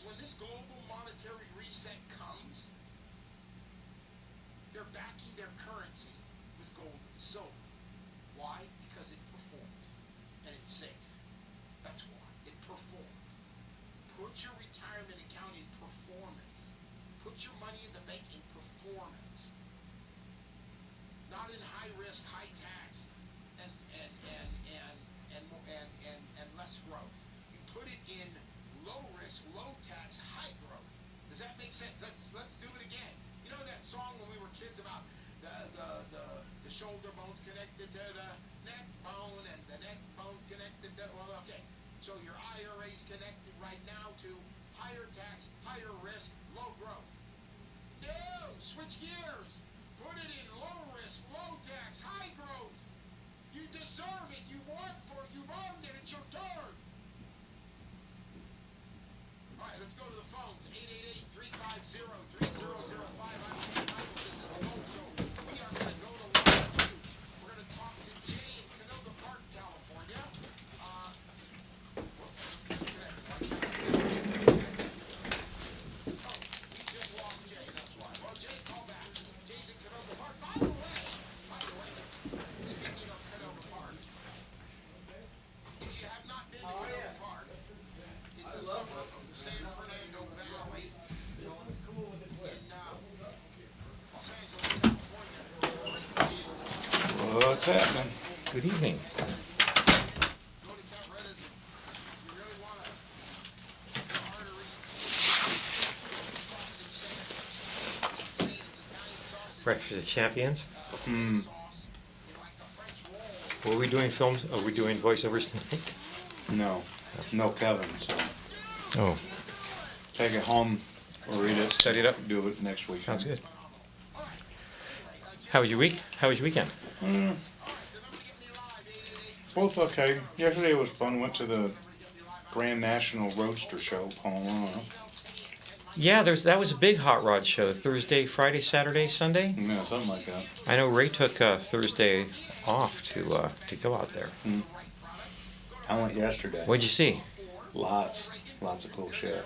Because when this global monetary reset comes, they're backing their currency with gold and silver. Why? Because it performs. And it's safe. That's why. It performs. Put your retirement account in performance. Put your money in the bank in performance. Not in high risk, high tax, and less growth. You put it in low risk, low tax, high growth. Does that make sense? Let's do it again. You know that song when we were kids about the shoulder bones connected to the neck bone and the neck bones connected to, well, okay. So your IRA's connected right now to higher tax, higher risk, low growth. No, switch gears. Put it in low risk, low tax, high growth. You deserve it. You worked for it. You've earned it. It's your turn. All right, let's go to the phones. 888-350-3005. I'm Jay Michael. This is the Gold Show. We are going to go to line 2. We're going to talk to Jay in Canoga Park, California. We just lost Jay. That's why. Well, Jay, call back. Jay's in Canoga Park. By the way, speaking of Canoga Park, if you have not been to Canoga Park, it's a suburb of the San Fernando Valley in Los Angeles, California. Great seeing you. What's happening? Good evening. Go to Calretta's if you really want to. The arteries. Breakfast of Champions. Sauce. You like the French roll. What are we doing films? Are we doing voiceovers tonight? No Kevin, so Oh, take it home or read it. Study it up. Do it next week. sounds good. How was your week? How was your weekend? Both okay. Yesterday was fun. Went to the Grand National Roadster Show, Colorado. Yeah, that was a big hot rod show. Thursday, Friday, Saturday, Sunday. Yeah, something like that. I know Ray took Thursday off to go out there. I went yesterday. What'd you see? Lots of cool shit.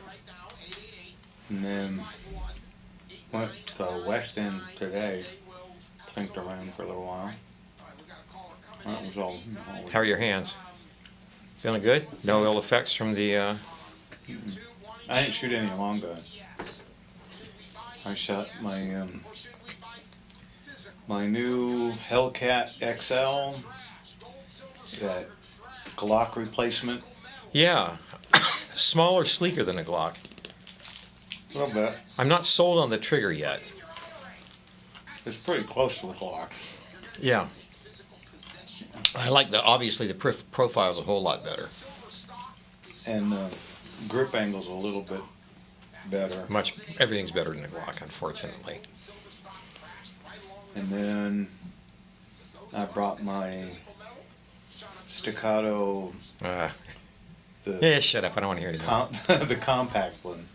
And then went to West End today. Plinked around for a little while. That was all. How are your hands? Feeling good? No ill effects from the. I didn't shoot any long gun. I shot my new Hellcat XL, that Glock replacement. Yeah, smaller, sleeker than a Glock. A little bit. I'm not sold on the trigger yet. It's pretty close to the Glock. Yeah. I like obviously the profile's a whole lot better. And grip angle's a little bit better. Everything's better than a Glock, unfortunately. And then I brought my staccato, Yeah, shut up. I don't want to hear anything. the compact one,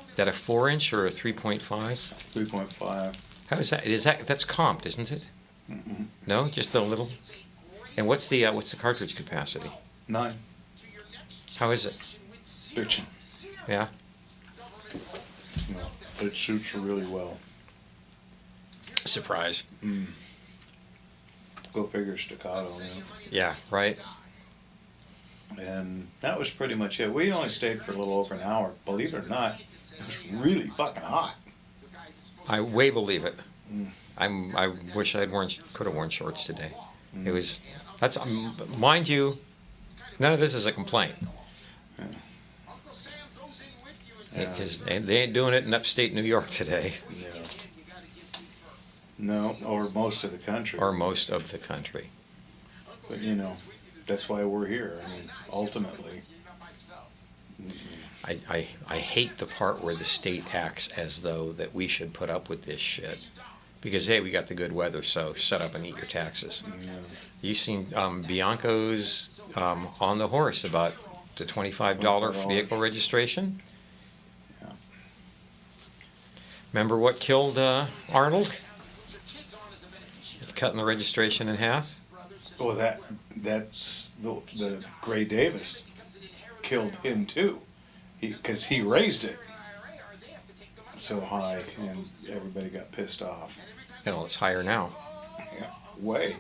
Is that a 4-inch or a 3.5? 3.5. How is that? That's comped, isn't it? Mm-mm. No, just a little. And what's the cartridge capacity? 9. How is it? Bitchin'. Yeah. Yeah, it shoots really well. Surprise. Go figure, staccato. Yeah. Right. And that was pretty much it. We only stayed for a little over an hour. Believe it or not, it was really fucking hot. I way believe it. I wish could have worn shorts today. It was. That's mind you, none of this is a complaint. Because they ain't doing it in upstate New York today. Yeah. No, or most of the country. Or most of the country. But that's why we're here. I mean, ultimately. I hate the part where the state acts as though that we should put up with this shit. Because, hey, we got the good weather, so shut up and eat your taxes. Yeah. You seen Bianco's on the horse about the $25 vehicle registration? Yeah. Remember what killed Arnold? Cutting the registration in half? Well, that's the Gray Davis killed him too. because he raised it so high, and everybody got pissed off. Hell, it's higher now. Yeah, way.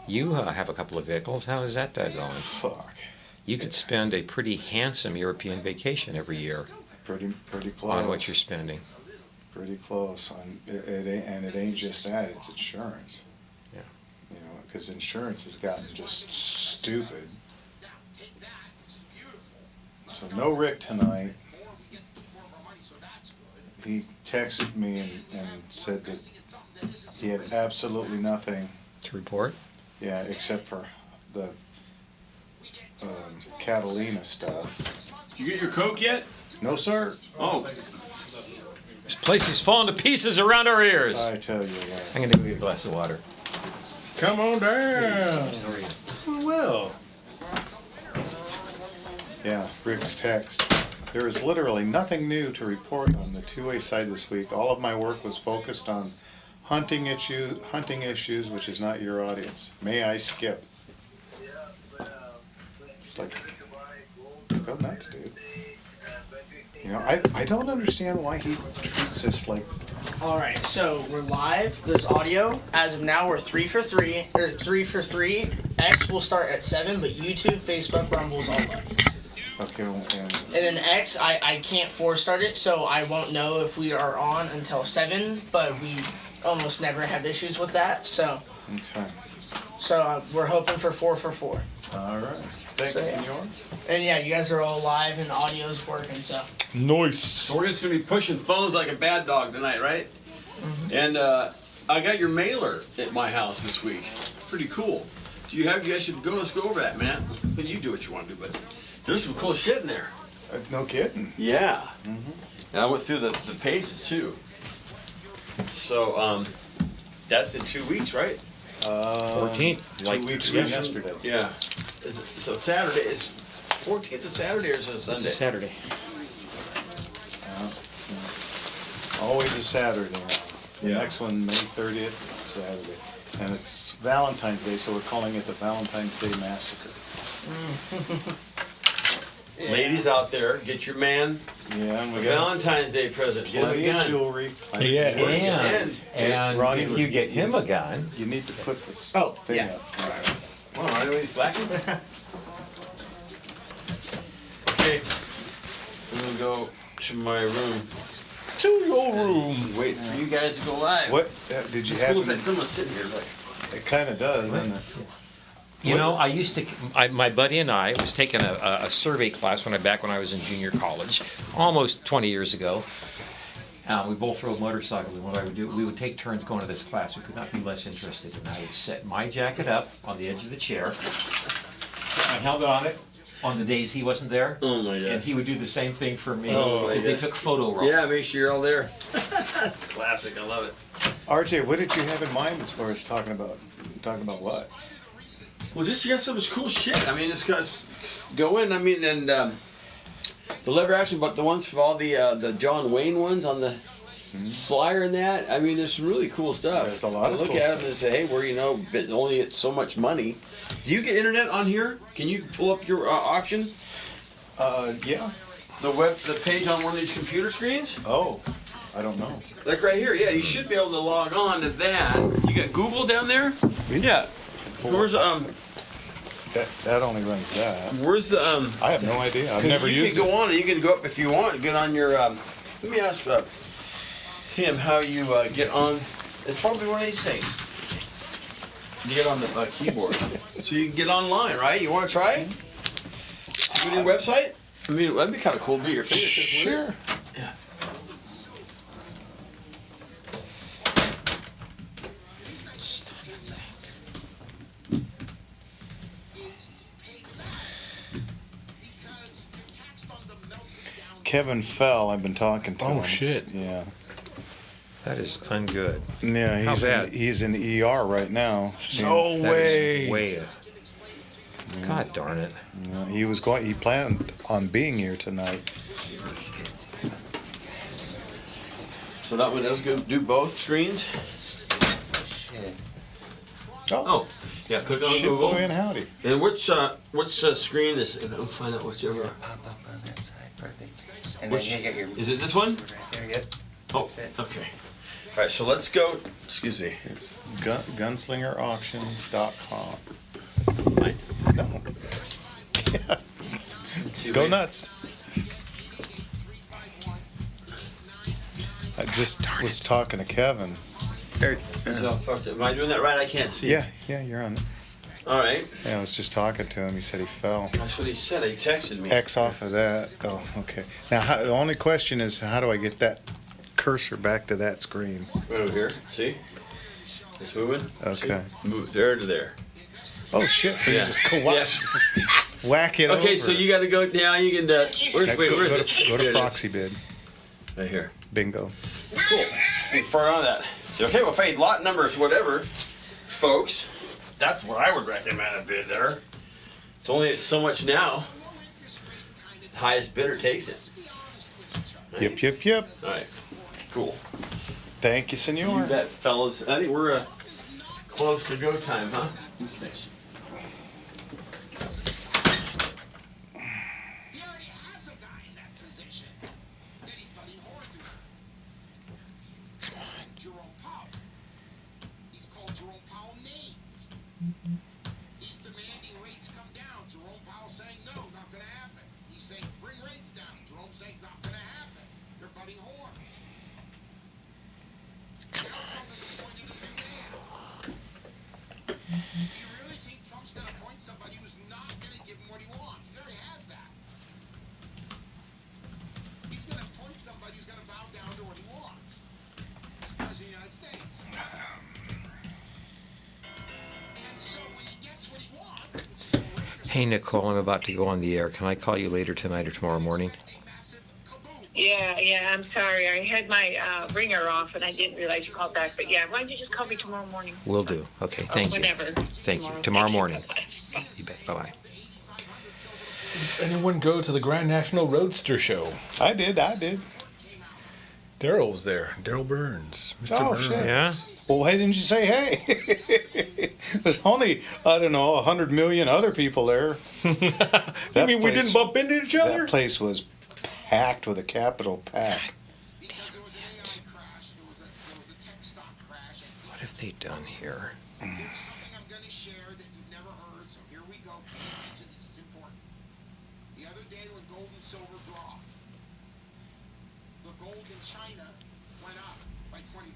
You have a couple of vehicles. How is that going? Fuck. You could spend a pretty handsome European vacation every year Pretty close. on what you're spending. Pretty close. And it ain't just that, it's insurance. Yeah. You know, because insurance has gotten just stupid. So no Rick tonight. He texted me and said that he had absolutely nothing, To report? yeah, except for the Catalina stuff. Did you get your Coke yet? No, sir. Oh, This place is falling to pieces around our ears. I tell you what. I'm going to give you a glass of water. come on down. How are you? Oh, well. Yeah, Rick's text. There is literally nothing new to report on the two-way side this week. All of my work was focused on hunting issues, which is not your audience. May I skip? It's like, go nuts, dude. You know, I don't understand why he treats this like. All right, so we're live. There's audio. As of now, we're 3 for 3 or 3 for 3. X will start at 7, but YouTube, Facebook, Rumble's all up. Okay, and And then X, I can't force start it, so I won't know if we are on until 7. But we almost never have issues with that. So okay. we're hoping for 4 for 4. All right. Thank So, you, yeah. senor. And yeah, you guys are all live and audio's working. So Nice. So we're just gonna be pushing phones like a bad dog tonight, right? And I got your mailer at my house this week. Pretty cool. Do you have? You guys should go. Let's go over that, man. But you do what you want to do. But there's some cool shit in there. No kidding. Yeah. And I went through the pages too. So that's in 2 weeks, right? 14th. 2 weeks from yesterday. Yeah. So Saturday is 14th of Saturday or is it Sunday? It's a Saturday. Always a Saturday now. The Yeah. next one, May 30th, is a Saturday. And it's Valentine's Day, so we're calling it the Valentine's Day Massacre. Ladies out there, get your man Yeah, and a we got Valentine's Day present. Get him a plenty of gun. jewelry. And Ronnie, if you get him a gun, You need to put this Oh, thing yeah. up. Well, are anybody slacking? Okay. I'm gonna go to my room. to your room. Wait for you guys to go live. What, did you Just have, feels like someone's sitting here like. it kinda does, doesn't it? You know, I used to. My buddy and I was taking a survey class back when I was in junior college, almost 20 years ago. We both rode motorcycles, and what I would do, we would take turns going to this class. We could not be less interested, and I would set my jacket up on the edge of the chair. I held on it on the days he wasn't there, Oh my and god. he would do the same thing for me Oh, my because they God. took photo roll. Yeah, make sure you're all there. That's classic. I love it. RJ, what did you have in mind as far as talking about what? Well, just you got some cool shit. I mean, just guys go in. I mean, and the lever action, but the ones for all the John Wayne ones on the flyer and that. I mean, there's some really cool stuff. There's a lot I of look cool at them stuff. and say, hey, we're but only at so much money. Do you get internet on here? Can you pull up your auction? Yeah. The page on one of these computer screens? Oh, I don't know. Like right here, yeah, you should be able to log on to that. You got Google down there? Yeah. Where's That only runs that. where's the I have no idea. I've never you used can it. go on and you can go up if you want. Get on your. Let me ask him how you get on. It's probably one of these things. You get on the keyboard, so you can get online, right? You want to try it? Go to your website. I mean, that'd be kind of cool to be your fingertips. wouldn't it? Sure. Yeah. Kevin Fell, I've been talking to him. Oh, shit. Yeah. That is ungood. Yeah, How bad? He's in ER right now. No way. Way. God darn it. Yeah, he planned on being here tonight. So that one does do both screens. Oh, yeah. Click on shit Google. boy and howdy. And which screen is? I'll find out whichever. Pop up on that side. And Which- then you get your Is it this one? right there. Yep. Oh, That's it. okay. All right, so let's go. Excuse me. It's gunslingerauctions.com. Mine. No. See, Go wait. nuts. I just was talking to Kevin. Is that fucked up? Am I doing that right? I can't see. Yeah, you're on it. All right. Yeah, I was just talking to him. He said he fell. That's what he said. He texted me. X off of that. Oh, okay. Now, the only question is, how do I get that cursor back to that screen? Right over here. See? It's moving. Okay. See? Move there to there. Oh, shit. So Yeah. you just go whack it over. Okay, so you got to go down. You can. Where's, Now, wait, go, where is go it? to, go Here to it is. proxy bid. Right here. Bingo. Cool. Further on that. Okay, well, Faith, lot numbers, whatever, folks. That's what I would recommend a bid there. It's only at so much now. Highest bidder takes it. Yep, yep, yep. All right. Cool. Thank you, You senor. bet, fellas. I think we're close to go time, huh? He already has a guy in that position. Then he's putting horns in Jerome Powell. He's called Jerome Powell names. He's demanding rates come down. Jerome Powell saying no, not going to happen. He's saying bring rates down. Jerome saying not going to happen. They're butting horns. Now Trump is appointing a new man. Do you really think Trump's going to appoint somebody who's not going to give him what he wants? He already has that. He's going to appoint somebody who's going to bow down to what he wants. He's President of the United States. And so when he gets what he wants, which is a Hey, Nicole, I'm about to go on the air. Can I call you later tonight or tomorrow morning? massive kaboom. Yeah, I'm sorry. I had my ringer off and I didn't realize you called back. But yeah, why don't you just call me tomorrow morning? Will do. Okay, thank you. Whenever. Thank you. Tomorrow morning. Bye. You bet. Bye-bye. Anyone go to the Grand National Roadster Show? I did. Daryl was there. Daryl Burns. Mr. Oh, Burns. shit. Yeah? Well, why didn't you say hey? There's only, I don't know, 100 million other people there. I mean, we didn't bump into each other? That place was packed with a capital pack. Because there was an AI crash, there was a tech stock crash. And What have they done here? here's something I'm going to share that you've never heard, so here we go. Pay attention, this is important. The other day when gold and silver dropped, the gold in China went up by $20.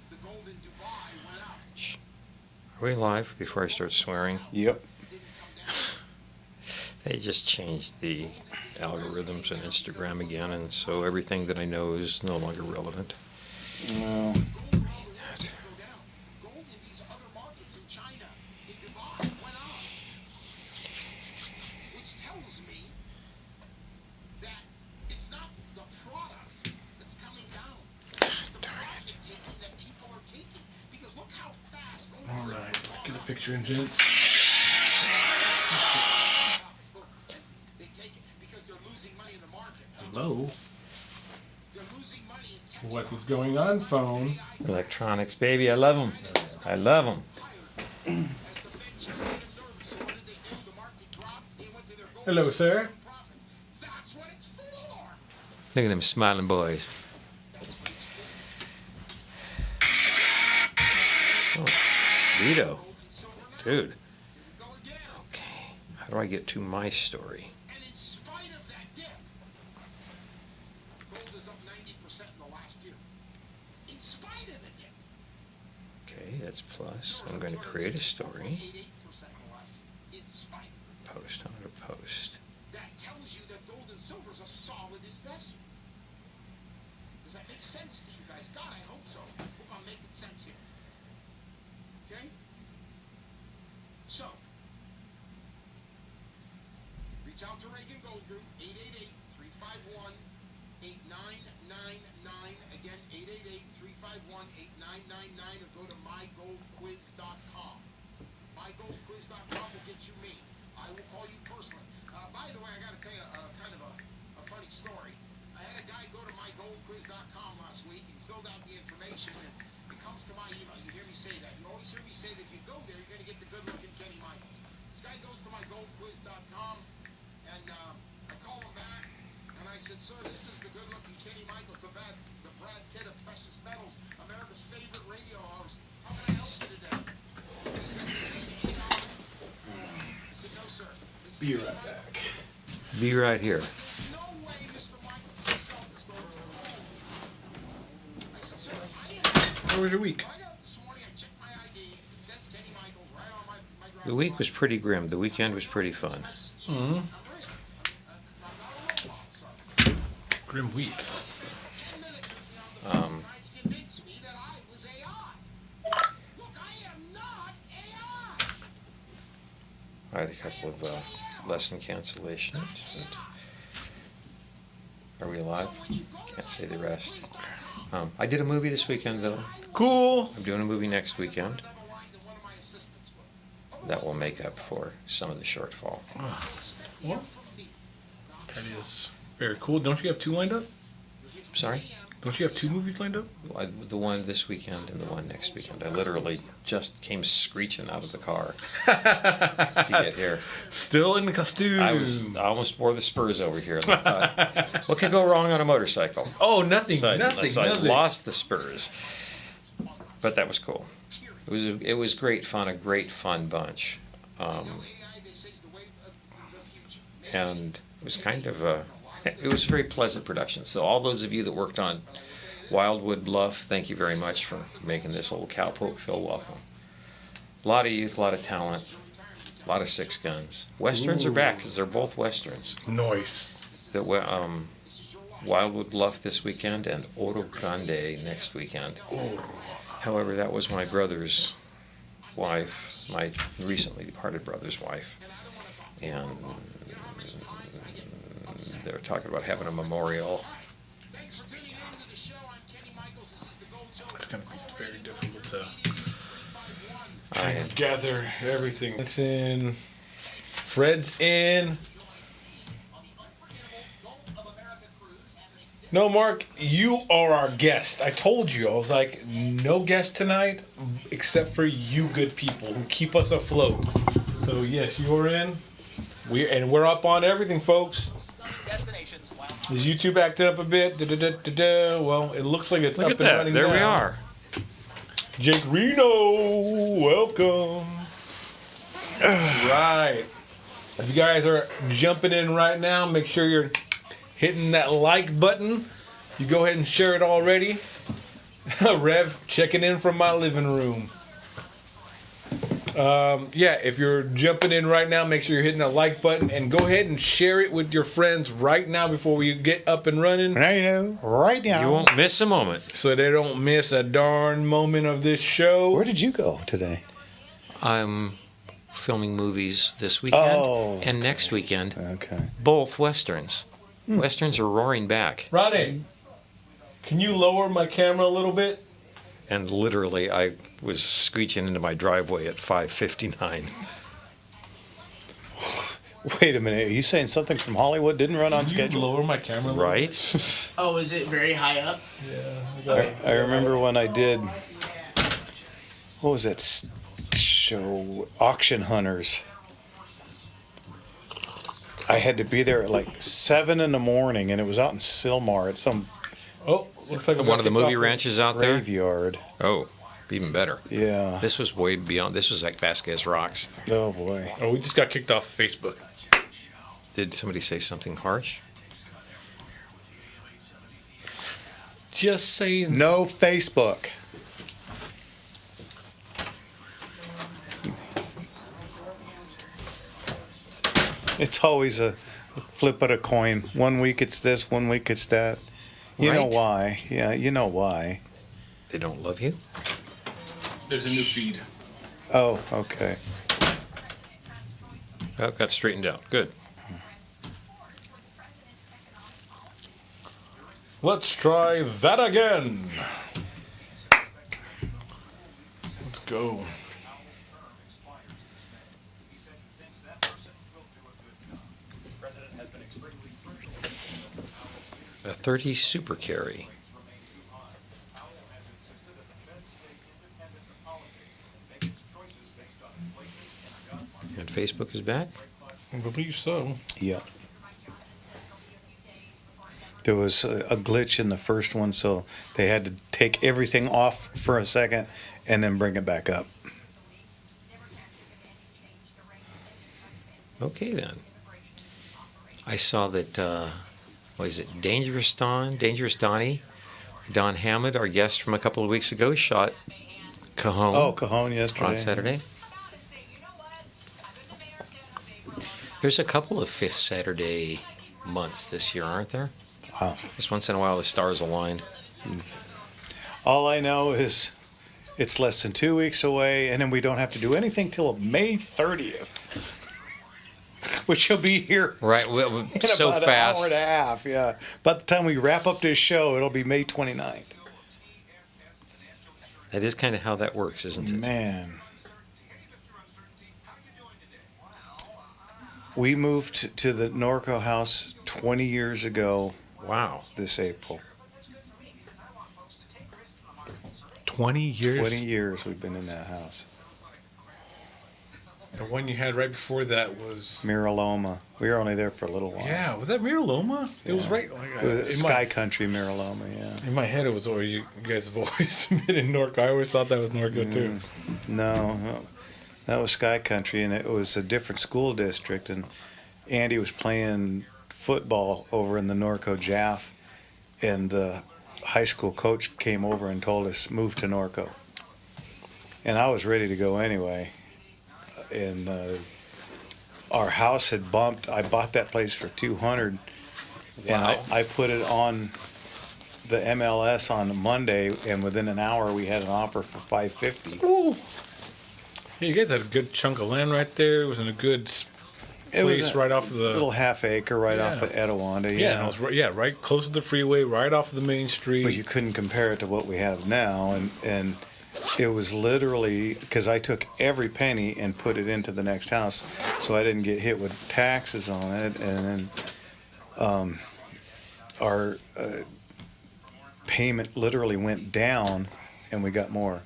The gold in Dubai went up. Are we live before I start swearing? Yep. It didn't come down. They just changed the algorithms on Instagram again, and so everything that I know is no longer relevant. Well, Gold go down. Gold in these other markets in China, in Dubai, went up. Which tells me that it's not the product that's coming down. It's the profit taking that people are taking. Because look how fast gold All is right, let's get a picture in, gents. They take it because they're losing money in the market. Hello. They're losing money in tech What stocks. is going on, phone? Electronics, baby, I love them. I love them. As the Fed just made them nervous, so what did they do? The market dropped. They went to their gold. Hello, sir. Profits. That's what it's for. Look at them smiling boys. Oh, Vito. Dude. Go again. Okay. How do I get to my story? And in spite of that dip, gold is up 90% in the last year. In spite of the dip. Okay, that's plus. I'm going to create a story. 88% in the last year. In spite of it. Post. I'm going to post. That tells you that gold and silver is a solid investment. Does that make sense to you guys? God, I hope so. Hope I'm making sense here. Okay? So, reach out to Reagan Gold Group, 888-351-8999. Again, 888-351-8999, or go to mygoldquiz.com. Mygoldquiz.com will get you me. I will call you personally. By the way, I got to tell you kind of a funny story. I had a guy go to mygoldquiz.com last week. He filled out the information, and it comes to my email. You hear me say that. You always hear me say that if you go there, you're going to get the good-looking Kenny Michaels. This guy goes to mygoldquiz.com, and I call him back. sir, this is the good-looking Kenny Michaels, the Brad Pitt of Precious Metals, America's favorite radio host. How can I help you today? He says, is this AI? I said, no, sir. This is Be Kenny right Michaels." back. Be right here. There's no way Mr. Michaels himself is going to call you. I said, sir, I am. How was your week? I got up this morning, I checked my ID. It says Kenny Michaels right on my The week was pretty grim. The weekend was pretty fun. Mm-hmm. Grim week. Um, I had a couple of lesson cancellations. But are we alive? Can't say the rest. I did a movie this weekend, though. Cool. I'm doing a movie next weekend. That will make up for some of the shortfall. Well, that is very cool. Don't you have 2 lined up? Sorry? Don't you have 2 movies lined up? The one this weekend and the one next weekend. I literally just came screeching out of the car to get here. Still in the costume. I almost wore the spurs over here. And I thought, what could go wrong on a motorcycle? Oh, nothing. So I nothing. lost the spurs, but that was cool. It was great fun, a great fun bunch, and it was kind of it was a very pleasant production. So all those of you that worked on Wildwood Bluff, thank you very much for making this old cowpoke feel welcome. A lot of youth, a lot of talent, a lot of six guns. Westerns are back because they're both westerns. Nice. That Wildwood Bluff this weekend and Oro Grande next weekend. However, that was my brother's wife, my recently departed brother's wife, and they were talking about having a memorial. It's going to be very difficult to I gather everything. It's in. Fred's in. No, Mark, you are our guest. I told you. I was like, no guest tonight except for you good people who keep us afloat. So, yes, you're in. We're up on everything, folks. Is YouTube acting up a bit? Well, it looks like it's look up at and that. running There we now. are. Jake Reno, welcome. Right. If you guys are jumping in right now, make sure you're hitting that like button. You go ahead and share it already. Rev, checking in from my living room. Yeah, if you're jumping in right now, make sure you're hitting that like button and go ahead and share it with your friends right now before we get up and running. Right now. You won't miss a moment. So they don't miss a darn moment of this show. Where did you go today? I'm filming movies this weekend and next weekend. Okay. Both westerns. Westerns are roaring back. Ronnie, can you lower my camera a little bit? And literally, I was screeching into my driveway at 5:59. Wait a minute. Are you saying something from Hollywood didn't run on Can you schedule? lower my camera a little bit? Right? Oh, is it very high up? Yeah. I remember when I did, what was that show? Auction Hunters. I had to be there at like 7 in the morning, and it was out in Sylmar at some Oh, looks like One of the movie ranches out there. graveyard. Oh, even better. Yeah. This was way beyond. This was like Vasquez Rocks. Oh boy. Oh, we just got kicked off of Facebook. Did somebody say something harsh? Just saying. No Facebook. It's always a flip of a coin. One week it's this, one week it's that. You know Right. why. Yeah, you know why. They don't love you? There's a new feed. Oh, okay. Oh, got straightened out. Good. Let's try that again. Let's go. A 30 super carry. And Facebook is back? I believe so. Yeah. There was a glitch in the first one, so they had to take everything off for a second and then bring it back up. Okay, then. I saw that, what is it, Dangerous Donnie, Don Hammond, our guest from a couple of weeks ago, shot Cajon. Oh, Cajon yesterday. On Saturday. There's a couple of Fifth Saturday months this year, aren't there? Wow. Just once in a while the stars aligned. All I know is it's less than 2 weeks away, and then we don't have to do anything till May 30th. Which will be here Right, well, in so about fast. an hour and a half, yeah. By the time we wrap up this show, it'll be May 29th. That is kind of how that works, isn't it? Man. We moved to the Norco house 20 years ago Wow. this April. 20 years. 20 years we've been in that house. The one you had right before that was. Miraloma. We were only there for a little while. Yeah, was that Miraloma? It was right. Like, It was in Sky my, Country, Miraloma, yeah. in my head, it was always you guys have always been in Norco. I always thought that was Norco too. No, that was Sky Country, and it was a different school district. And Andy was playing football over in the Norco Jaff, and the high school coach came over and told us, move to Norco. And I was ready to go anyway. And our house had bumped. I bought that place for $200, and Wow. I put it on the MLS on Monday, and within an hour we had an offer for $550. Ooh. Yeah, you guys had a good chunk of land right there. It was in a good It was place a right off of the. little half acre right off Yeah. of Etowanda. Yeah, and it was right close to the freeway, right off of the main street. But you couldn't compare it to what we have now, and it was literally because I took every penny and put it into the next house, so I didn't get hit with taxes on it, and then our payment literally went down, and we got more.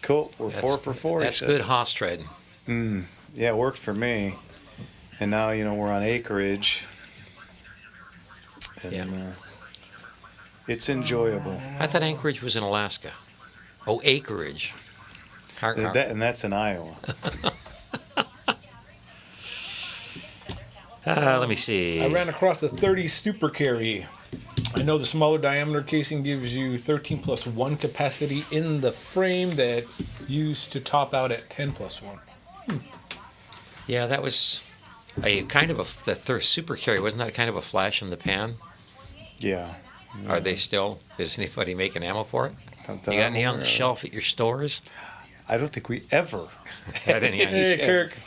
Cool, we're 4 for 4. he That's said. good hoss trading. Yeah, it worked for me, and now we're on acreage, and Yeah. It's enjoyable. I thought Anchorage was in Alaska. Oh, acreage. And that's in Iowa. Let me see. I ran across a 30 super carry. I know the smaller diameter casing gives you 13+1 capacity in the frame that used to top out at 10+1. Yeah, that was a kind of the super carry. Wasn't that kind of a flash in the pan? Yeah. Are they still? Is anybody making ammo for it? Not that You got I'm any on the aware of. shelf at your stores? I don't think we ever Had any on Hey, your- Kirk.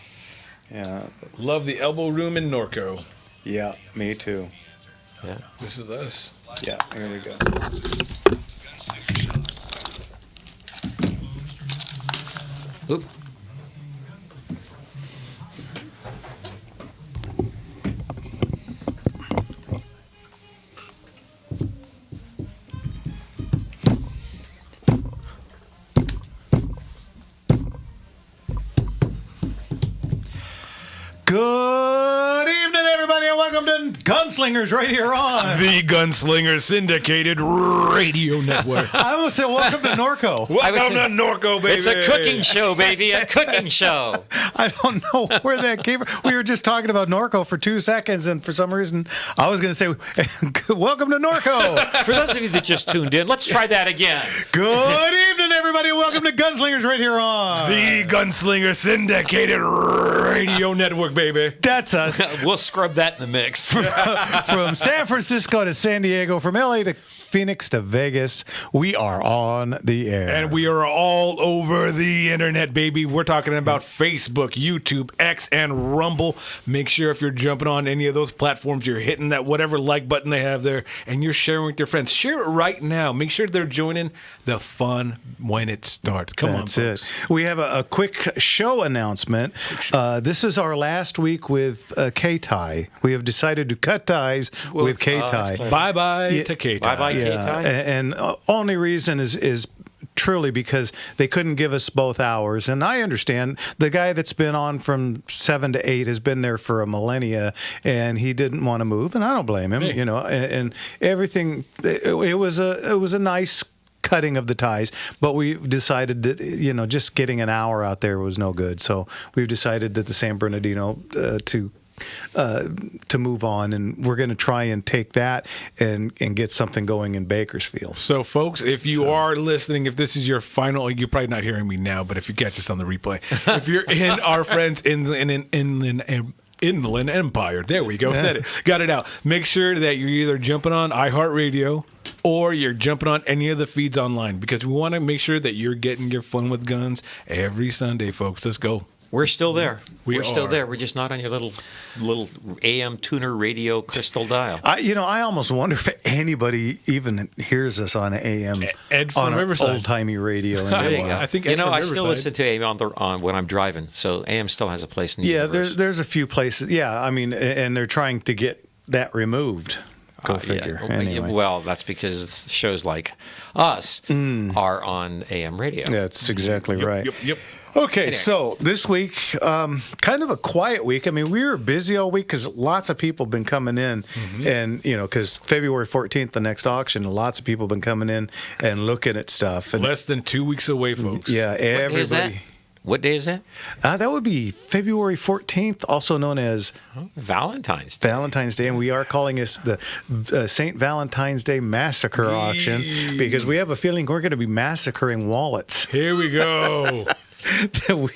Yeah. Love the elbow room in Norco. Yeah, me too. Yeah. This is us. Yeah, here we go. Oop. Good evening, everybody, and welcome to Gunslingers right here on. The Gunslinger Syndicated Radio Network. I almost said welcome to Norco. Welcome to Norco, baby. It's a cooking show, baby. A cooking show. I don't know where that came from. We were just talking about Norco for 2 seconds, and for some reason, I was going to say, welcome to Norco. For those of you that just tuned in, let's try that again. Good evening, everybody, and welcome to Gunslingers right here on. The Gunslinger Syndicated Radio Network, baby. That's us. We'll scrub that in the mix. From San Francisco to San Diego, from LA to Phoenix to Vegas, we are on the air. And we are all over the internet, baby. We're talking about Facebook, YouTube, X, and Rumble. Make sure if you're jumping on any of those platforms, you're hitting that whatever like button they have there, and you're sharing with your friends. Share it right now. Make sure they're joining the fun when it starts. Come That's on, folks. it. We have a quick show announcement. This is our last week with K-Tie. We have decided to cut ties with K-Tie. Bye-bye Yeah. to Kate. Bye-bye, Yeah, K-Tie. and only reason is truly, because they couldn't give us both hours. And I understand the guy that's been on from 7 to 8 has been there for a millennia, and he didn't want to move, and I don't blame him. Hey. You know, and everything. It was a nice cutting of the ties, but we decided that, you know, just getting an hour out there was no good. So we've decided that the San Bernardino to move on, and we're going to try and take that and get something going in Bakersfield. So, folks, if you are listening, if this is your final, you're probably not hearing me now, but if you catch us on the replay, if you're in our friends Inland Empire, there we go, said it, got it out. Make sure that you're either jumping on iHeartRadio or you're jumping on any of the feeds online, because we want to make sure that you're getting your fun with guns every Sunday, folks. Let's go. We're still there. We We're still are. there. We're just not on your little AM tuner radio crystal dial. I almost wonder if anybody even hears us on AM, Ed from on an Riverside. old-timey radio. There you go. I think you Ed know, from I still Riverside. listen to AM on when I'm driving, so AM still has a place in the Yeah, universe. there's a few places. Yeah, I mean, and they're trying to get that removed. Go figure. Yeah. Anyway. Well, that's because shows like us are on AM radio. That's exactly right. Yep. Okay, Anyway. so this week, kind of a quiet week. I mean, we were busy all week because lots of people have been coming in, and you know, because February 14th, the next auction, lots of people have been coming in and looking at stuff. And Less than 2 weeks away, folks. yeah, What day is that? everybody. What day is that? That would be February 14th, also known as Valentine's Day. Valentine's Day, and we are calling this the St. Valentine's Day Massacre Auction because we have a feeling we're going to be massacring wallets. Here we go.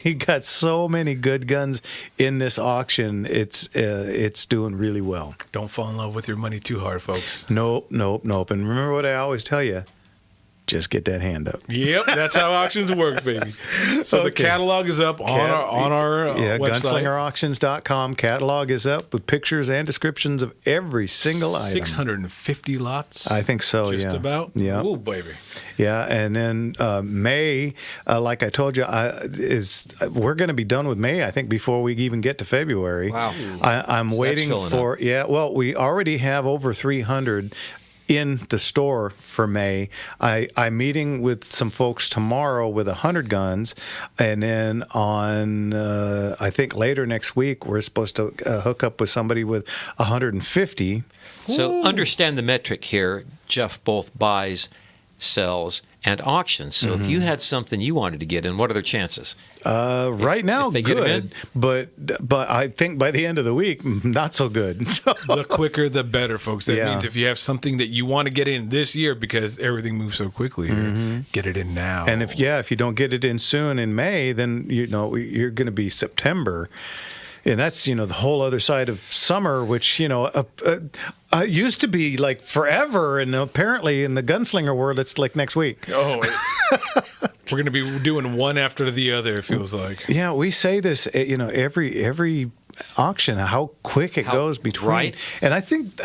We got so many good guns in this auction. It's doing really well. Don't fall in love with your money too hard, folks. Nope. And remember what I always tell you: just get that hand up. Yep, that's how auctions work, baby. So the Okay. catalog is up on our website. GunslingerAuctions.com. Catalog is up with pictures and descriptions of every single item. 650 lots. I think so. Just yeah. about. Yeah. Oh, baby. Yeah, and then May, like I told you, we're going to be done with May, I think, before we even get to February. Wow. I'm So that's waiting filling for, well, we already have over 300 in the store for May. I'm meeting with some folks tomorrow with 100 guns, and then on, I think later next week, we're supposed to hook up with somebody with 150. So understand the metric here. Jeff both buys, sells, and auctions. So if you had something you wanted to get in, what are their chances? Right now, if they get 'em in? good, but I think by the end of the week, not so good. The quicker, the better, folks. That Yeah. means if you have something that you want to get in this year, because everything moves so quickly here, get it in now. And if you don't get it in soon in May, then you're going to be September. And that's, the whole other side of summer, which, used to be like forever. And apparently in the Gunslinger world, it's like next week. we're going to be doing one after the other, it feels like. Yeah, we say this, every auction, how quick it goes between. Right. And I think,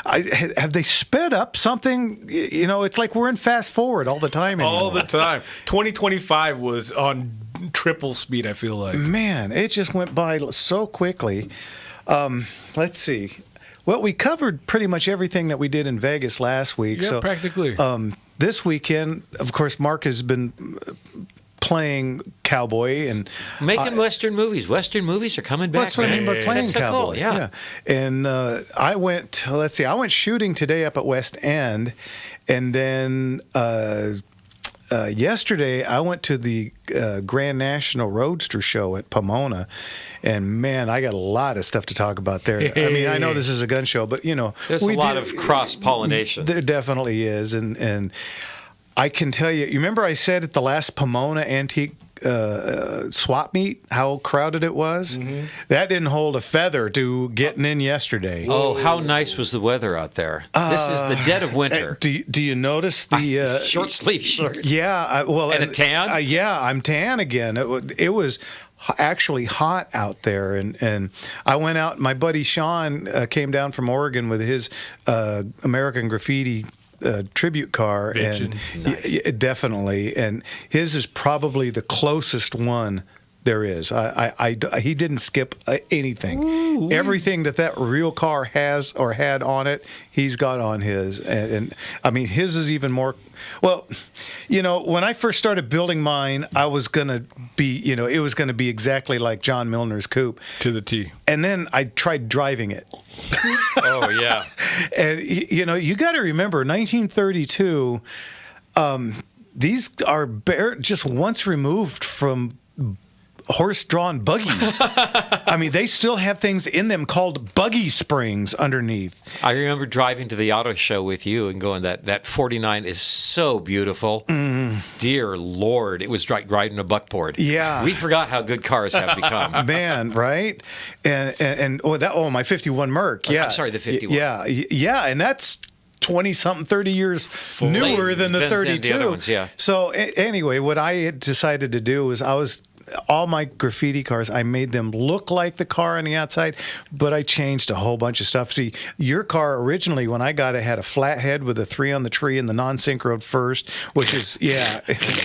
have they sped up something? It's like we're in fast forward all the time anymore. All the time. 2025 was on triple speed, I feel like. Man, it just went by so quickly. Let's see. Well, we covered pretty much everything that we did in Vegas last week. Yeah, so practically. This weekend, of course, Mark has been playing cowboy and Making Western movies. Western movies are coming back. that's what I mean by man. playing That's so cowboy. cool, yeah. And I went. Let's see. I went shooting today up at West End, and then yesterday I went to the Grand National Roadster Show at Pomona, and man, I got a lot of stuff to talk about there. I mean, I know this is a gun show, but There's a lot of cross-pollination. There definitely is, and I can tell you. You remember I said at the last Pomona Antique swap meet how crowded it was? Mm-hmm. That didn't hold a feather to getting in yesterday. Oh, how nice was the weather out there? This is the dead of winter. Do you notice the Short sleeve shirt. Yeah, And a tan? Yeah, I'm tan again. It was actually hot out there, and I went out. My buddy Sean came down from Oregon with his American Graffiti tribute car, Bitchin'. and definitely, and his is probably the closest one There is. He didn't skip anything. Ooh. Everything that real car has or had on it, he's got on his. And I mean, his is even more. Well, when I first started building mine, I was gonna be, it was gonna be exactly like John Milner's coupe to the T. And then I tried driving it. Oh yeah. And you got to remember, 1932. These are just once removed from horse-drawn buggies. I mean, they still have things in them called buggy springs underneath. I remember driving to the auto show with you and going, that 49 is so beautiful. Dear Lord, it was like riding a buckboard. Yeah. We forgot how good cars have become. Man, right? And my 51 Merc, yeah. I'm sorry, the 51. Yeah, and that's 20-something, 30 years newer than the 32. Than the other ones, yeah. So anyway, what I had decided to do was all my graffiti cars, I made them look like the car on the outside, but I changed a whole bunch of stuff. See, your car originally, when I got it, had a flat head with a 3 on the tree and the non-synchroed first, which is,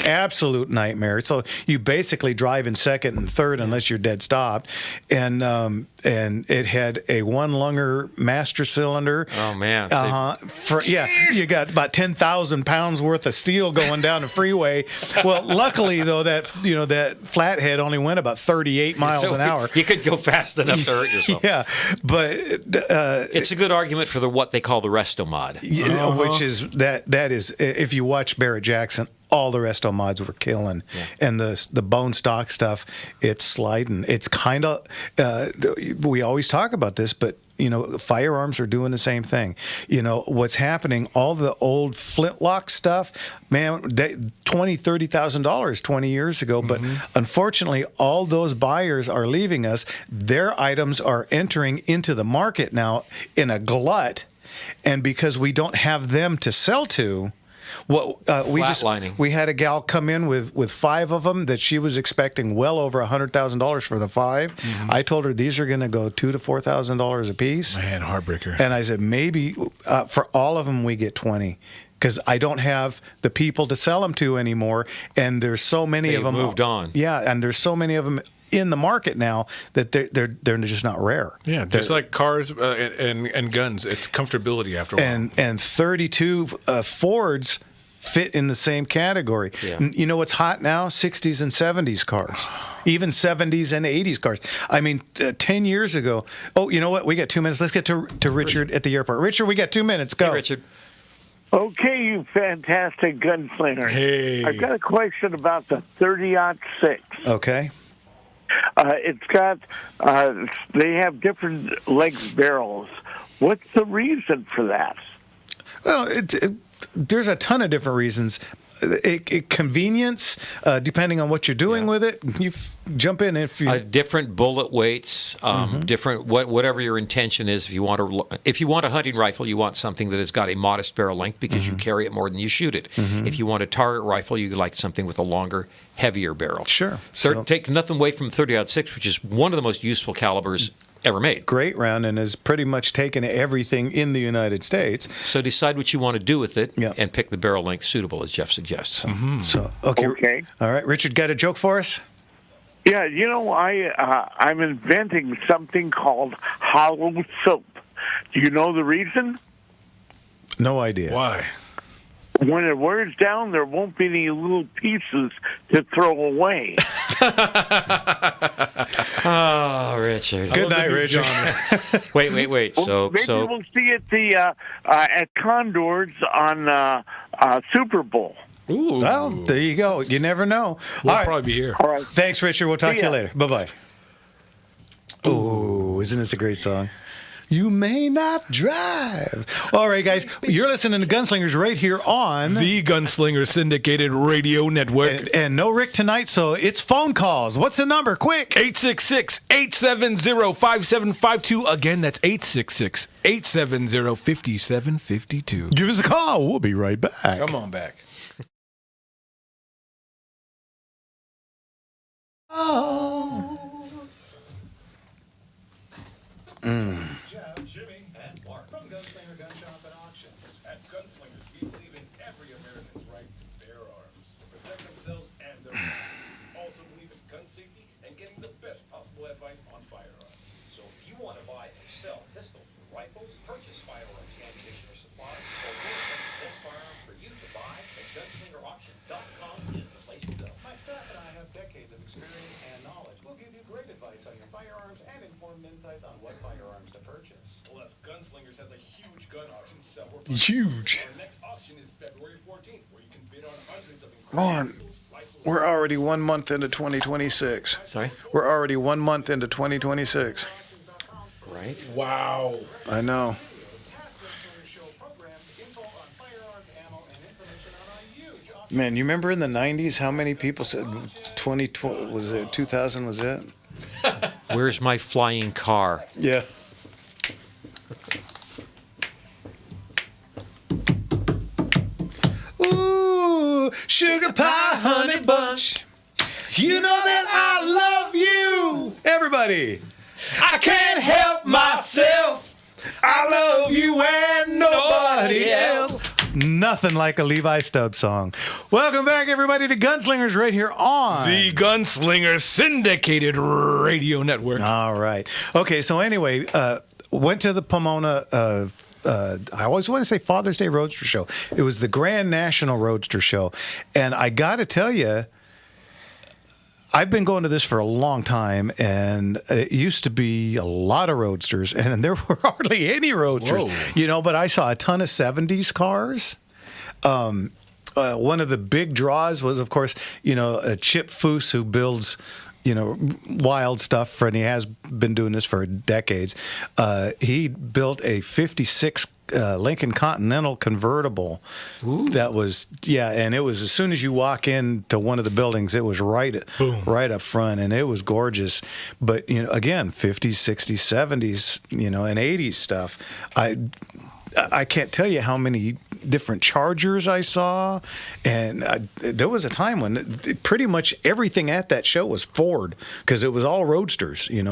absolute nightmare. So you basically drive in second and third unless you're dead stopped. And it had a 1-lunger master cylinder. Oh, man. You got about 10,000 pounds worth of steel going down the freeway. Well, luckily, though, that flathead only went about 38 miles an hour. You could go fast enough to hurt yourself. Yeah, but it's a good argument for what they call the resto mod, which is that is, if you watch Barrett Jackson, all the resto mods were killing, and the bone stock stuff, it's sliding. It's kind of we always talk about this, but firearms are doing the same thing. What's happening, all the old flintlock stuff, man, $20,000-$30,000 20 years ago, but unfortunately all those buyers are leaving us. Their items are entering into the market now in a glut, and because we don't have them to sell to, we had a gal come in with 5 of them that she was expecting well over $100,000 for the 5. I told her these are going to go $2,000 to $4,000 a piece. Man, heartbreaker. And I said maybe for all of them we get 20. Because I don't have the people to sell them to anymore, and there's so many of them moved on. Yeah, and there's so many of them in the market now that they're just not rare. Yeah, just like cars and guns, it's comfortability after a while. And 32 Fords fit in the same category. Yeah. You know what's hot now? 60s and 70s cars. Even 70s and 80s cars. I mean, 10 years ago. Oh, you know what? We got 2 minutes. Let's get to Richard at the airport. Richard, we got 2 minutes. Go. Hey, Richard. Okay, you fantastic gunslinger. Hey. I've got a question about the 30-06. Okay. It's got, they have different length barrels. What's the reason for that? Well, there's a ton of different reasons. Convenience, depending on what you're doing with it. You jump in if you different bullet weights, different whatever your intention is. If you want a hunting rifle, you want something that has got a modest barrel length because you carry it more than you shoot it. If you want a target rifle, you like something with a longer, heavier barrel. Sure. Take nothing away from 30-06, which is one of the most useful calibers ever made. Great round, and has pretty much taken everything in the United States. So decide what you want to do with it, Yeah. and pick the barrel length suitable, as Jeff suggests. So okay. All right, Richard, got a joke for us? Yeah, I'm inventing something called hollow soap. Do you know the reason? No idea. Why? When it wears down, there won't be any little pieces to throw away. Oh, Richard. Good night, Richard. Wait. Maybe we'll see it at Condors on Super Bowl. Ooh. Well, there you go. You never know. We'll probably be here. All right. Thanks, Richard. We'll talk See to you ya. later. Bye-bye. Ooh, isn't this a great song? You may not drive. All right, guys. You're listening to Gunslingers right here on The Gunslinger Syndicated Radio Network. And no Rick tonight, so it's phone calls. What's the number? Quick. 866-870-5752. Again, that's 866-870-5752. Give us a call. We'll be right back. Come on back. Jimmy, and Mark from Gunslinger Gun Shop and Auctions. At Gunslingers, we believe in every American's right to bear arms, to protect themselves and their families. Also believe in gun safety and purchase firearms, ammunition, or supplies, or the best firearm for you to buy at GunslingerAuctions.com is the place to go. My staff and I have decades of experience and knowledge. We'll give you great advice on your firearms and informed insights on what firearms to purchase. Plus, Gunslingers has a huge gun auction sale. Huge. Our next auction is February 14th, where you can bid on hundreds of Ron, we're already 1 month into 2026. Sorry? We're already 1 month into 2026. Right? Wow. I know. Man, you remember in the 90s how many people said 2012 was it 2000 was it? Where's my flying car? Yeah. Ooh, sugar pie, honey bunch. You know that I love you. Everybody. I can't help myself. I love you and nobody else. Nothing like a Levi Stubbs song. Welcome back, everybody, to Gunslingers right here on The Gunslinger Syndicated Radio Network. All right. Okay, so anyway, went to the Pomona, I always want to say Father's Day Roadster Show. It was the Grand National Roadster Show. And I got to tell you, I've been going to this for a long time, and it used to be a lot of roadsters, and there were hardly any roadsters, but I saw a ton of 70s cars. One of the big draws was, of course, Chip Foose, who builds, wild stuff, and he has been doing this for decades. He built a 56 Lincoln Continental convertible. Ooh. That was, and it was as soon as you walk into one of the buildings, it was right up front, and it was gorgeous. But, again, 50s, 60s, 70s, and 80s stuff. I can't tell you how many different Chargers I saw, and there was a time when pretty much everything at that show was Ford, because it was all roadsters. You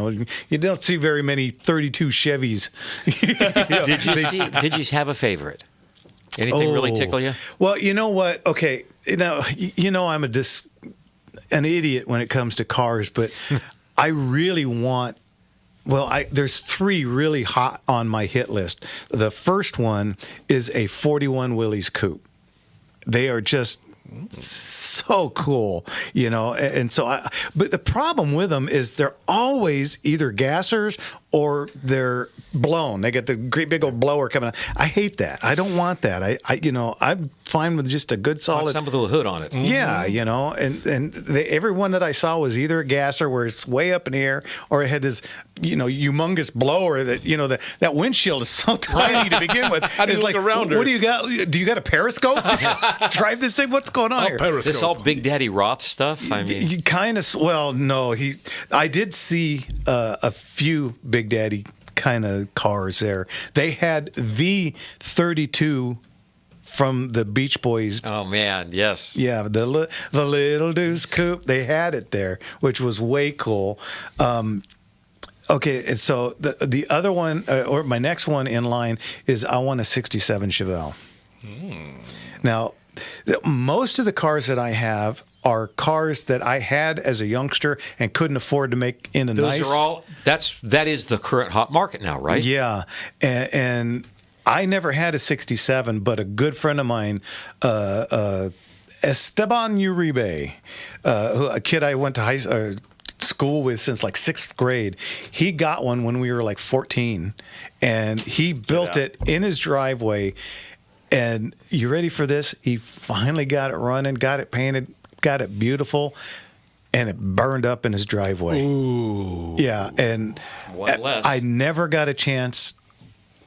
don't see very many 32 Chevys. Did you have a favorite? Anything really tickle you? Well, you know what? Okay, I'm an idiot when it comes to cars, but I really want. Well, there's three really hot on my hit list. The first one is a 41 Willys coupe. They are just so cool, and so but the problem with them is they're always either gassers or they're blown. They get the great big old blower coming out. I hate that. I don't want that. I'm fine with just a good solid. Some with a little hood on it. Yeah, every one that I saw was either a gasser where it's way up in the air, or it had this, humongous blower that, that windshield is so tiny to begin with. How do you look around her? What do you got? Do you got a periscope? Drive this thing? What's going on here? Periscope. This all Big Daddy Roth stuff? I mean, you kind of. Well, no. I did see a few Big Daddy kind of cars there. They had the 32 from the Beach Boys. Oh man, yes. Yeah, the Little Deuce Coupe. They had it there, which was way cool. Okay, and so the other one, or my next one in line, is I want a 67 Chevelle. Now, most of the cars that I have are cars that I had as a youngster and couldn't afford to make in a nice. Those are all. That is the current hot market now, right? Yeah, and I never had a 67, but a good friend of mine, Esteban Uribe, a kid I went to school with since like 6th grade, he got one when we were like 14, and he built it in his driveway. And you ready for this? He finally got it running, got it painted, got it beautiful, and it burned up in his driveway. Ooh. Yeah, and One less. I never got a chance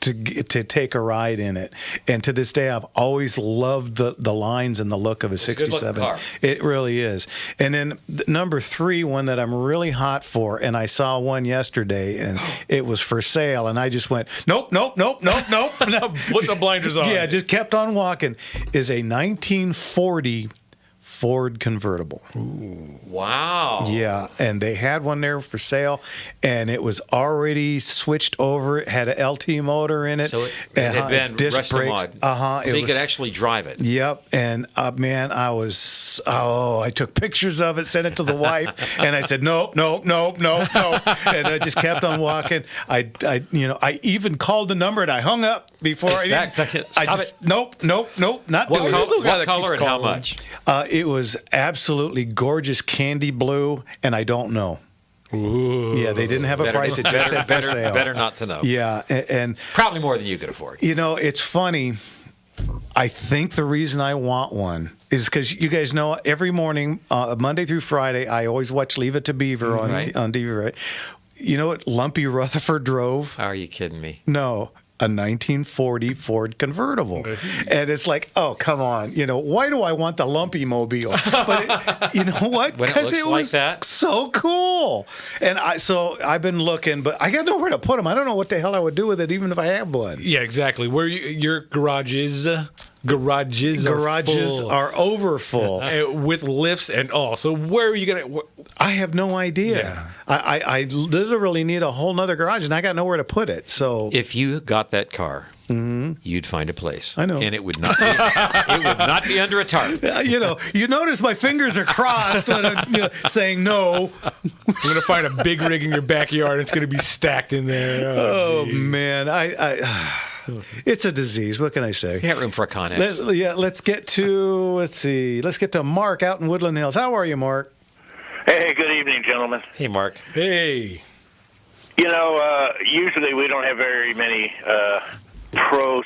to take a ride in it. And to this day, I've always loved the lines and the look of a 67. car. It really is. And then number 3, one that I'm really hot for, and I saw one yesterday, and it was for sale, and I just went, nope. Put the blinders on. Yeah, just kept on walking, is a 1940 Ford convertible. Wow. Yeah, and they had one there for sale, and it was already switched over. It had an LT motor in it. So it had been disc rest brakes. mod. So you could actually drive it. Yep, and man, I took pictures of it, sent it to the wife, and I said, nope, and I just kept on walking. I even called the number and I hung up before nope, not doing it. What color and how much? It was absolutely gorgeous candy blue, and I don't know. Ooh. Yeah, they didn't have a price. It just said for sale. Better not to know. Yeah, and probably more than you could afford. It's funny. I think the reason I want one is because you guys know every morning, Monday through Friday, I always watch Leave It to Beaver on TV, right? You know what Lumpy Rutherford drove? Are you kidding me? No. A 1940 Ford convertible. And it's like, oh, come on. Why do I want the Lumpy Mobile? But you know what? Because it was like that? so cool. And I've been looking, but I got nowhere to put them. I don't know what the hell I would do with it, even if I had one. Yeah, exactly. Where your garages are over full with lifts and all. So where are you gonna? I have no idea. Yeah. I literally need a whole nother garage, and I got nowhere to put it. So if you got that car, you'd find a place. I know, and it would not. Be under a tarp. You notice my fingers are crossed when I'm saying no. I'm gonna find a big rig in your backyard. It's gonna be stacked in there. Oh man, it's a disease. What can I say? You got room for a Connex. Let's get to Mark out in Woodland Hills. How are you, Mark? Hey, good evening, gentlemen. Hey, Mark. Hey. Usually we don't have very many pro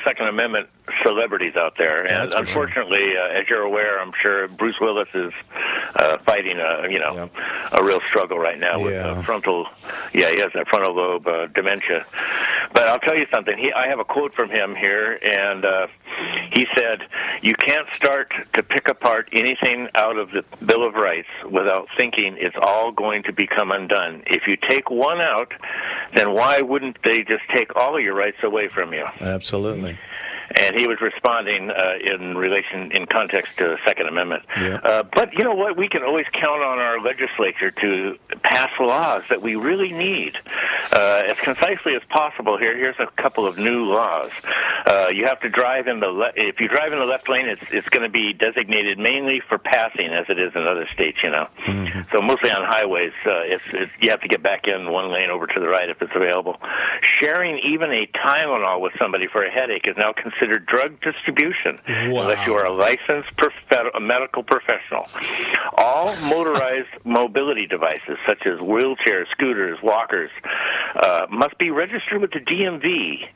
Second Amendment celebrities out there, and unfortunately, as you're aware, I'm sure Bruce Willis is fighting a real struggle right now with frontal. Yeah, he has that frontal lobe dementia. But I'll tell you something. I have a quote from him here, and he said, "You can't start to pick apart anything out of the Bill of Rights without thinking it's all going to become undone. If you take one out, then why wouldn't they just take all of your rights away from you?" Absolutely. And he was responding in context to the Second Amendment. Yeah. But you know what? We can always count on our legislature to pass laws that we really need as concisely as possible. Here's a couple of new laws. You have to drive if you drive in the left lane, it's going to be designated mainly for passing, as it is in other states. Mm-hmm. So mostly on highways, you have to get back in one lane over to the right if it's available. Sharing even a Tylenol with somebody for a headache is now considered drug distribution unless you are a licensed medical professional. All motorized mobility devices, such as wheelchairs, scooters, walkers, must be registered with the DMV.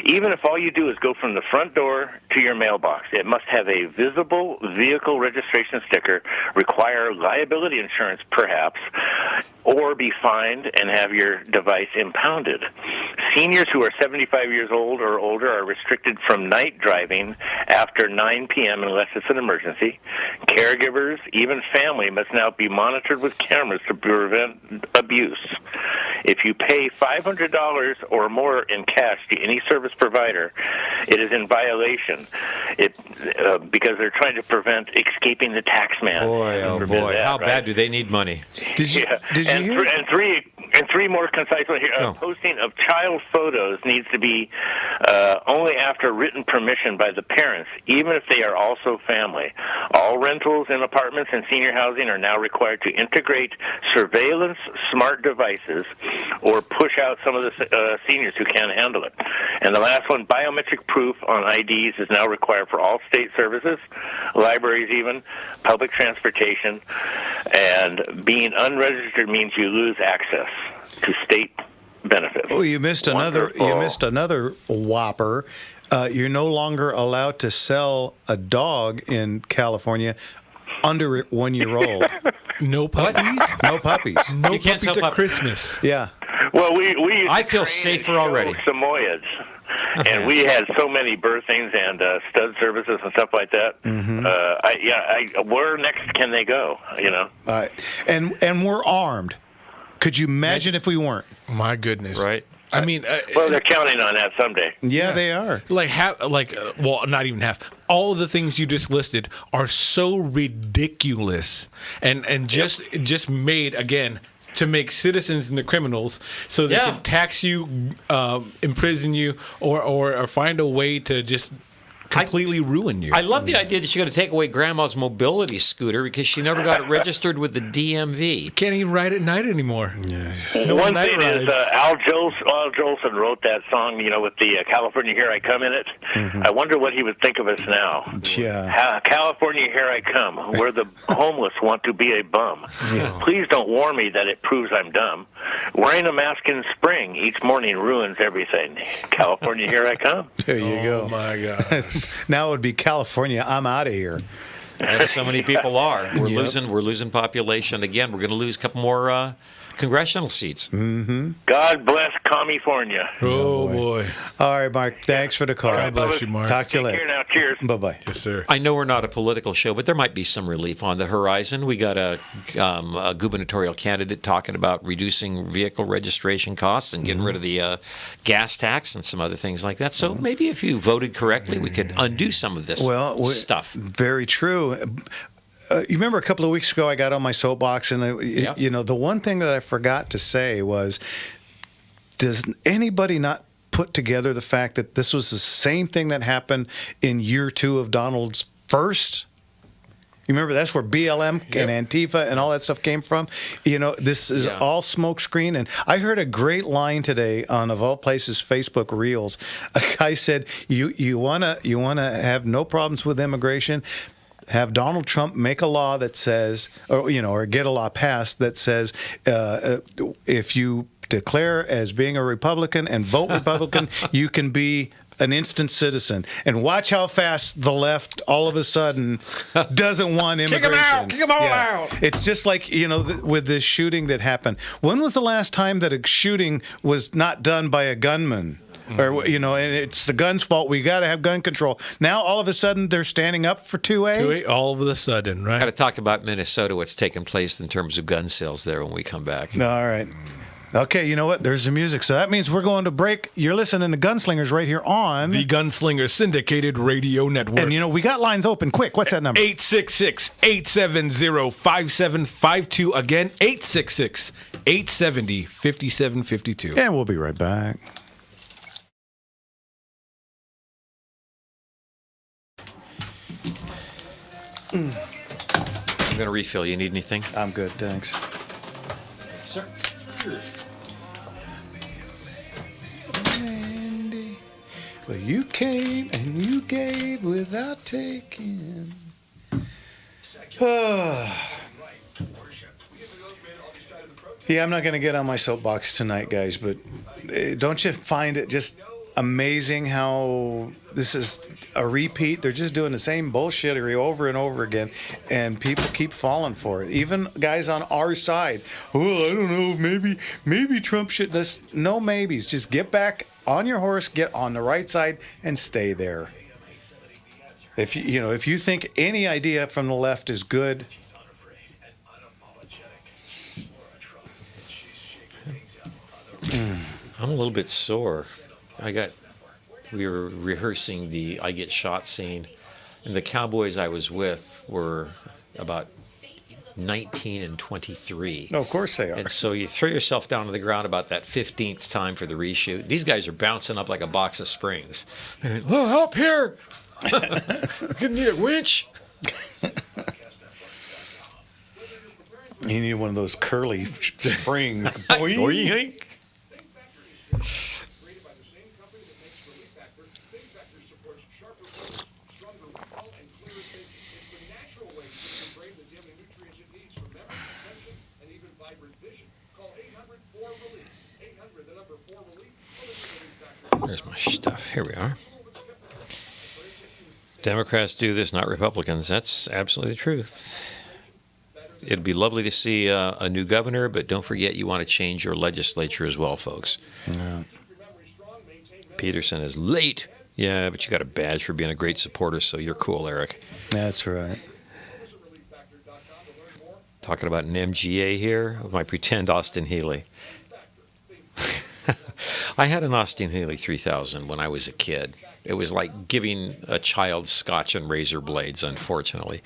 Even if all you do is go from the front door to your mailbox, it must have a visible vehicle registration sticker, require liability insurance perhaps, or be fined and have your device impounded. Seniors who are 75 years old or older are restricted from night driving after 9 p.m. unless it's an emergency. Caregivers, even family, must now be monitored with cameras to prevent abuse. If you pay $500 or more in cash to any service provider, it is in violation. Because they're trying to prevent escaping the tax man. Boy, oh boy, how bad do they need money? Did you hear? And three more concisely here. Posting of child photos needs to be only after written permission by the parents, even if they are also family. All rentals in apartments and senior housing are now required to integrate surveillance smart devices or push out some of the seniors who can't handle it. And the last one, biometric proof on IDs is now required for all state services, libraries even, public transportation, and being unregistered means you lose access to state benefits. Oh, you missed another whopper. You're no longer allowed to sell a dog in California under 1 year old. No puppies? No puppies. No You can't puppies sell at Christmas. Yeah. Well, we used I to feel train safer and show already. Samoyeds. And we had so many birthings and stud services and stuff like that. Mm-hmm. Where next can they go? And we're armed. Could you imagine if we weren't? My goodness. Right. I mean, Well, they're counting on that someday. Yeah, they are. Well, not even half. All of the things you just listed are so ridiculous, and just made again to make citizens into criminals, so they can tax you, imprison you, or find a way to just completely ruin you. I love the idea that you're going to take away Grandma's mobility scooter because she never got it registered with the DMV. Can't even ride at night anymore. Yeah. The one thing is, Al Jolson wrote that song, with the California Here I Come in it. I wonder what he would think of us now. Yeah. California Here I Come, where the homeless want to be a bum. Please don't warn me that it proves I'm dumb. Wearing a mask in spring each morning ruins everything. California Here I Come. There you go. Oh, my God. Now it would be California. I'm out of here. As so many people are. We're losing population again. We're going to lose a couple more congressional seats. Mm-hmm. God bless California. Oh, boy. All right, Mark. Thanks for the call. God bless you, Mark. Talk to you later. Take care now. Cheers. Bye-bye. Yes, sir. I know we're not a political show, but there might be some relief on the horizon. We got a gubernatorial candidate talking about reducing vehicle registration costs and getting rid of the gas tax and some other things like that. So maybe if you voted correctly, we could undo some of this stuff. Very true. You remember a couple of weeks ago I got on my soapbox, and the one thing that I forgot to say was, does anybody not put together the fact that this was the same thing that happened in year 2 of Donald's first? You remember that's where BLM and Antifa and all that stuff came from? This is all smokescreen. And I heard a great line today on, of all places, Facebook Reels. A guy said, you wanna have no problems with immigration? Have Donald Trump make a law that says, or get a law passed that says, if you declare as being a Republican and vote Republican, you can be an instant citizen. And watch how fast the left all of a sudden doesn't want immigration. Kick them all out. It's just like, with this shooting that happened. When was the last time that a shooting was not done by a gunman? Or, and it's the gun's fault. We got to have gun control. Now, all of a sudden, they're standing up for 2A? 2A, all of a sudden, right? Got to talk about Minnesota, what's taking place in terms of gun sales there when we come back. All right. Okay, you know what? There's the music. So that means we're going to break. You're listening to Gunslingers right here on the Gunslinger Syndicated Radio Network. And, we got lines open. Quick, what's that number? 866-870-5752. Again, 866-870-5752. And we'll be right back. I'm going to refill. You need anything? I'm good, thanks. Sir. Andy, well, you came and you gave without taking. Yeah, I'm not going to get on my soapbox tonight, guys, but don't you find it just amazing how this is a repeat? They're just doing the same bullshittery over and over again, and people keep falling for it. Even guys on our side. Oh, I don't know, maybe Trump should. No maybes. Just get back on your horse, get on the right side, and stay there. If if you think any idea from the left is good. I'm a little bit sore. We were rehearsing the I Get Shot scene, and the cowboys I was with were about 19 and 23. No, of course they are. And so you throw yourself down to the ground about that 15th time for the reshoot. These guys are bouncing up like a box of springs. They're going, oh, help here! You need a winch. You need one of those curly springs. Boing. There's my stuff. Here we are. Democrats do this, not Republicans. That's absolutely the truth. It'd be lovely to see a new governor, but don't forget you want to change your legislature as well, folks. Yeah. Peterson is late. Yeah, but you got a badge for being a great supporter, so you're cool, Eric. That's right. Talking about an MGA here of my pretend Austin Healey. I had an Austin Haley 3000 when I was a kid. It was like giving a child scotch and razor blades, unfortunately.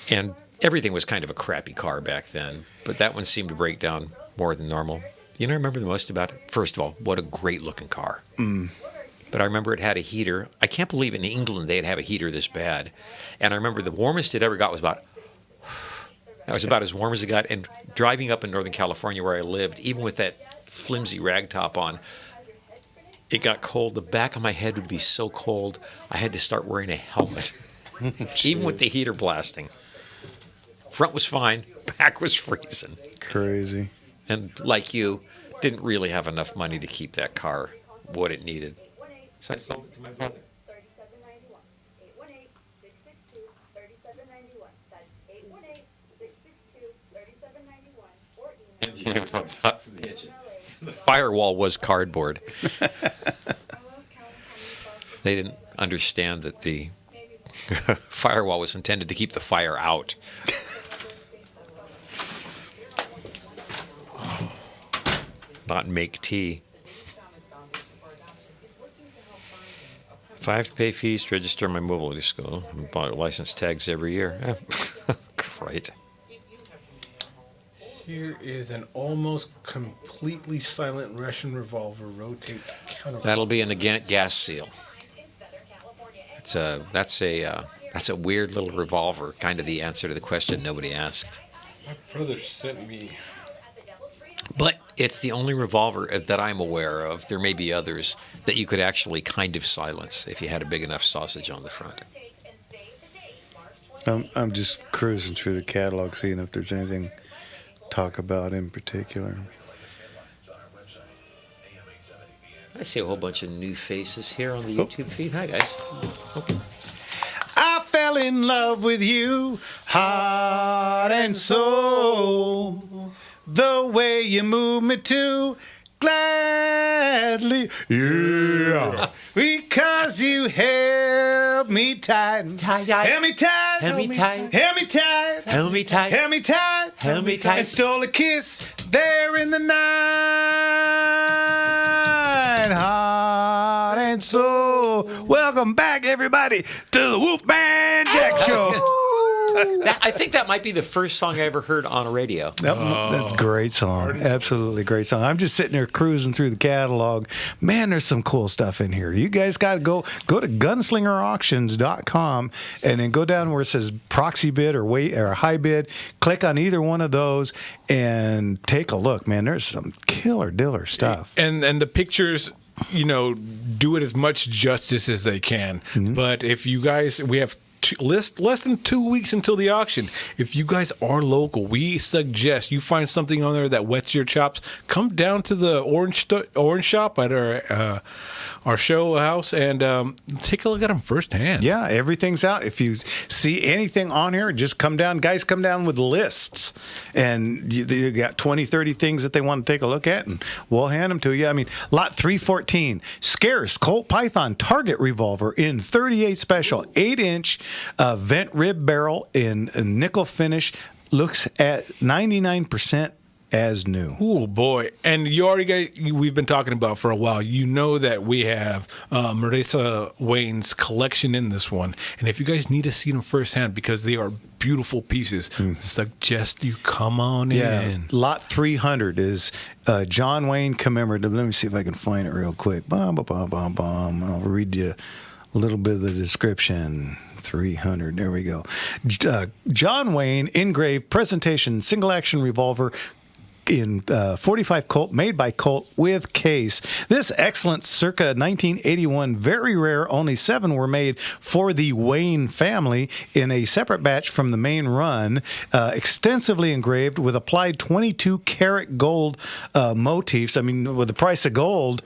And everything was kind of a crappy car back then, but that one seemed to break down more than normal. You know what I remember the most about it? First of all, what a great looking car. But I remember it had a heater. I can't believe in England they'd have a heater this bad. And I remember the warmest it ever got was about as warm as it got. And driving up in Northern California where I lived, even with that flimsy rag top on, it got cold. The back of my head would be so cold, I had to start wearing a helmet, even with the heater blasting. Front was fine, back was freezing. Crazy. And like you, didn't really have enough money to keep that car what it needed. So I sold it to my brother. 3791. 818-662-3791. That's 818-662-3791. Or email. It was always hot from the engine. The firewall was cardboard. They didn't understand that the firewall was intended to keep the fire out. Not make tea. If I have to pay fees to register my mobility school, and buy license tags every year. Great. Here is an almost completely silent Russian revolver. Rotates counter. That'll be an gas seal. That's a weird little revolver. Kind of the answer to the question nobody asked. My brother sent me. But it's the only revolver that I'm aware of. There may be others that you could actually kind of silence if you had a big enough sausage on the front. I'm just cruising through the catalog, seeing if there's anything to talk about in particular. I see a whole bunch of new faces here on the YouTube feed. Hi, guys. Okay. I fell in love with you, heart and soul. The way you move me to gladly, yeah. Because you held me tight, held me tight, Held me tight. held me tight, Held me tight. held me tight, Held me tight. and stole a kiss there in the night, heart and soul. Welcome back, everybody, to the Wolfman Jack Show. I think that might be the first song I ever heard on a radio. That's a great song. Absolutely great song. I'm just sitting there cruising through the catalog. Man, there's some cool stuff in here. You guys got to go to gunslingerauctions.com and then go down where it says proxy bid or high bid. Click on either one of those and take a look, man. There's some killer diller stuff. And the pictures, do it as much justice as they can. Mm-hmm. But if you guys, we have less than 2 weeks until the auction. If you guys are local, we suggest you find something on there that whets your chops. Come down to the orange shop at our show house and take a look at them firsthand. Yeah, everything's out. If you see anything on here, just come down. Guys come down with lists. And you got 20, 30 things that they want to take a look at, and we'll hand them to you. I mean, lot 314, scarce Colt Python target revolver in 38 special, 8-inch vent rib barrel in a nickel finish. Looks at 99% as new. Oh boy! And you already we've been talking about for a while. You know that we have Marissa Wayne's collection in this one, and if you guys need to see them firsthand because they are beautiful pieces, suggest you come on in. Lot 300 is John Wayne commemorative. Let me see if I can find it real quick. I'll read you a little bit of the description. 300. There we go. John Wayne engraved presentation single action revolver in 45 Colt, made by Colt with case. This excellent circa 1981, very rare, only 7 were made for the Wayne family in a separate batch from the main run, extensively engraved with applied 22 karat gold motifs. I mean, with the price of gold,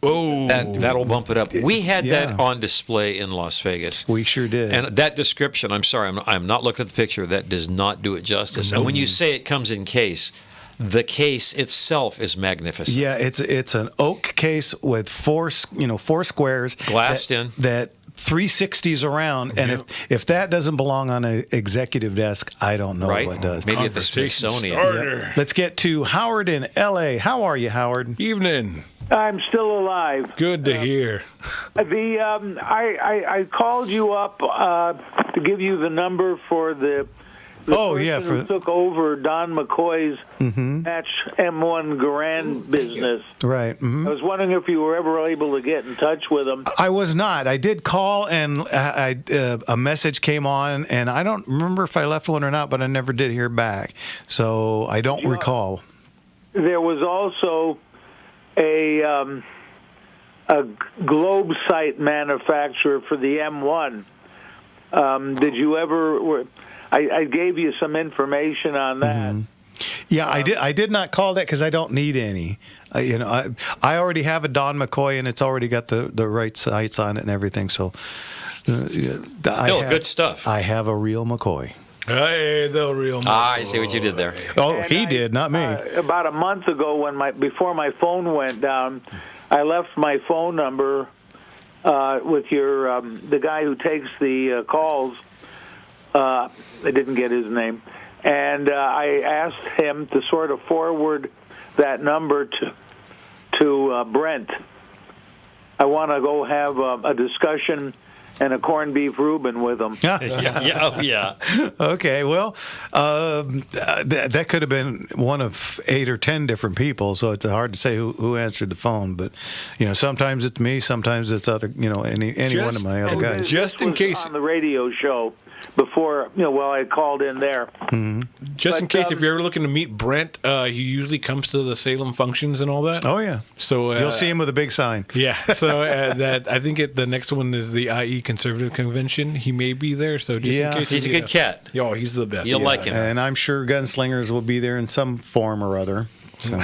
that'll bump it up. We had that on display in Las Vegas. We sure did. And that description, I'm sorry, I'm not looking at the picture. That does not do it justice. And when you say it comes in case, the case itself is magnificent. Yeah, it's an oak case with four squares glassed in that 360s around, and if that doesn't belong on an executive desk, I don't know what does. Maybe at the Smithsonian. Let's get to Howard in L.A. How are you, Howard? Evening. I'm still alive. Good to hear. I called you up to give you the number for the person who took over Don McCoy's Match M1 Garand business. Right. I was wondering if you were ever able to get in touch with him. I was not. I did call, and a message came on, and I don't remember if I left one or not, but I never did hear back. So I don't recall. There was also a globe sight manufacturer for the M1. Did you ever? I gave you some information on that. Yeah, I did not call that because I don't need any. I already have a Don McCoy, and it's already got the right sights on it and everything. So, good stuff. I have a real McCoy. Hey, the real McCoy. I see what you did there. Oh, he did, not me. About a month ago, before my phone went down, I left my phone number with your the guy who takes the calls. I didn't get his name, and I asked him to sort of forward that number to Brent. I want to go have a discussion and a corned beef Reuben with him. Yeah. Okay, well, that could have been one of 8 or 10 different people, so it's hard to say who answered the phone. But sometimes it's me, sometimes it's other, any one of my other guys. Just in case on the radio show before, I called in there. Just in case, if you're ever looking to meet Brent, he usually comes to the Salem functions and all that. Oh yeah, so you'll see him with a big sign. Yeah, so that I think the next one is the IE Conservative Convention. He may be there, so just in case. He's a good cat. Oh, he's the best. You'll like him, and I'm sure Gunslingers will be there in some form or other. So.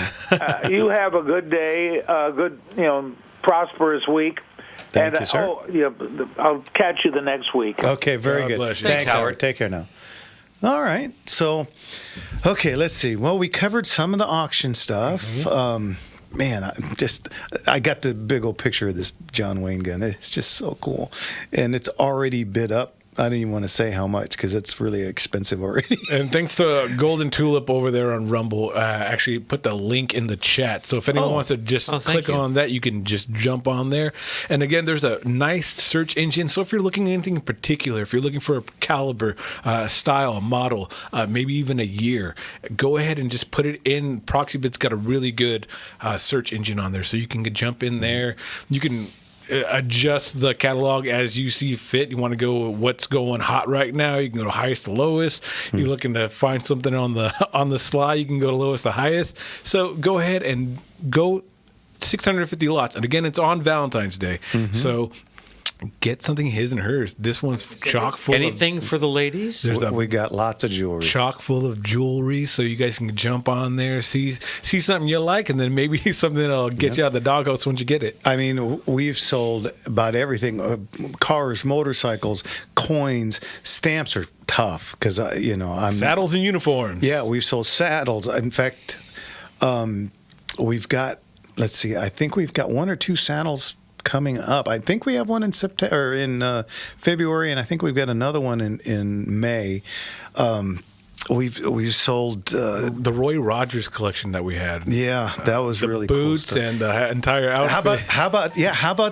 You have a good day, good prosperous week. Thank you, sir. I'll catch you the next week. Okay, very good. Bless you. Thanks, Howard. Take care now. All right. So, okay, let's see. Well, we covered some of the auction stuff. Man, I got the big old picture of this John Wayne gun. It's just so cool. And it's already bid up. I don't even want to say how much because it's really expensive already. And thanks to Golden Tulip over there on Rumble, actually put the link in the chat. So if anyone wants to just click on that, you can just jump on there. And again, there's a nice search engine. So if you're looking at anything in particular, if you're looking for a caliber, style, model, maybe even a year, go ahead and just put it in. Proxybid's got a really good search engine on there. So you can jump in there. You can adjust the catalog as you see fit. You want to go what's going hot right now, you can go to highest to lowest. You're looking to find something on the sly, you can go to lowest to highest. So go ahead and go 650 lots. And again, it's on Valentine's Day. So get something his and hers. This one's chock full anything for the ladies. We got lots of jewelry. Chock full of jewelry, so you guys can jump on there, see something you like, and then maybe something that'll get you out of the doghouse once you get it. I mean, we've sold about everything: cars, motorcycles, coins, stamps are tough because I'm saddles and uniforms. Yeah, we've sold saddles. In fact, we've got. Let's see. I think we've got 1 or 2 saddles coming up. I think we have one in September, in February, and I think we've got another one in May. We've sold the Roy Rogers collection that we had. Yeah, that was really cool. Boots and the entire outfit. How about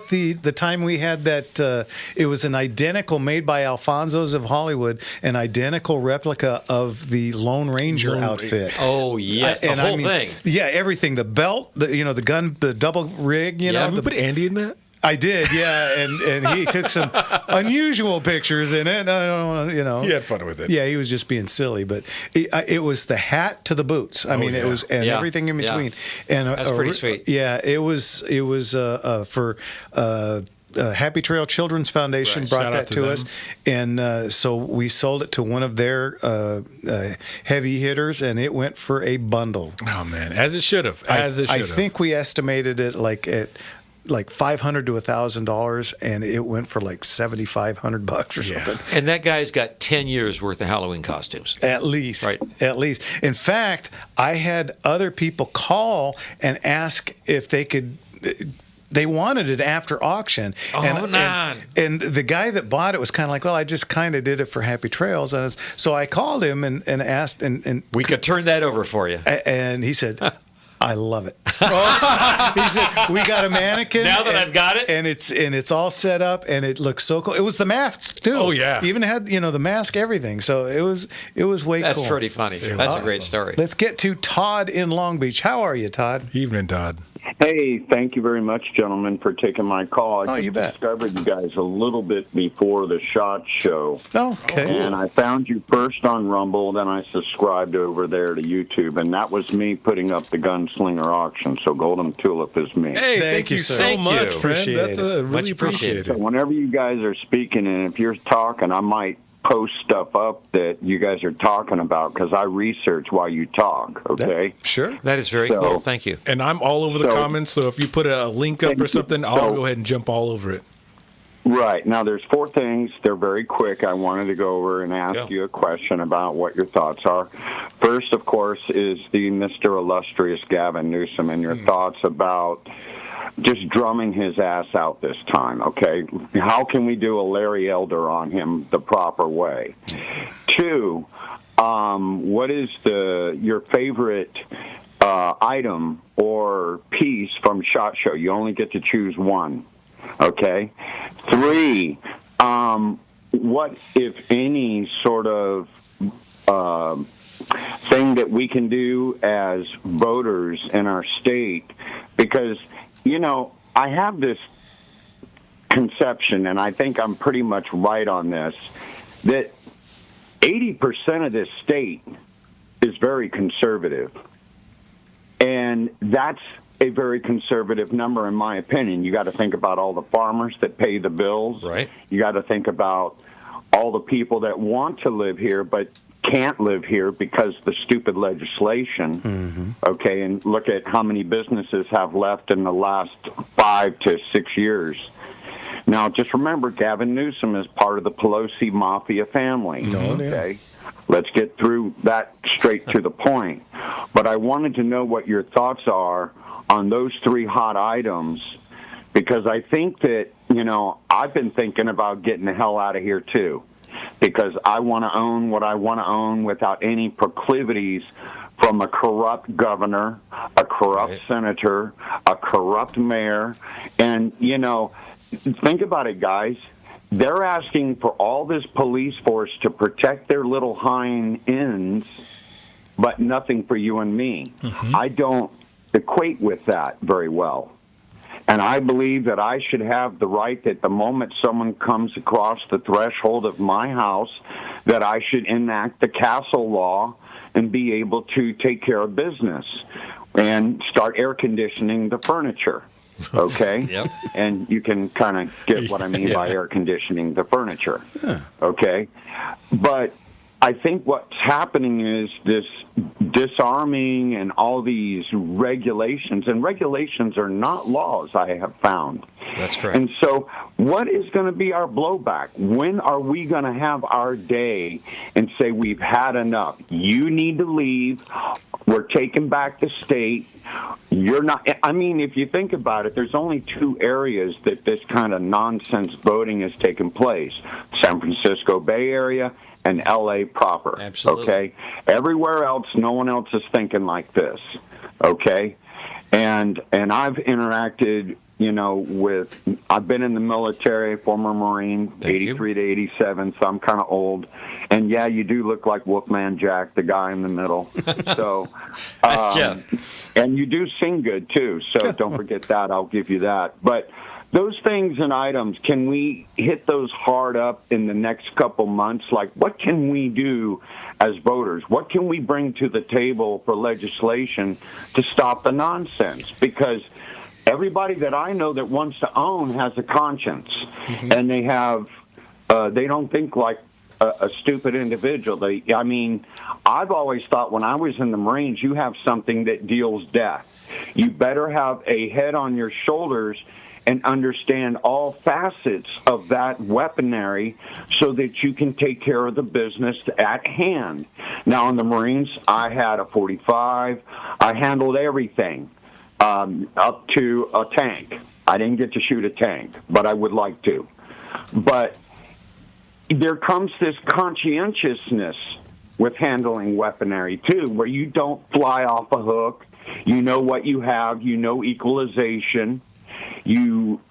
the time we had that? It was an identical, made by Alfonso's of Hollywood, an identical replica of the Lone Ranger outfit. Oh yes, the whole thing. Yeah, everything. The belt, the gun, the double rig. Did we put Andy in that? I did, yeah, and he took some unusual pictures in it. He had fun with it. Yeah, he was just being silly, but it was the hat to the boots. I mean, it was everything in between. And that's pretty sweet. Yeah, it was for. Happy Trail Children's Foundation brought that to us, and so we sold it to one of their heavy hitters, and it went for a bundle. Oh man, as it should have. I think we estimated it at $500 to $1,000, and it went for like $7,500 or something. And that guy's got 10 years worth of Halloween costumes. At least. Right. At least. In fact, I had other people call and ask if they could. They wanted it after auction. And the guy that bought it was kind of like, well, I just kind of did it for Happy Trails. And so I called him and asked. And we could turn that over for you. And he said, I love it. He said, we got a mannequin. Now that I've got it, and it's all set up, and it looks so cool. It was the mask too. Oh, yeah. Even had the mask, everything. So it was way That's cool. pretty funny. That's a great story. Let's get to Todd in Long Beach. How are you, Todd? Evening, Todd. Hey, thank you very much, gentlemen, for taking my call. I you bet. discovered you guys a little bit before the SHOT Show. Okay. And I found you first on Rumble, then I subscribed over there to YouTube, and that was me putting up the Gunslinger auction. So Golden Tulip is me. Hey, thank you so much, friend. Appreciate That's it. really appreciated. So whenever you guys are speaking, and if you're talking, I might post stuff up that you guys are talking about because I research while you talk, okay? Sure. That is very So- cool. Thank you. And I'm all over the comments, so if you put a link up or something, I'll So- go ahead and jump all over it. Right. Now, there's 4 things. They're very quick. I wanted to go over and ask you a question about what your thoughts are. First, of course, is the Mr. Illustrious Gavin Newsom and your thoughts about just drumming his ass out this time, okay? How can we do a Larry Elder on him the proper way? 2, what is your favorite item or piece from SHOT Show? You only get to choose one, okay? 3, what, if any, sort of thing that we can do as voters in our state? Because, I have this conception, and I think I'm pretty much right on this, that 80% of this state is very conservative. And that's a very conservative number, in my opinion. You got to think about all the farmers that pay the bills. Right. You got to think about all the people that want to live here but can't live here because the stupid legislation. Okay, and look at how many businesses have left in the last 5 to 6 years. Now, just remember, Gavin Newsom is part of the Pelosi mafia family. Okay, let's get through that straight to the point. But I wanted to know what your thoughts are on those 3 hot items, because I think that, I've been thinking about getting the hell out of here too, because I want to own what I want to own without any proclivities from a corrupt governor, a corrupt senator, a corrupt mayor. And, think about it, guys. They're asking for all this police force to protect their little hind ends, but nothing for you and me. I don't equate with that very well. And I believe that I should have the right that the moment someone comes across the threshold of my house, that I should enact the castle law and be able to take care of business and start air conditioning the furniture. Okay? Yep. And you can kind of get what I mean by air conditioning the furniture. Okay? But I think what's happening is this disarming and all these regulations, and regulations are not laws, I have found. That's correct. And so what is going to be our blowback? When are we going to have our day and say we've had enough? You need to leave. We're taking back the state. You're not. I mean, if you think about it, there's only 2 areas that this kind of nonsense voting has taken place: San Francisco Bay Area and L.A. proper. Absolutely. Okay? Everywhere else, no one else is thinking like this. Okay? And I've interacted, I've been in the military, former Marine, 83 to 87, so I'm kind of old. And yeah, you do look like Wolfman Jack, the guy in the middle. So That's Jeff. And you do sing good too, so don't forget that. I'll give you that. But those things and items, can we hit those hard up in the next couple months? Like, what can we do as voters? What can we bring to the table for legislation to stop the nonsense? Because everybody that I know that wants to own has a conscience, and they have, they don't think like a stupid individual. I've always thought when I was in the Marines, you have something that deals death. You better have a head on your shoulders and understand all facets of that weaponry so that you can take care of the business at hand. Now, in the Marines, I had a 45. I handled everything up to a tank. I didn't get to shoot a tank, but I would like to. But there comes this conscientiousness with handling weaponry, too, where you don't fly off a hook You know what you have. You know equalization.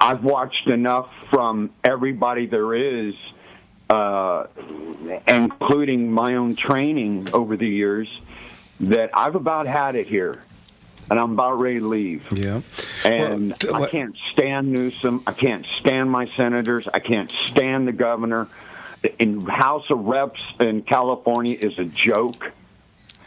I've watched enough from everybody there is, including my own training over the years, that I've about had it here. And I'm about ready to leave. Yeah. And I can't stand Newsom. I can't stand my senators. I can't stand the governor. In House of Reps in California is a joke.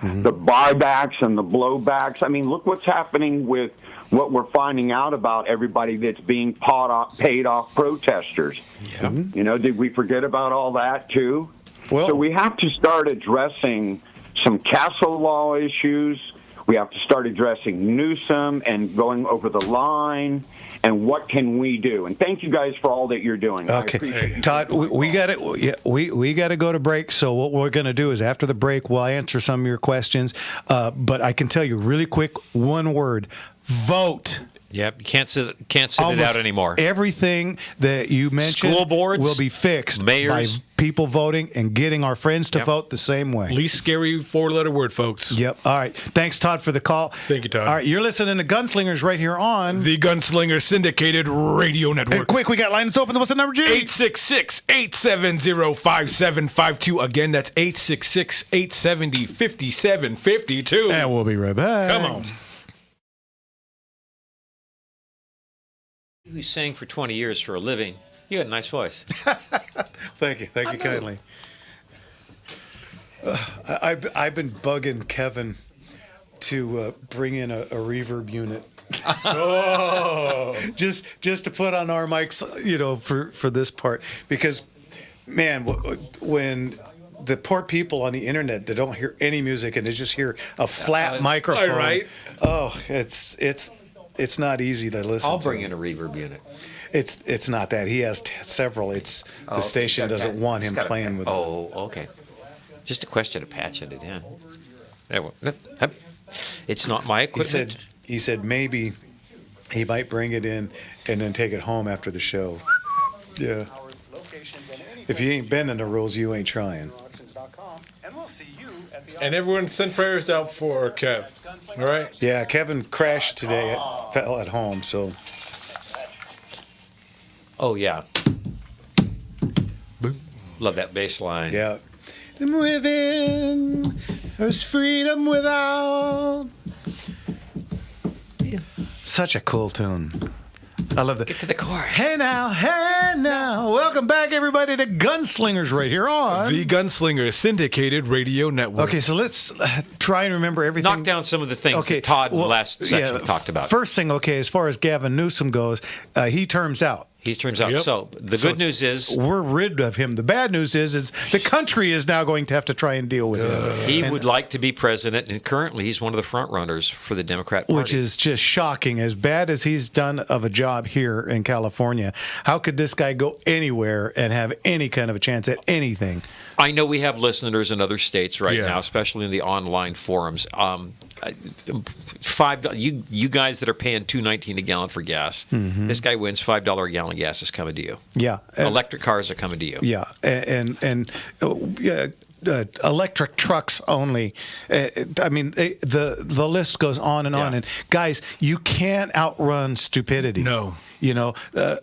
Mm-hmm. The buybacks and the blowbacks. I mean, look what's happening with what we're finding out about everybody that's being paid off protesters. Yeah. You know, did we forget about all that too? Well, so we have to start addressing some castle law issues. We have to start addressing Newsom and going over the line. And what can we do? And thank you guys for all that you're doing. Okay, Todd, we got it. Yeah, we got to go to break. So what we're going to do is after the break, we'll answer some of your questions. But I can tell you really quick, one word: vote. Yep, you can't sit it out anymore. Everything that you mentioned, school boards will be fixed mayors, by people voting and getting our friends to vote the same way. Least scary 4-letter word, folks. Yep. All right. Thanks, Todd, for the call. Thank you, Todd. All right, you're listening to Gunslingers right here on the Gunslinger Syndicated Radio Network. And quick, we got lines open. What's the number, G? 866-870-5752. Again, that's 866-870-5752. And we'll be right back. Come on. Who sang for 20 years for a living? You got a nice voice. Thank you kindly. I've been bugging Kevin to bring in a reverb unit. just to put on our mics, for this part, because man, when the poor people on the internet that don't hear any music and they just hear a flat microphone, right? Oh, it's not easy to listen. I'll bring in a reverb unit. It's not that he has several. It's the station doesn't want him playing with. Oh, okay. Just a question of patching it in. It's not my equipment. He said maybe he might bring it in and then take it home after the show. Yeah. If you ain't bending the rules, you ain't trying. And everyone send prayers out for Kev. All right? Yeah, Kevin crashed today, fell at home, so. Oh, yeah. Love that bass line. Yeah. And within, there's freedom without. Yeah. Such a cool tune. I love that. Get to the chorus. Hey now. Welcome back, everybody, to Gunslingers right here on the Gunslinger Syndicated Radio Network. Okay, so let's try and remember everything. Knock down some of the things that Todd in the last section talked about. First thing, as far as Gavin Newsom goes, he terms out. He turns out. Yep. So the good news is we're rid of him. The bad news is the country is now going to have to try and deal with him. He would like to be president, and currently he's one of the front runners for the Democrat Party. Which is just shocking. As bad as he's done of a job here in California, how could this guy go anywhere and have any kind of a chance at anything? I know we have listeners in other states right now, especially in the online forums. $5. You guys that are paying $2.19 a gallon for gas. Mm-hmm. This guy wins $5 a gallon gas is coming to you. Yeah, electric cars are coming to you. Yeah, and electric trucks only. I mean, the list goes on and on. And guys, you can't outrun stupidity. No.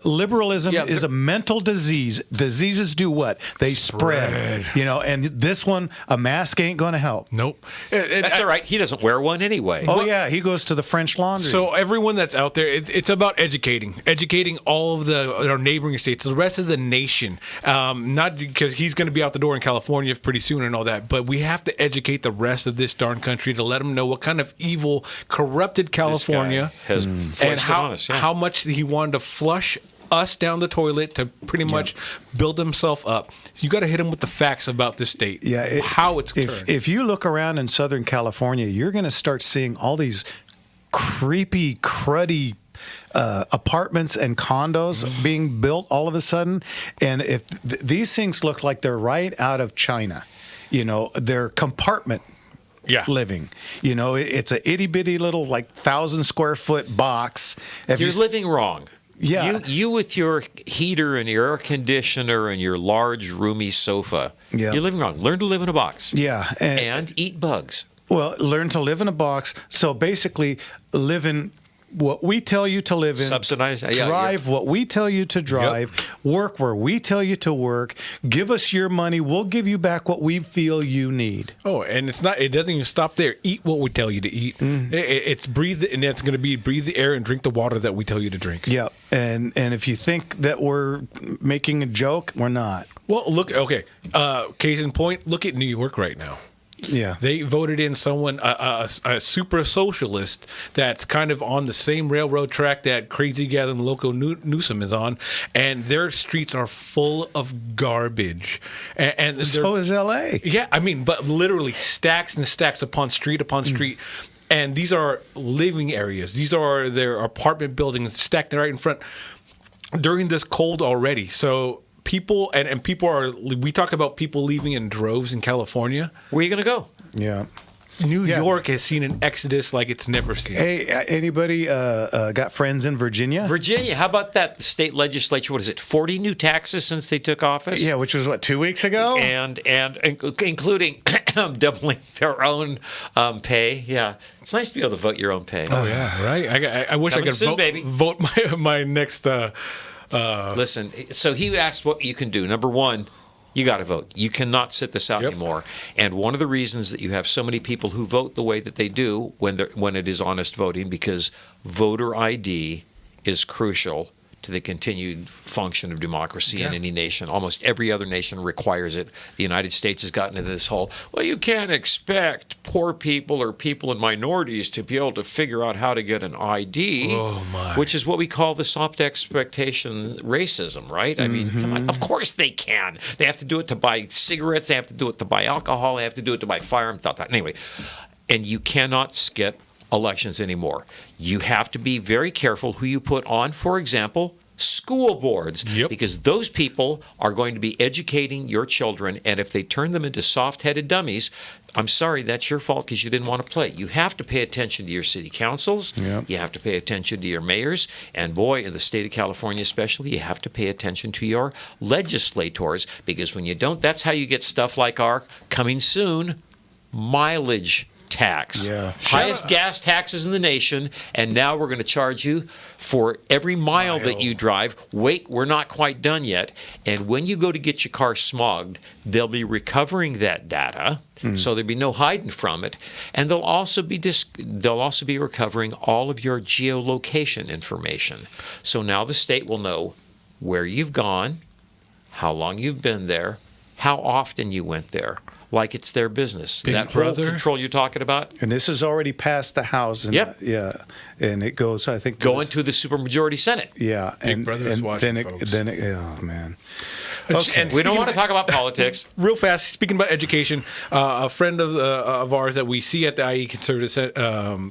Liberalism is a mental disease. Diseases do what? They spread. And this one, a mask ain't going to help. Nope. That's all right. He doesn't wear one anyway. Oh, yeah. He goes to the French Laundry. So everyone that's out there, it's about educating all of our neighboring states, the rest of the nation. Not because he's going to be out the door in California pretty soon and all that, but we have to educate the rest of this darn country to let them know what kind of evil, corrupted California has and how much he wanted to flush us down the toilet to pretty much build himself up. You got to hit him with the facts about this state. Yeah, how it's turned. If you look around in Southern California, you're going to start seeing all these creepy, cruddy apartments and condos being built all of a sudden. And if these things look like they're right out of China, they're compartment living. It's a itty bitty little 1,000 square foot box. You're living wrong. Yeah. You with your heater and your air conditioner and your large roomy sofa. Yeah. You're living wrong. Learn to live in a box. Yeah. And eat bugs. Well, learn to live in a box. So basically, live in what we tell you to live in. Subsidize. Drive what we tell you to drive. Work where we tell you to work. Give us your money. We'll give you back what we feel you need. Oh, and it doesn't even stop there. Eat what we tell you to eat. It's breathe, and it's going to be breathe the air and drink the water that we tell you to drink. Yeah, and if you think that we're making a joke, we're not. Well, look, okay. Case in point, look at New York right now. Yeah. They voted in someone, a super socialist that's kind of on the same railroad track that crazy Gavin Loco Newsom is on, and their streets are full of garbage. And so is L.A. Yeah, I mean, but literally stacks and stacks upon street upon street. And these are living areas. These are their apartment buildings stacked right in front during this cold already. So people and people are. We talk about people leaving in droves in California. Where are you going to go? Yeah. New York has seen an exodus like it's never seen. Hey, anybody got friends in Virginia? Virginia, how about that? The state legislature, what is it, 40 new taxes since they took office? Yeah, which was, 2 weeks ago? And including doubling their own pay. Yeah. It's nice to be able to vote your own pay. Oh, yeah, right? I wish Coming I could soon, vote my next... Listen, so he asked what you can do. Number one, you got to vote. You cannot sit this out anymore. And one of the reasons that you have so many people who vote the way that they do when it is honest voting, because voter ID is crucial to the continued function of democracy in any nation. Almost every other nation requires it. The United States has gotten into this whole, well, you can't expect poor people or people in minorities to be able to figure out how to get an ID, which is what we call the soft expectation racism, right? I mean, come on. Of course they can. They have to do it to buy cigarettes. They have to do it to buy alcohol. They have to do it to buy firearms. Anyway, and you cannot skip elections anymore. You have to be very careful who you put on, for example, school boards, because those people are going to be educating your children, and if they turn them into soft-headed dummies, I'm sorry, that's your fault because you didn't want to play. You have to pay attention to your city councils. You have to pay attention to your mayors. And boy, in the state of California especially, you have to pay attention to your legislators, because when you don't, that's how you get stuff like our coming soon mileage tax. Highest gas taxes in the nation, and now we're going to charge you for every mile that you drive. Wait, we're not quite done yet. And when you go to get your car smogged, they'll be recovering that data, so there'll be no hiding from it, and they'll also be recovering all of your geolocation information. So now the state will know where you've gone, how long you've been there, how often you went there. Like it's their business. That whole control you're talking about. And this has already passed the House. And and it goes, I think, going to the supermajority Senate. Yeah, Big Brother is watching, then oh man. Okay. And we don't want to talk about politics. Real fast, speaking about education, a friend of ours that we see at the IE Conservative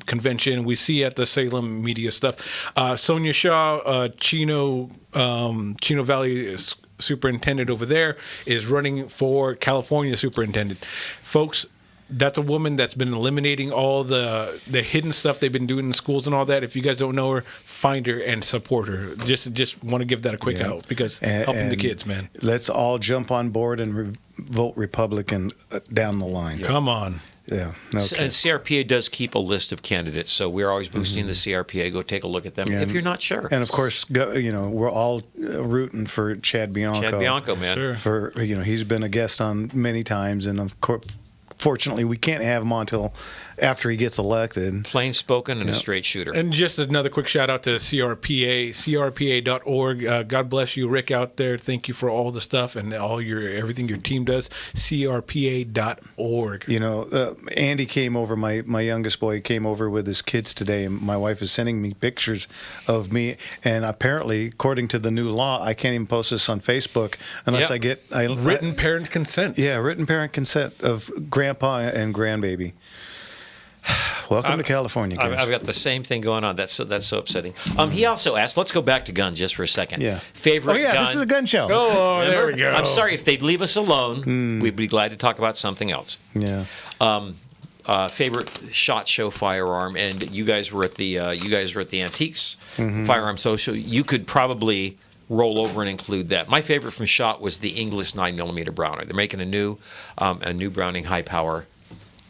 Convention, we see at the Salem media stuff, Sonia Shaw, Chino Valley superintendent over there, is running for California superintendent. Folks, that's a woman that's been eliminating all the hidden stuff they've been doing in schools and all that. If you guys don't know her, find her and support her. Just want to give that a quick out, because helping the kids, man. Let's all jump on board and vote Republican down the line. Come on. Yeah. Okay. And CRPA does keep a list of candidates, so we're always boosting the CRPA. Go take a look at them if you're not sure. And of course, we're all rooting for Chad Bianco. Chad Bianco, man. Sure. For he's been a guest on many times, and of course, fortunately, we can't have him on until after he gets elected. Plain spoken and a straight shooter. And just another quick shout out to CRPA, CRPA.org. God bless you, Rick, out there. Thank you for all the stuff and everything your team does. CRPA.org. Andy came over. My youngest boy came over with his kids today, and my wife is sending me pictures of me. And apparently, according to the new law, I can't even post this on Facebook unless I get written parent consent. Yeah, written parent consent of grandpa and grandbaby. Welcome to California, guys. I've got the same thing going on. That's so upsetting. He also asked, let's go back to guns just for a second. Yeah. Favorite gun. This is a gun show. Oh, there we go. I'm sorry, if they'd leave us alone, we'd be glad to talk about something else. Yeah. Favorite SHOT Show firearm, and you guys were at the Antiques Firearm Social. You could probably roll over and include that. My favorite from SHOT was the Inglis 9mm Browner. They're making a new Browning high power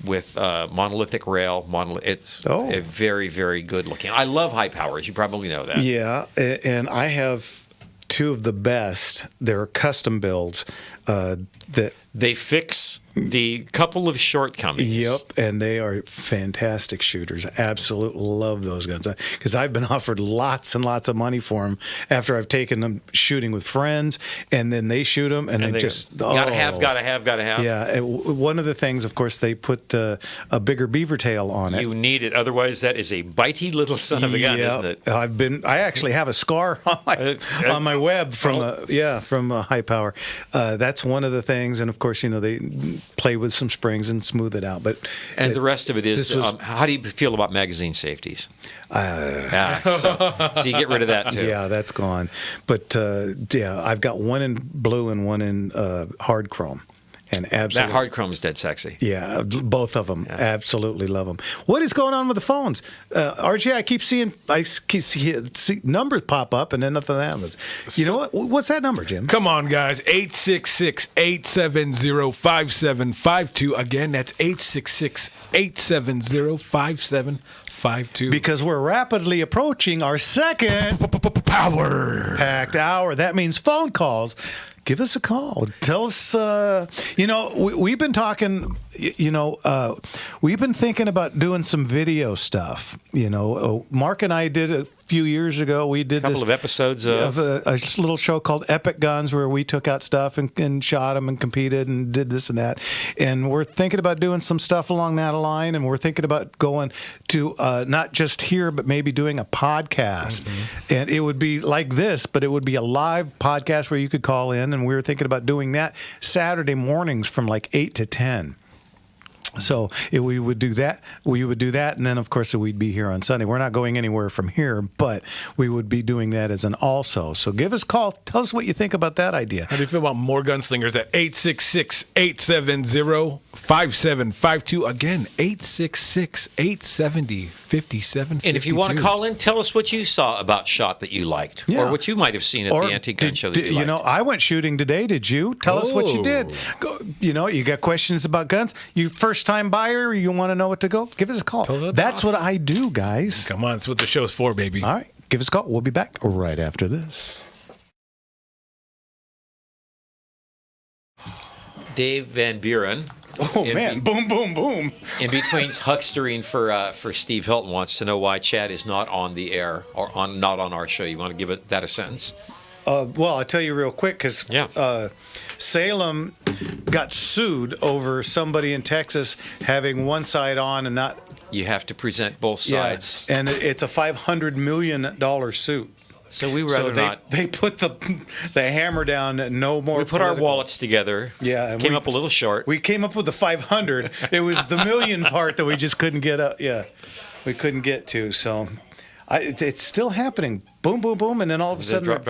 monolithic rail. It's a very, very good looking. I love high powers. You probably know that. Yeah, and I have two of the best. They're custom builds that they fix the couple of shortcomings. Yep, and they are fantastic shooters. Absolutely love those guns because I've been offered lots and lots of money for them after I've taken them shooting with friends, and then they shoot them, and they just gotta have. Yeah, one of the things, of course, they put a bigger beaver tail on it. You need it, otherwise that is a bitey little son of a gun, isn't it? I actually have a scar on my web from a high power. That's one of the things, and of course, they play with some springs and smooth it out. But the rest of it is, how do you feel about magazine safeties? So you get rid of that too. Yeah, that's gone. But I've got one in blue and one in hard chrome. And absolutely, that hard chrome is dead sexy. Yeah, both of them. Yeah. Absolutely love them. What is going on with the phones? RJ, I keep seeing numbers pop up and then nothing happens. You know what? What's that number, Jim? Come on, guys. 866-870-5752. Again, that's 866-870-5752. Because we're rapidly approaching our second power-packed hour. That means phone calls. Give us a call. Tell us, we've been talking, we've been thinking about doing some video stuff. Mark and I did a few years ago. We did a couple of episodes of a little show called Epic Guns where we took out stuff and shot them and competed and did this and that. And we're thinking about doing some stuff along that line. And we're thinking about going to not just here, but maybe doing a podcast. Mm-hmm. And it would be like this, but it would be a live podcast where you could call in. And we were thinking about doing that Saturday mornings from like 8 to 10. So we would do that. And then, of course, we'd be here on Sunday. We're not going anywhere from here, but we would be doing that as an also. So give us a call. Tell us what you think about that idea. How do you feel about more gunslingers at 866-870-5752? Again, 866-870-5752. And if you want to call in, tell us what you saw about SHOT that you liked, or what you might have seen at the Antique Gun Show that you liked. I went shooting today. Did you? Tell us what you did. You got questions about guns? You first-time buyer, you want to know what to go? Give us a call. That's what I do, guys. Come on, that's what the show's for, baby. All right, give us a call. We'll be back right after this. Dave Van Buren. Oh, man. Boom, boom, boom. In between huckstering for Steve Hilton wants to know why Chad is not on the air or not on our show. You want to give that a sentence? Well, I'll tell you real quick because Salem got sued over somebody in Texas having one side on and not. You have to present both sides. Yeah, and it's a $500 million suit. So we rather not. They put the hammer down. No more. We put our wallets together. Yeah, and came up a little short. We came up with the 500. It was the million part that we just couldn't get up. Yeah, we couldn't get to. So. It's still happening. Boom, boom, boom, and then all of a sudden drop.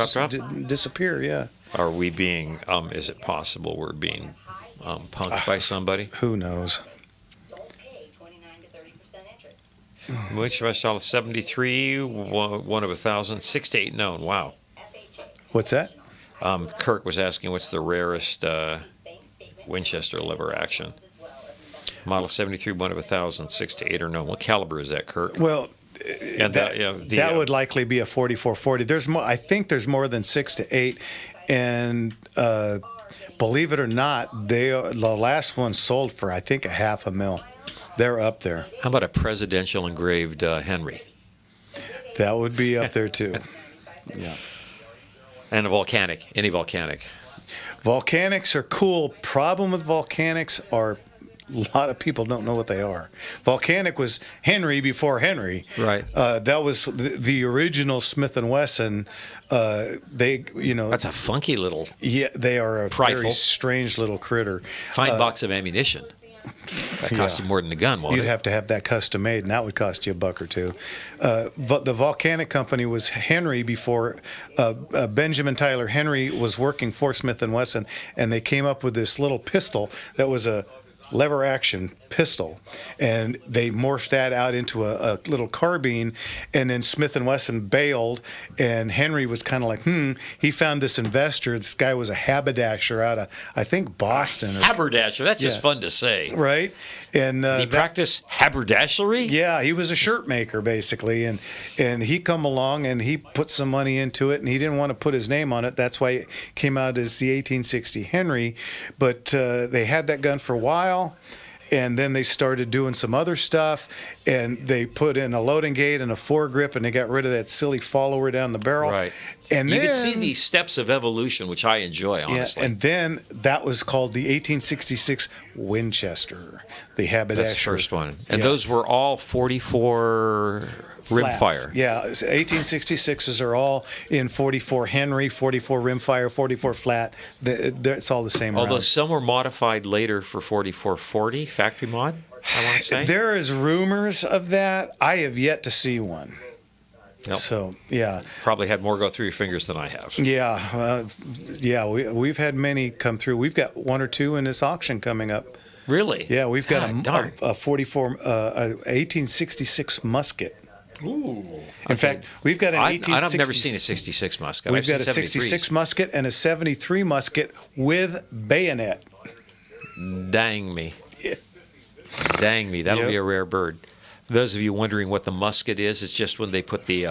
Disappear. Yeah. Are we being? Is it possible we're being punked by somebody? Who knows? Don't pay 29 to 30% interest. Which of us saw 73, one of 1,000, 6 to 8 known. Wow. What's that? Kirk was asking what's the rarest Winchester lever action. Model 73, one of 1,000, 6 to 8 are known. What caliber is that, Kirk? Well. And that would likely be a 4440. There's more. I think there's more than 6 to 8, and believe it or not, the last one sold for I think $500,000. They're up there. How about a presidential engraved Henry? That would be up there too. Yeah. And a volcanic. Any volcanic. Volcanics are cool. Problem with volcanics are. A lot of people don't know what they are. Volcanic was Henry before Henry. Right. That was the original Smith & Wesson. That's a funky little. Yeah, they are a very strange little critter. Fine box of ammunition. That cost you more than the gun, won't it? You'd have to have that custom made, and that would cost you $1 or $2. But the Volcanic company was Henry before Benjamin Tyler Henry was working for Smith & Wesson, and they came up with this little pistol that was a lever action pistol, and they morphed that out into a little carbine, and then Smith & Wesson bailed, and Henry was kind of like, he found this investor. This guy was a haberdasher out of, I think, Boston. Haberdasher, that's just fun to say. Right? And he practiced haberdashery? Yeah, he was a shirt maker, basically, and he come along, and he put some money into it, and he didn't want to put his name on it. That's why it came out as the 1860 Henry, but they had that gun for a while. And then they started doing some other stuff, and they put in a loading gate and a foregrip, and they got rid of that silly follower down the barrel. Right. And you then, can see the steps of evolution, which I enjoy, honestly. Yeah, and then that was called the 1866 Winchester, the haberdasher. That's the first one. And those were all 44 rimfire. Yeah, 1866s are all in 44 Henry, 44 rimfire, 44 flat. It's all the same Although round. some were modified later for 4440 factory mod, I want to say. There is rumors of that. I have yet to see one. Nope. So, yeah. Probably had more go through your fingers than I have. Yeah, we've had many come through. We've got one or two in this auction coming up. Really? Yeah, we've got darn. a 1866 musket. Ooh. In fact, we've got an 1866. I've never seen a 66 musket. We've I've got a seen 66 musket and a 73 musket with bayonet. Dang me. Dang me. That'll be a rare bird. Those of you wondering what the musket is, it's just when they put the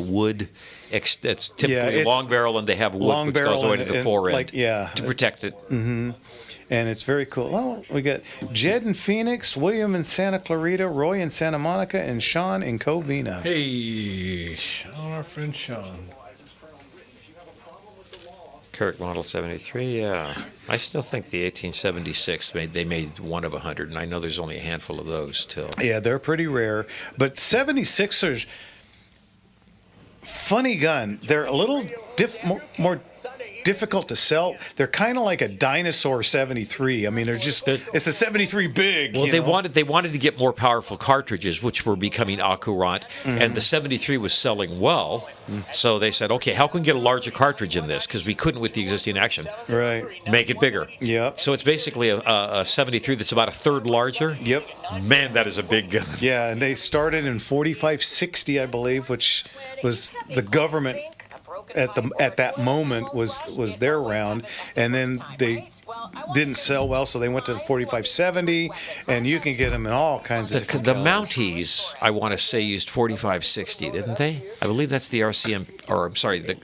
wood. It's typically a long barrel, and they have wood which goes away to the forend to protect it. Mm-hmm. And it's very cool. Oh, we got Jed in Phoenix, William in Santa Clarita, Roy in Santa Monica, and Sean in Covina. Hey, Sean, our friend Sean. Kirk Model 73, yeah. I still think the 1876 they made one of 100, and I know there's only a handful of those still. Yeah, they're pretty rare. But 76ers, funny gun. They're a little more difficult to sell. They're kind of like a dinosaur 73. I mean, it's a 73 big. Well, they wanted to get more powerful cartridges, which were becoming accurant, and the 73 was selling well. So they said, okay, how can we get a larger cartridge in this? Because we couldn't with the existing action. Right. Make it bigger. Yep. So it's basically a 73 that's about a third larger. Yep. Man, that is a big gun. Yeah, and they started in 4560, I believe, which was the government at that moment was their round, and then they didn't sell well, so they went to the 4570, and you can get them in all kinds of different The colors. Mounties, I want to say, used 4560, didn't they? I believe that's the RCM, or I'm sorry, the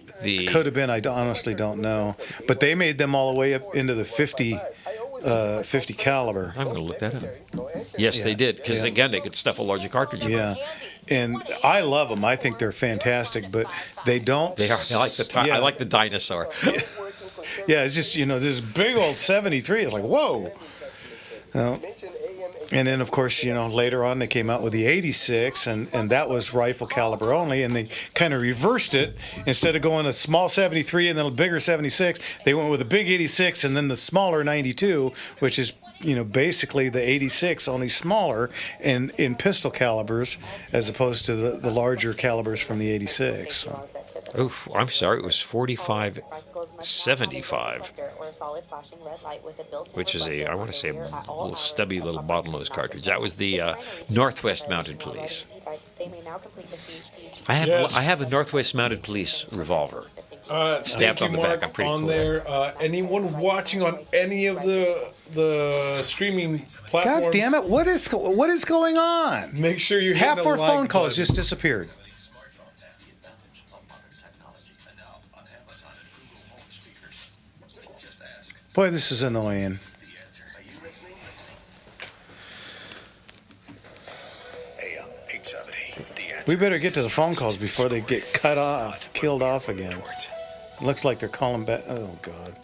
could have been. I honestly don't know, but they made them all the way up into the 50 caliber. I'm going to look that up. Yes, they did, because again, they could stuff a larger cartridge in. Yeah, and I love them. I think they're fantastic, but they don't. They are. I like the dinosaur. Yeah, it's just this big old 73. It's like whoa. And then, of course, later on they came out with the 86, and that was rifle caliber only, and they kind of reversed it. Instead of going a small 73 and then a bigger 76, they went with a big 86 and then the smaller 92, which is basically the 86, only smaller in pistol calibers as opposed to the larger calibers from the 86. So. Oof, I'm sorry, it was 4575, which is I want to say a little stubby little bottlenose cartridge. That was the Northwest Mounted Police. I have a Northwest Mounted Police revolver. Stamped on the back. I'm pretty cool. There. Anyone watching on any of the streaming platforms? God damn it! What is going on? Make sure you half our phone calls just disappeared. Boy, this is annoying. We better get to the phone calls before they get killed off again. Looks like they're calling back. Oh, God.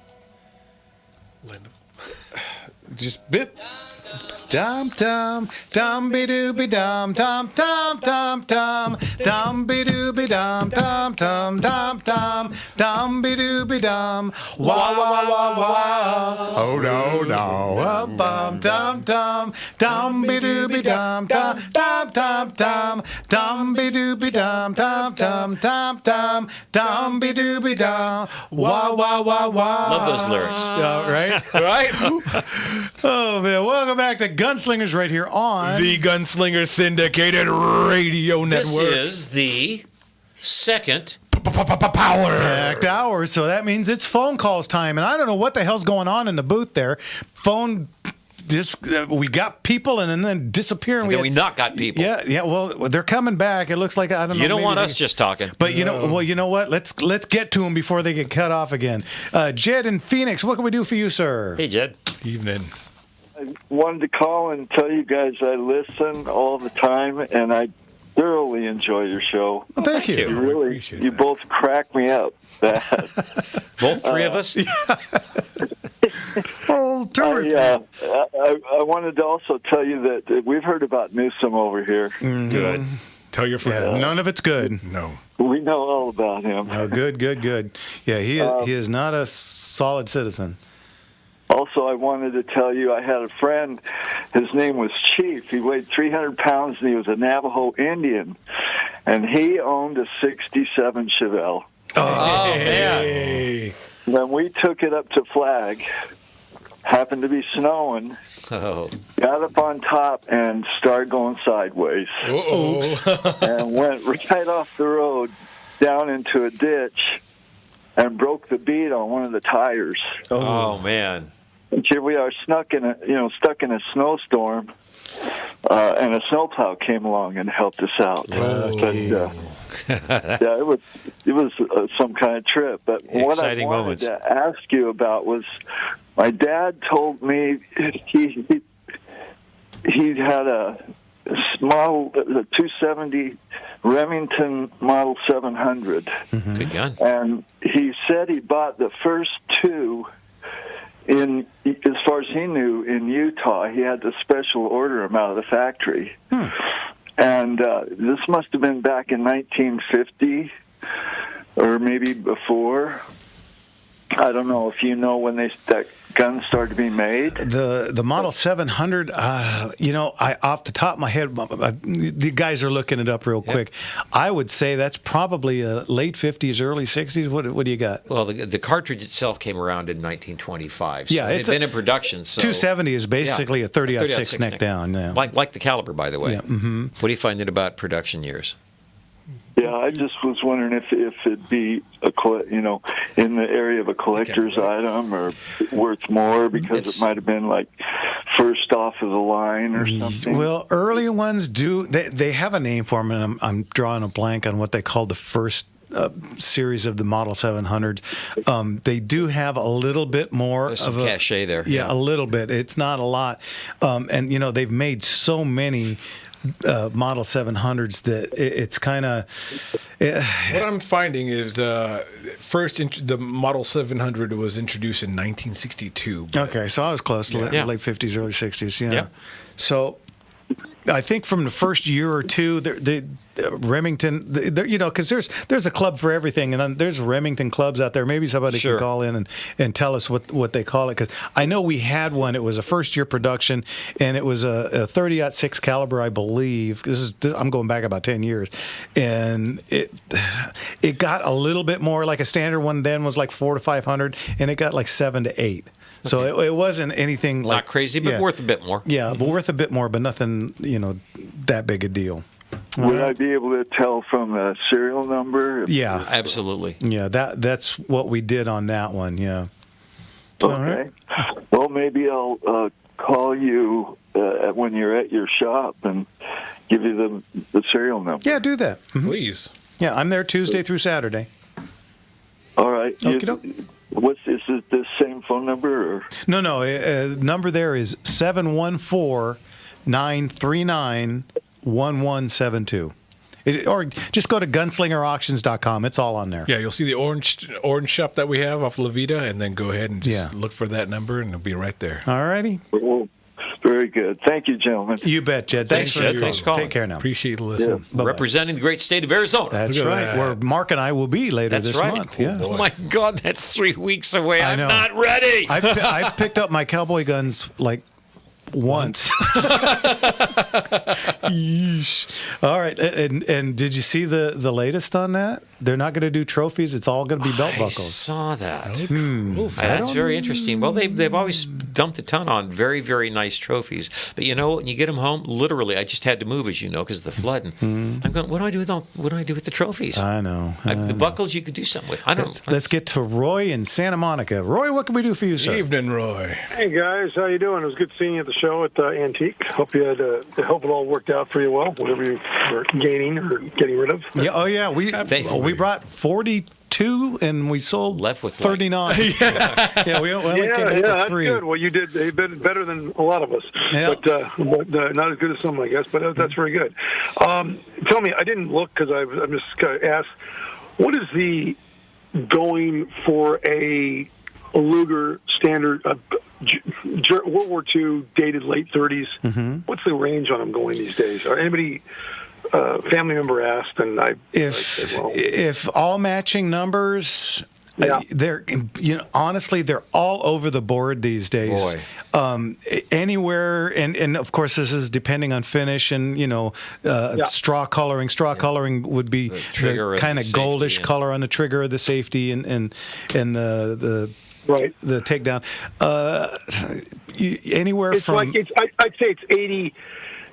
Just bip. Dum dum dum be dooby dum dum dum dum dum dum be dooby dum dum dum dum dum dum be dooby dum wah wah wah wah oh no bum dum dum dum be dooby dum dum dum dum dum dum be dooby dum dum dum dum dum dum be dooby dum wah wah wah wah. Love those lyrics. Right. Oh, man. Welcome back to Gunslingers right here on The Gunslinger Syndicated Radio This Network. is the second Power. Packed hour. So that means it's phone calls time. And I don't know what the hell's going on in the booth there. We got people and then disappearing. Then we not got people. Yeah. Well, they're coming back. It looks like I don't know. You don't maybe want they- us just talking. But you know what? Let's get to them before they get cut off again. Jed in Phoenix, what can we do for you, sir? Hey, Jed. Evening. I wanted to call and tell you guys I listen all the time, and I thoroughly enjoy your show. Well, thank you. You really, you both crack me up. Both three of us? Oh, I wanted to also tell you that we've heard about Newsom over here. Good. Tell your friends. Yeah, none of it's good. No. We know all about him. Oh, good. Yeah, he is not a solid citizen. Also, I wanted to tell you I had a friend. His name was Chief. He weighed 300 pounds, and he was a Navajo Indian. And he owned a 67 Chevelle. Oh, man. When we took it up to Flag, happened to be snowing, got up on top and started going sideways. Oops. And went right off the road down into a ditch and broke the bead on one of the tires. Oh, man. And here we are stuck in a snowstorm, and a snowplow came along and helped us out. But yeah, it was some kind of trip. But what I Exciting wanted moments. to ask you about was, my dad told me he had a model, the 270 Remington Model 700. Good gun. And he said he bought the first two in, as far as he knew, in Utah. He had to special order them out of the factory. And this must have been back in 1950 or maybe before. I don't know if you know when that gun started being made. The Model 700, I off the top of my head, the guys are looking it up real quick. I would say that's probably late 50s, early 60s. What do you got? Well, the cartridge itself came around in 1925. So Yeah, it it's had been in production. So 270 is basically a 30-06 neck neck down. Yeah. Like the caliber, by the way. Yeah. Mm-hmm. What do you find about production years? Yeah, I just was wondering if it'd be in the area of a collector's item or worth more because it might have been like first off of the line or something. Well, early ones do. They have a name for them, and I'm drawing a blank on what they called the first series of the Model 700s. They do have a little bit more There's of some cachet there. Yeah, a little bit. It's not a lot, and they've made so many Model 700s that it's kind of. What I'm finding is the Model 700 was introduced in 1962. Okay, so I was close to late 50s, early 60s. Yeah. So I think from the first year or two, Remington, because there's a club for everything, and then there's Remington clubs out there. Maybe somebody can call in and tell us what they call it, because I know we had one. It was a first year production, and it was a 30-06 caliber, I believe. I'm going back about 10 years, and it got a little bit more. Like a standard one then was like 400 to 500, and it got like 700 to 800. So it wasn't anything like not crazy, but worth a bit more. Yeah, but worth a bit more, but nothing, that big a deal. Would I be able to tell from the serial number? Yeah, absolutely. Yeah, that's what we did on that one. Yeah. Okay. Well, maybe I'll call you when you're at your shop and give you the serial number. Yeah, do that. Mm-hmm. Please. Yeah, I'm there Tuesday through Saturday. All right. Okie-doke. Is it the same phone number? Or? No. Number there is 714-939-1172. Or just go to gunslingerauctions.com. It's all on there. Yeah, you'll see the orange shop that we have off La Vida, and then go ahead and just look for that number, and it'll be right there. All righty. Well, very good. Thank you, gentlemen. You bet, Jed. Thanks for calling. Take care now. Appreciate the listen. Yeah. Representing the great state of Arizona. That's right. Where Mark and I will be later this month. Yeah. Oh my God, that's 3 weeks away. I I'm know. not ready. I've picked up my cowboy guns like once. Yeesh. All right, and did you see the latest on that? They're not going to do trophies. It's all going to be belt buckles. I saw that. Oof, That's very interesting. Well, they've always dumped a ton on very, very nice trophies. But you know, when you get them home, literally, I just had to move, as you know, because of the flood. And I'm going, what do I do with the trophies? I know. The buckles you could do something with. I don't know. Let's get to Roy in Santa Monica. Roy, what can we do for you, sir? Evening, Roy. Hey guys, how you doing? It was good seeing you at the show at Antique. Hope you had hope it all worked out for you well, whatever you were gaining or getting rid of. Yeah. Oh yeah. We brought 42 and we sold left with 39. Yeah. We only came up with that's 3. good. Well, you did better than a lot of us, Yeah. but not as good as some, I guess. But that's very good. Tell me, I didn't look because I'm just going to ask, what is the going for a Luger standard? World War II dated late 30s. What's the range on them going these days? Or anybody family member asked, and I said, well, if all matching numbers, they're honestly they're all over the board these days. Boy. Anywhere, and of course this is depending on finish and straw coloring. Straw coloring would be the kind of goldish color on the trigger of the safety and the right. The takedown. Anywhere it's from like I'd say it's 80.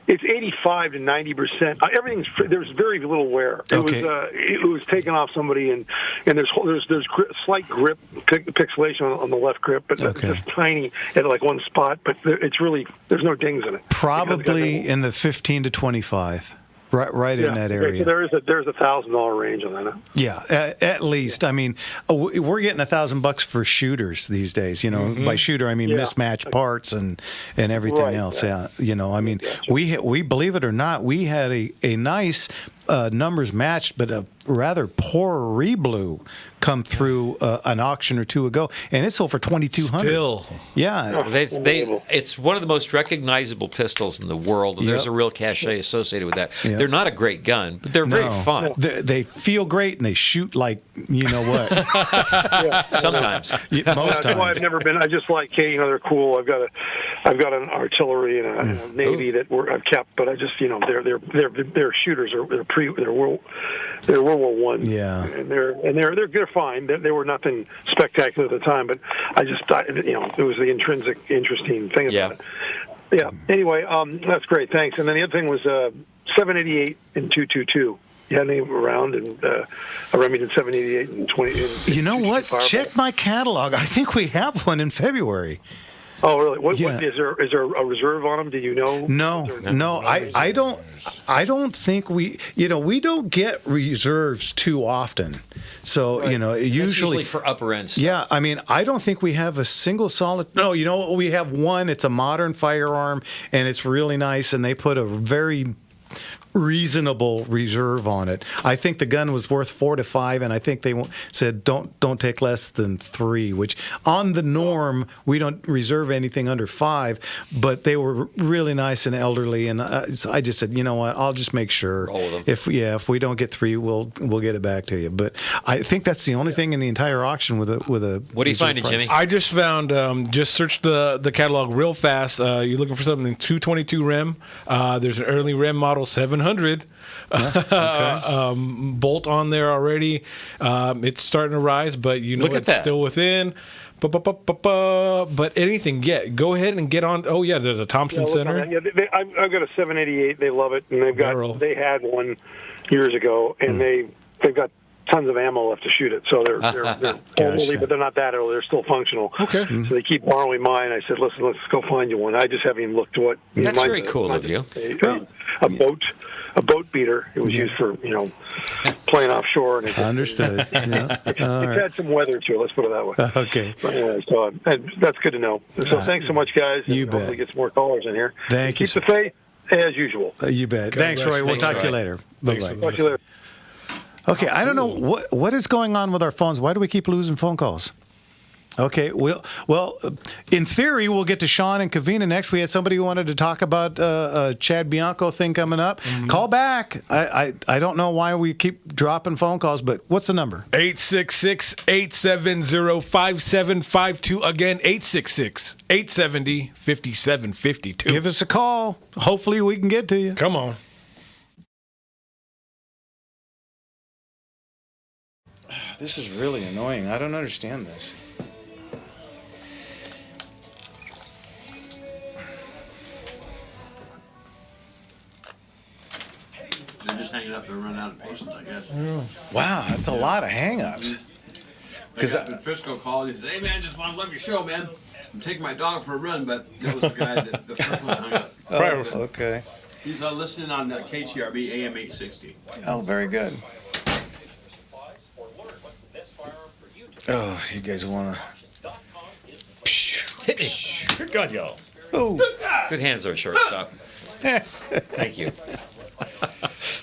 It's 85 to 90%. There's very little wear. It was taken off somebody, and there's slight grip pixelation on the left grip, but it's just tiny at like one spot. But it's really there's no dings in it. Probably in the 15 to 25. Right in that area. So there's a $1,000 range on that. Yeah, at least. I mean, we're getting $1,000 for shooters these days. By shooter I mean mismatched parts and everything else. Yeah. I mean, we believe it or not, we had a nice numbers matched, but a rather poor reblue come through an auction or two ago, and it sold for $2,200. Still, yeah, it's one of the most recognizable pistols in the world, and there's a real cachet associated with that. They're not a great gun, but they're very fun. They feel great, and they shoot like you know what. Sometimes, most That's times. why I've never been. I just like, hey, they're cool. I've got an artillery and a navy that I've kept, but I just their shooters they're World War One. Yeah, and they're fine. They were nothing spectacular at the time, but it was the intrinsic interesting thing about it. Yeah. Anyway, that's great. Thanks. And then the other thing was 788 and 222. You had any around and a Remington 788 and 20. You know what? Check my catalog. I think we have one in February. Oh, really? What is there a reserve on them? Do you know? No. I don't think we don't get reserves too often. So, usually for upper end stuff. Yeah, I mean, I don't think we have a single solid. No, we have one. It's a modern firearm, and it's really nice, and they put a very reasonable reserve on it. I think the gun was worth 4 to 5, and I think they said don't take less than 3. Which on the norm we don't reserve anything under 5. But they were really nice and elderly, and so I just said, you know what, I'll just make sure. If we don't get 3, we'll get it back to you. But I think that's the only thing in the entire auction with a. What are you finding, Jimmy? I just found just searched the catalog real fast. You're looking for something 222 rim. There's an early rim model 700. Bolt on there already. It's starting to rise, but it's still within. But anything, go ahead and get on. Oh yeah, there's a Thompson Center. I've got a 788. They love it, and they had one years ago, and they've got tons of ammo left to shoot it. So they're old, but they're not that old. They're still functional. Okay. So they keep borrowing mine. I said, listen, let's go find you one. I just haven't even looked to what. That's very cool of you. A boat beater. It was used for playing offshore. And Understood. It had some weather to it. Let's put it that way. Okay. But anyway, so that's good to know. So thanks so much, guys. You bet. Hopefully get some more callers in here. Thank you. Keep the faith as usual. You bet. Thanks, Roy. We'll talk to you later. Bye-bye. Talk to you later. Okay, I don't know what is going on with our phones. Why do we keep losing phone calls? Okay, well, in theory, we'll get to Sean and Kavina next. We had somebody who wanted to talk about a Chad Bianco thing coming up. Call back. I don't know why we keep dropping phone calls, but what's the number? 866-870-5752. Again, 866-870-5752. Give us a call. Hopefully we can get to you. Come on. This is really annoying. I don't understand this. just hanging up. They're running out of patience, I guess. Wow, that's a lot of hang-ups. Because up in Frisco called, he said, "Hey man, just want to love your show, man. I'm taking my dog for a run," but that was the guy that the first one hung up. Oh, okay. He's listening on KTRB AM 860. Oh, very good. Oh, you guys want to... Hit me. Good God, y'all. Oh. Good hands there, shortstop. Thank you.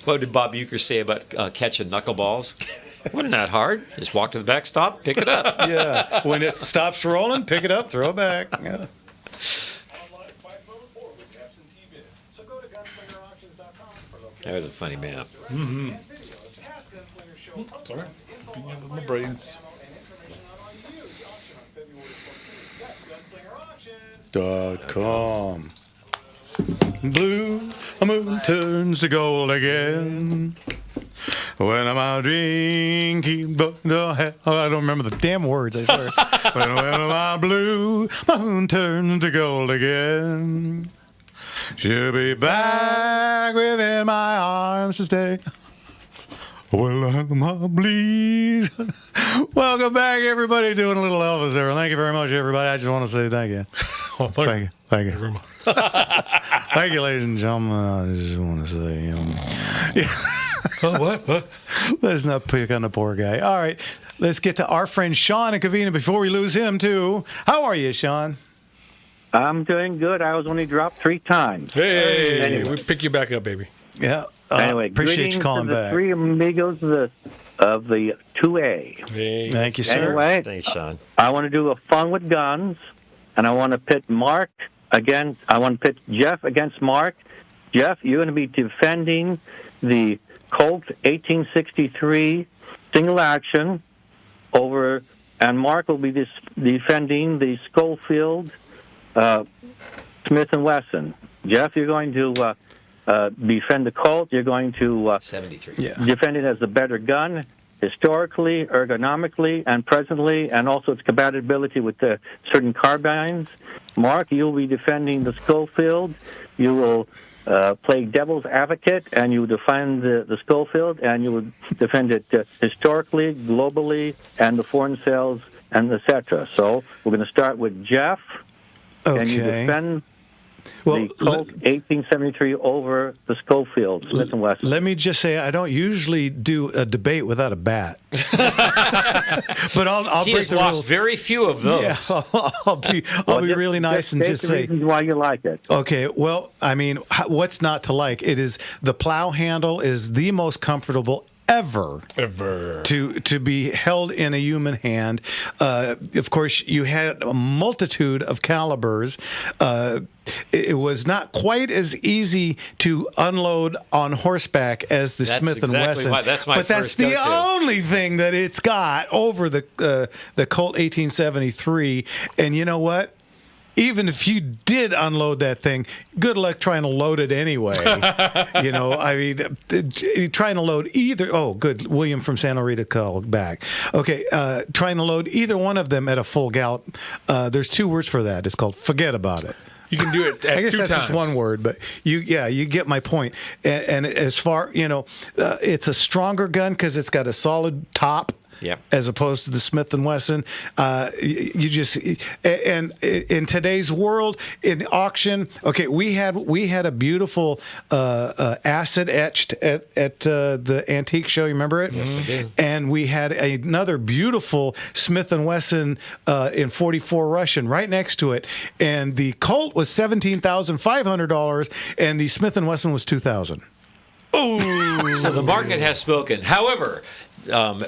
What did Bob Uecker say about catching knuckleballs? Wasn't that hard? Just walk to the backstop, pick it up. Yeah. When it stops rolling, pick it up, throw it back. Yeah. That was a funny man. Mm-hmm. Sorry. Being with my braids. .com. Blue moon turns to gold again. When I'm out drinking, but I don't remember the damn words, I swear. when my blue moon turns to gold again, she'll be back within my arms to stay. Well, please. Welcome back, everybody. Doing a little Elvis there. Thank you very much, everybody. I just want to say thank you. Well, thank you. Thank you very much. Thank you, ladies and gentlemen. I just want to say, What? Let's not pick on the poor guy. All right, let's get to our friend Sean in Covina before we lose him, too. How are you, Sean? I'm doing good. I was only dropped 3 times. Hey, Anyway. we pick you back up, baby. Yeah. Anyway, appreciate you calling to the back. 3 amigos of the 2A. Hey. Thank you, sir. Anyway, Thanks, Sean. I want to do a fun with guns, and I want to pit Mark against. I want to pit Jeff against Mark. Jeff, you're going to be defending the Colt 1863 single action over, and Mark will be defending the Schofield Smith & Wesson. Jeff, you're going to defend the Colt. You're going to 73. defend it as the better gun, historically, ergonomically, and presently, and also its compatibility with certain carbines. Mark, you'll be defending the Schofield. You will play devil's advocate, and you will defend the Schofield, and you will defend it historically, globally, and the foreign sales, and etc. So we're going to start with Jeff. Okay. And you defend the Colt 1873 over the Schofield Smith & Wesson. Let me just say, I don't usually do a debate without a bat. But I'll He break has the lost rules. very few of those. Yeah, I'll be really nice and just say reasons why you like it. Okay, well, I mean, what's not to like? It is the plow handle is the most comfortable ever to be held in a human hand. Of course, you had a multitude of calibers. It was not quite as easy to unload on horseback as the That's Smith & exactly Wesson. that's my but that's first the go-to. only thing that it's got over the Colt 1873. And you know what? Even if you did unload that thing, good luck trying to load it anyway. I mean, trying to load either. Oh, good. William from Santa Rita called back. Okay, trying to load either one of them at a full gallop. There's 2 words for that. It's called forget about it. You can do it at I guess 2 that's times. just one word, but you get my point. And as far, it's a stronger gun because it's got a solid top. Yep. As opposed to the Smith & Wesson, you just and in today's world in auction. Okay, we had a beautiful acid etched at the antique show. You remember it? Yes, I do. And we had another beautiful Smith & Wesson in 44 Russian right next to it, and the Colt was $17,500, and the Smith & Wesson was $2,000. Oh, so the market has spoken. However,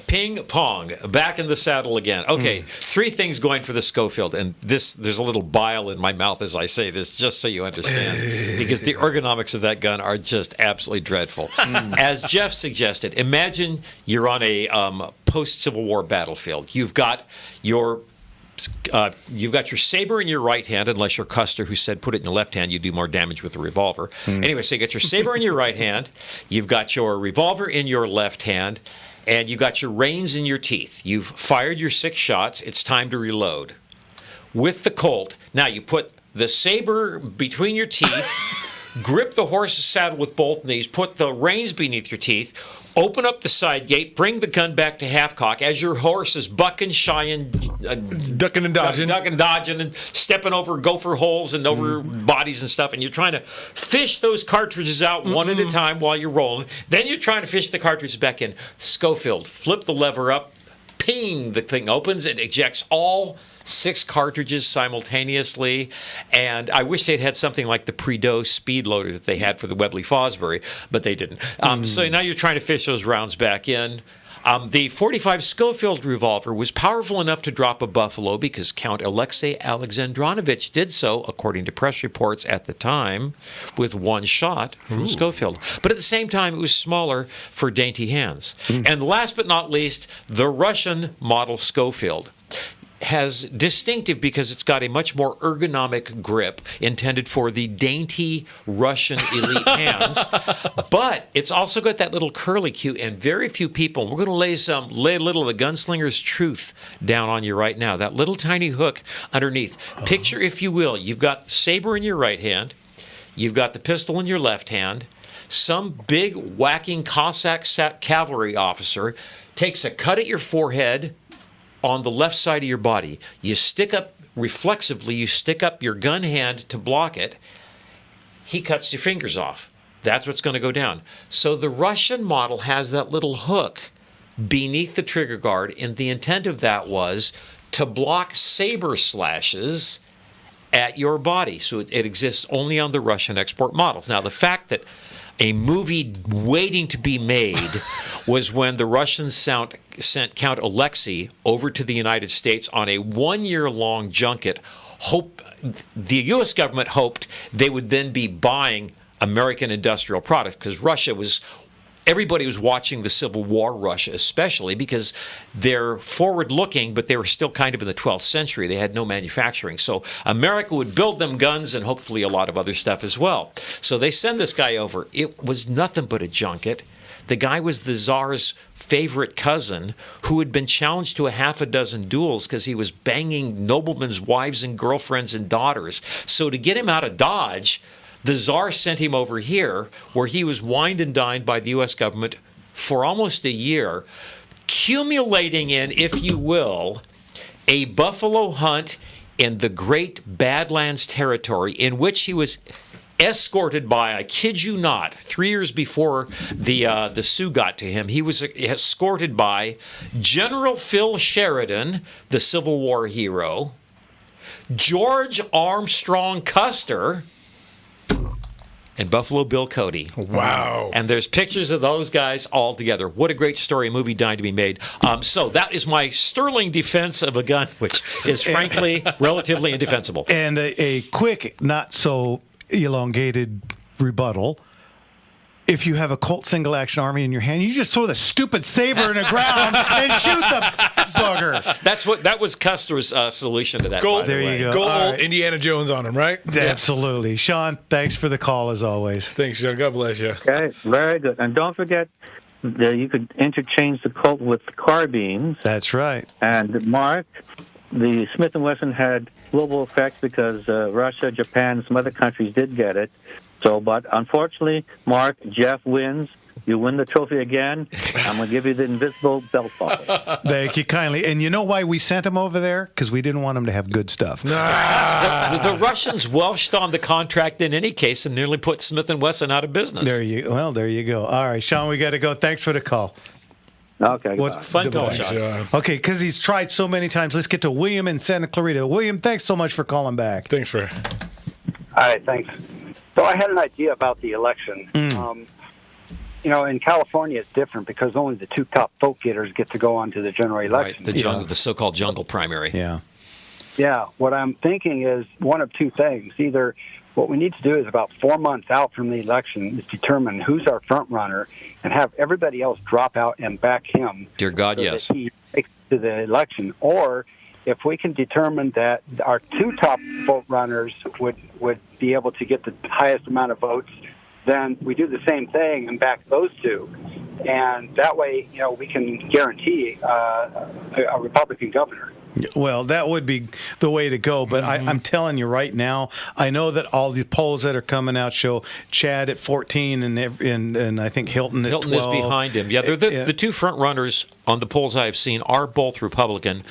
ping pong, back in the saddle again. Okay, 3 things going for the Schofield, and there's a little bile in my mouth as I say this, just so you understand, because the ergonomics of that gun are just absolutely dreadful. As Jeff suggested, imagine you're on a post-Civil War battlefield. You've got your saber in your right hand, unless you're Custer, who said put it in your left hand, you do more damage with a revolver. Anyway, so you got your saber in your right hand, you've got your revolver in your left hand, and you've got your reins in your teeth. You've fired your 6 shots. It's time to reload. With the Colt, now you put the saber between your teeth, grip the horse's saddle with both knees, put the reins beneath your teeth, open up the side gate, bring the gun back to half cock as your horse is bucking, shying, ducking and dodging, and stepping over gopher holes and over bodies and stuff. And you're trying to fish those cartridges out one at a time while you're rolling. Then you're trying to fish the cartridges back in. Schofield, flip the lever up, ping, the thing opens, it ejects all 6 cartridges simultaneously, and I wish they'd had something like the pre-dose speed loader that they had for the Webley Fosbury, but they didn't. So now you're trying to fish those rounds back in. The .45 Schofield revolver was powerful enough to drop a buffalo because Count Alexei Alexandrovich did so, according to press reports at the time, with 1 shot from Schofield. But at the same time, it was smaller for dainty hands. And last but not least, the Russian model Schofield has distinctive because it's got a much more ergonomic grip intended for the dainty Russian elite hands, but it's also got that little curly cue, and very few people, we're going to lay a little of the gunslinger's truth down on you right now, that little tiny hook underneath. Picture, if you will, you've got the saber in your right hand, you've got the pistol in your left hand, some big whacking Cossack cavalry officer takes a cut at your forehead on the left side of your body. You stick up, reflexively, you stick up your gun hand to block it. He cuts your fingers off. That's what's going to go down. So the Russian model has that little hook beneath the trigger guard, and the intent of that was to block saber slashes at your body. So it exists only on the Russian export models. Now, the fact that a movie waiting to be made was when the Russians sent Count Alexei over to the United States on a 1-year-long junket. The U.S. government hoped they would then be buying American industrial products because everybody was watching the Civil War Russia, especially because they're forward-looking, but they were still kind of in the 12th century. They had no manufacturing. So America would build them guns and hopefully a lot of other stuff as well. So they send this guy over. It was nothing but a junket. The guy was the Tsar's favorite cousin who had been challenged to a half a dozen duels because he was banging noblemen's wives and girlfriends and daughters. So to get him out of Dodge, the Tsar sent him over here, where he was wined and dined by the U.S. government for almost a year, accumulating in, if you will, a buffalo hunt in the great Badlands territory, in which he was escorted by, I kid you not, 3 years before the Sioux got to him, he was escorted by General Phil Sheridan, the Civil War hero, George Armstrong Custer, and Buffalo Bill Cody. Wow. And there's pictures of those guys all together. What a great story, a movie dying to be made. So that is my sterling defense of a gun, which is frankly relatively indefensible. And a quick, not so elongated rebuttal. If you have a Colt single action army in your hand, you just throw the stupid saber in the ground and shoot the bugger. That was Custer's solution to that. Go, by the there way. you go. Go old Indiana Jones on him, right? Absolutely. Sean, thanks for the call as always. Thanks, Sean. God bless you. Okay, very good. And don't forget that you could interchange the Colt with the carbines. That's right. And Mark, the Smith & Wesson had global effects because Russia, Japan, some other countries did get it. So, but unfortunately, Mark, Jeff wins. You win the trophy again. I'm going to give you the invisible belt buckle. Thank you kindly. And you know why we sent him over there? Because we didn't want him to have good stuff. The Russians welched on the contract in any case and nearly put Smith & Wesson out of business. There you go. All right, Sean, we got to go. Thanks for the call. Okay. Fun call, Sean. Okay, because he's tried so many times. Let's get to William in Santa Clarita. William, thanks so much for calling back. Thanks for. All right, thanks. So I had an idea about the election. In California, it's different because only the 2 top vote getters get to go on to the general election. Right, the so-called jungle primary. Yeah. Yeah, what I'm thinking is one of 2 things. Either what we need to do is about 4 months out from the election is determine who's our front runner and have everybody else drop out and back him. Dear God, so yes. That he makes it to the election. Or if we can determine that our 2 top vote runners would be able to get the highest amount of votes, then we do the same thing and back those 2. And that way, we can guarantee a Republican governor. Well, that would be the way to go, but I'm telling you right now, I know that all the polls that are coming out show Chad at 14 and I think Hilton at 12. Hilton is behind him. Yeah, they're the two front runners on the polls I've seen are both Republican.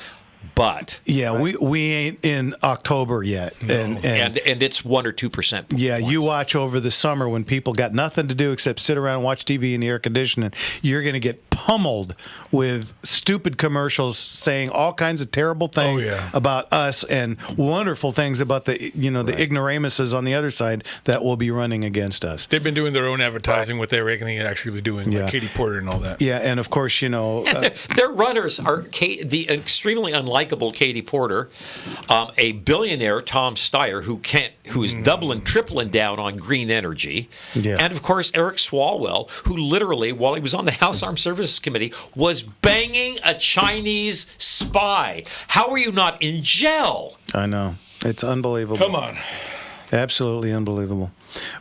But yeah, we ain't in October yet, and it's 1 or 2%. Yeah, you watch over the summer when people got nothing to do except sit around and watch TV in the air conditioning. You're going to get pummeled with stupid commercials saying all kinds of terrible things about us and wonderful things about the the ignoramuses on the other side that will be running against us. They've been doing their own advertising, what they're actually doing, like Katie Porter and all that. Yeah, and of course their runners are the extremely unlikable Katie Porter, a billionaire Tom Steyer who's doubling, tripling down on green energy, and of course Eric Swalwell, who literally, while he was on the House Armed Services Committee, was banging a Chinese spy. How are you not in jail? I know, it's unbelievable. Come on, absolutely unbelievable.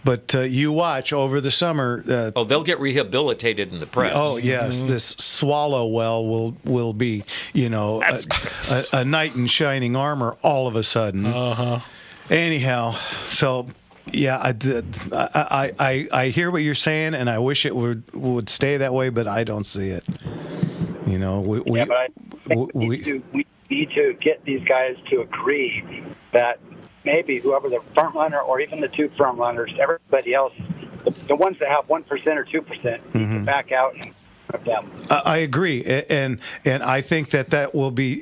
But you watch over the summer. They'll get rehabilitated in the press. Oh yes, this Swalwell will be a knight in shining armor all of a sudden. Anyhow, so yeah, I hear what you're saying, and I wish it would stay that way, but I don't see it. But I think we need to get these guys to agree that maybe whoever the front runner or even the two front runners, everybody else, the ones that have 1% or 2%, need to back out and of them. I agree, and I think that will be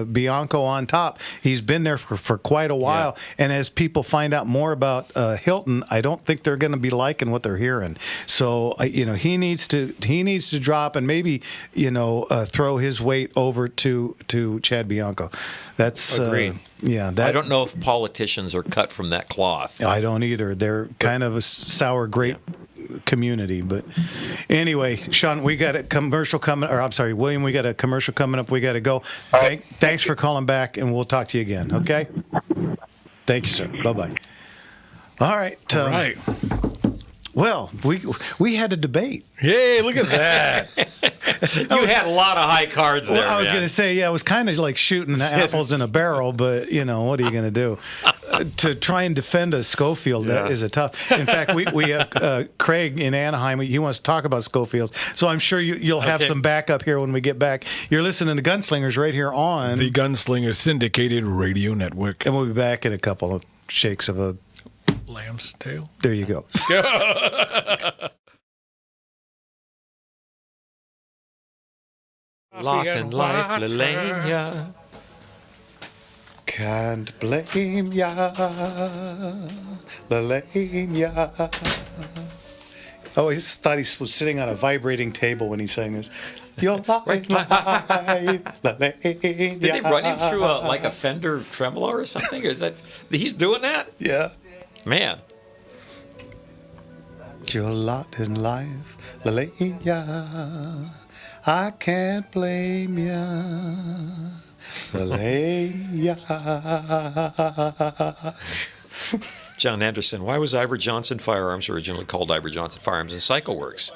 Bianco on top. He's been there for quite a while, and as people find out more about Hilton, I don't think they're going to be liking what they're hearing. So he needs to drop and maybe throw his weight over to Chad Bianco. That's agreed. I don't know if politicians are cut from that cloth. I don't either. They're kind of a sour grape community. But anyway, Sean, we got a commercial coming, or I'm sorry, William, we got a commercial coming up. We got to go. Thanks for calling back, and we'll talk to you again. Okay. Thank you, sir. Bye-bye. All right. All right. Well, we had a debate. Yay, look at that. You had a lot of high cards there. Well, I was going to say, it was kind of like shooting apples in a barrel, but, what are you going to do? To try and defend a Schofield, that is a tough. In fact, we have Craig in Anaheim. He wants to talk about Schofields. So I'm sure you'll have some backup here when we get back. You're listening to Gunslingers right here on the Gunslinger Syndicated Radio Network. And we'll be back in a couple of shakes of a lamb's tail. There you go. Lot in life, Lelania. Can't blame ya, Lelania. Oh, I just thought he was sitting on a vibrating table when he sang this. Your life, Lelania. Did they run him through a Fender tremolo or something? Or is that he's doing that? Yeah. Man. Your lot in life, Lelania. I can't blame ya, Lelania. John Anderson, why was Ivor Johnson Firearms originally called Ivor Johnson Firearms and Cycle Works?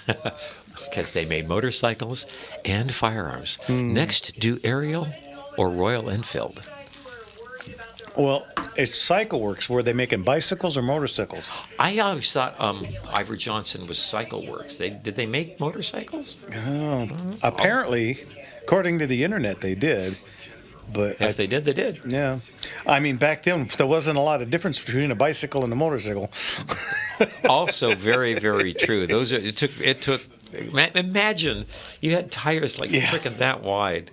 Because they made motorcycles and firearms. Next, do Ariel or Royal Enfield? Well, it's Cycle Works. Were they making bicycles or motorcycles? I always thought Ivor Johnson was Cycle Works. Did they make motorcycles? Oh, apparently, according to the internet, they did. But if they did, they did. Yeah, I mean, back then there wasn't a lot of difference between a bicycle and a motorcycle. Also, very, very true. It took. Imagine you had tires like freaking that wide.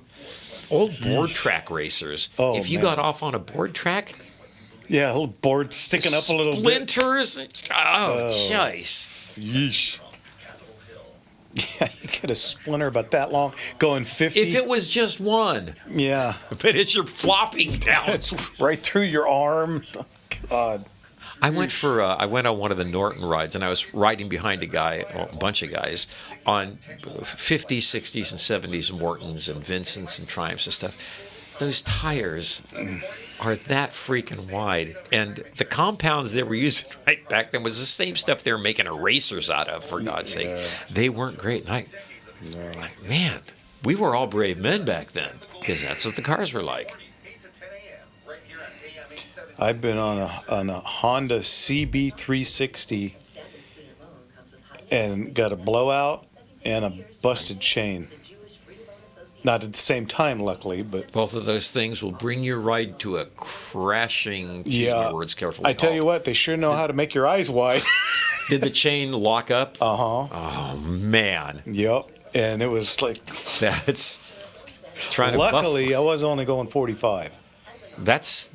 Old board track racers. Oh, if you got off on a board track, a little board sticking up a little bit. Splinters. Oh, jeez. Yeesh. Yeah, you get a splinter about that long, going 50. If it was just one. Yeah. But it's your flopping down. It's right through your arm. Oh, God. I went on one of the Norton rides, and I was riding behind a bunch of guys on 50s, 60s, and 70s Mortons and Vincents and Triumphs and stuff. Those tires are that freaking wide, and the compounds they were using right back then was the same stuff they were making erasers out of, for God's sake. They weren't great. And man, we were all brave men back then because that's what the cars were like. I've been on a Honda CB360 and got a blowout and a busted chain. Not at the same time, luckily, but both of those things will bring your ride to a crashing. Choose my words carefully. I tell you what, they sure know how to make your eyes wide. Did the chain lock up? Uh-huh. Oh man. Yep. And it was like that's trying luckily I was only going 45. That's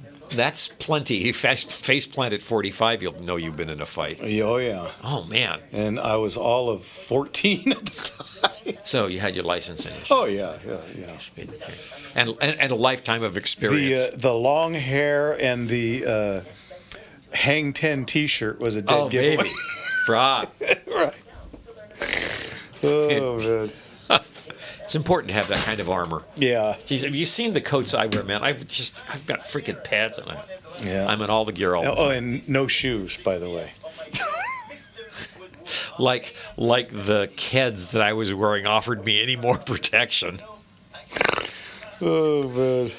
plenty. Face plant at 45, you'll know you've been in a fight. Oh yeah. Oh man. And I was all of 14 at the time. So you had your license in. Oh yeah. And a lifetime of experience. The long hair and the Hang 10 T-shirt was a dead giveaway. Baby. Right. Oh man. It's important to have that kind of armor. Yeah. Jeez, have you seen the coats I wear, man? I've got freaking pads on. I'm in all the gear all the time. Oh, and no shoes, by the way. like the Keds that I was wearing offered me any more protection. Oh man.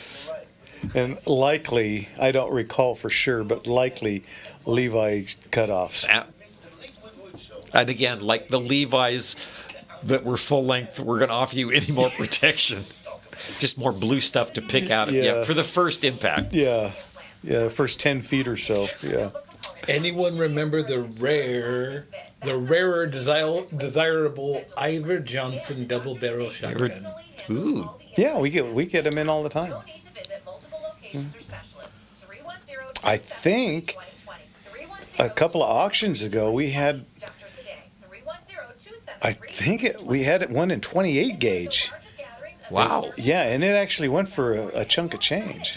And likely, I don't recall for sure, but likely Levi cutoffs. And again, like the Levi's that were full length, we're going to offer you any more protection. Just more blue stuff to pick out. Yeah, for the first impact. Yeah, first 10 feet or so. Yeah. Anyone remember the rarer desirable Ivor Johnson double barrel shotgun? Ooh. Yeah, we get them in all the time. I think a couple of auctions ago we had. We had one in 28 gauge. Wow. Yeah, and it actually went for a chunk of change.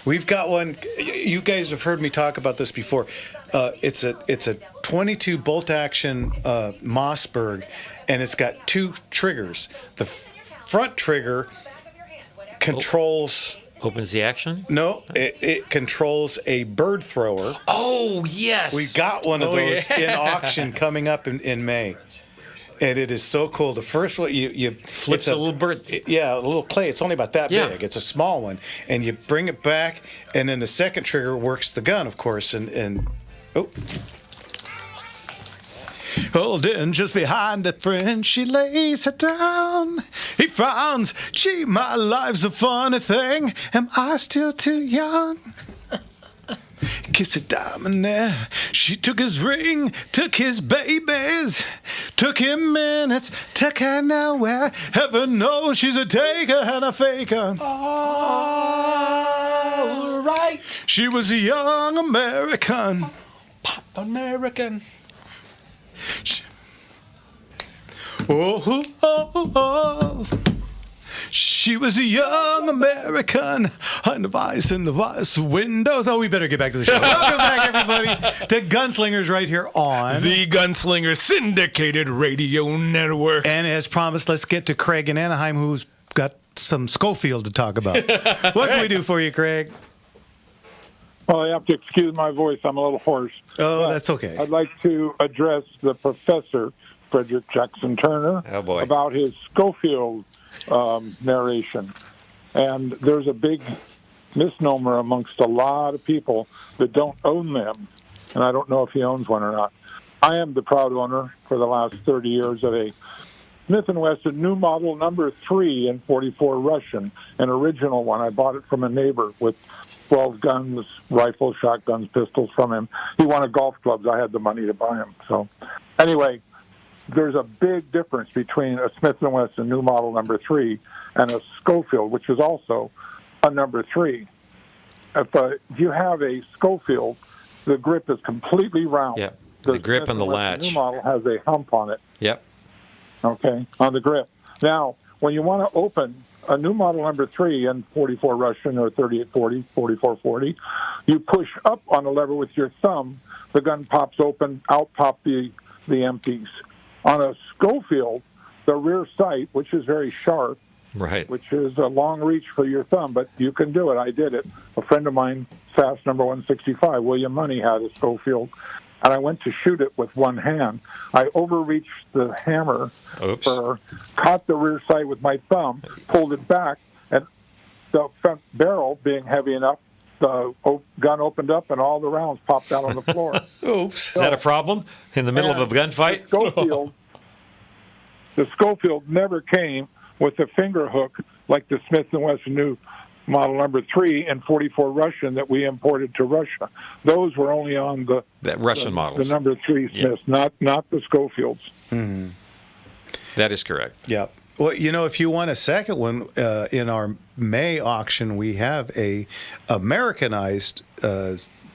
We've got one. You guys have heard me talk about this before. It's a 22 bolt action Mossberg, and it's got two triggers. The front trigger controls. Opens the action? No, it controls a bird thrower. Oh, yes. We got one of those in auction coming up in May. And it is so cool. The first one, you flips a little bird. Yeah, a little clay. It's only about that big. It's a small one. And you bring it back, and then the second trigger works the gun, of course. Holding just behind a friend, she lays her down. He frowns, gee, my life's a funny thing. Am I still too young? Kiss a diamond there. She took his ring, took his babies, took him minutes, took her nowhere. Heaven knows she's a taker and a faker. All right. She was a young American. Pop American. Oh. She was a young American on the vice and the vice windows. Oh, we better get back to the show. Welcome back, everybody, to Gunslingers right here on the Gunslinger Syndicated Radio Network. And as promised, let's get to Craig in Anaheim, who's got some Schofield to talk about. What can we do for you, Craig? Well, you have to excuse my voice. I'm a little hoarse. Oh, that's okay. I'd like to address the professor, Frederick Jackson Turner, about his Schofield narration. And there's a big misnomer amongst a lot of people that don't own them. And I don't know if he owns one or not. I am the proud owner for the last 30 years of a Smith & Wesson new model number 3 in 44 Russian, an original one. I bought it from a neighbor with 12 guns, rifles, shotguns, pistols from him. He wanted golf clubs. I had the money to buy them. So anyway, there's a big difference between a Smith & Wesson new model number 3 and a Schofield, which is also a number 3. If you have a Schofield, the grip is completely round. Yeah, the grip Smith and the Wesson latch. new model has a hump on it. Yep. Okay, on the grip. Now, when you want to open a new model number 3 in 44 Russian or 3840, 4440, you push up on the lever with your thumb, the gun pops open, out pop the empties. On a Schofield, the rear sight, which is very sharp, right, which is a long reach for your thumb, but you can do it. I did it. A friend of mine, fast number 165, William Money, had a Schofield. and I went to shoot it with one hand. I overreached the hammer, caught the rear sight with my thumb, pulled it back, and the front barrel being heavy enough, the gun opened up and all the rounds popped out on the floor. Oops. Is that a problem in the middle of a gunfight? The Schofield never came with a finger hook like the Smith & Wesson new model number 3 and 44 Russian that we imported to Russia. Those were only on the Russian models. The number 3 Smiths, not the Schofields. Mm-hmm. That is correct. Yep. Well, if you want a second one, in our May auction, we have a Americanized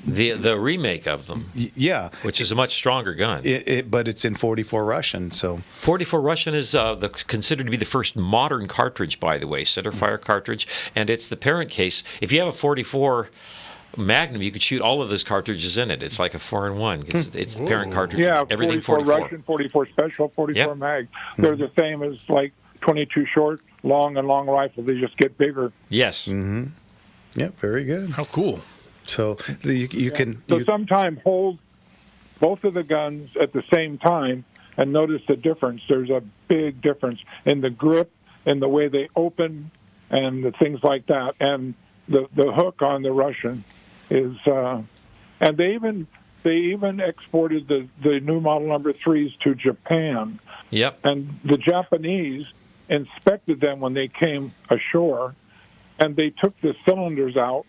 the remake of them. Yeah, which is a much stronger gun. But it's in 44 Russian. So 44 Russian is considered to be the first modern cartridge, by the way, centerfire cartridge, and it's the parent case. If you have a 44 Magnum, you could shoot all of those cartridges in it. It's like a 4-in-1. It's the parent cartridge. Yeah, everything 44 Russian, 44 Special, 44 Mag. They're the same as like 22 short, long, and long rifle. They just get bigger. Yes. Mm-hmm. Yep, very good. How cool. So you can... So sometime hold both of the guns at the same time and notice the difference. There's a big difference in the grip, in the way they open, and the things like that. And the hook on the Russian is... and they even exported the new model number 3s to Japan. Yep. And the Japanese inspected them when they came ashore, and they took the cylinders out,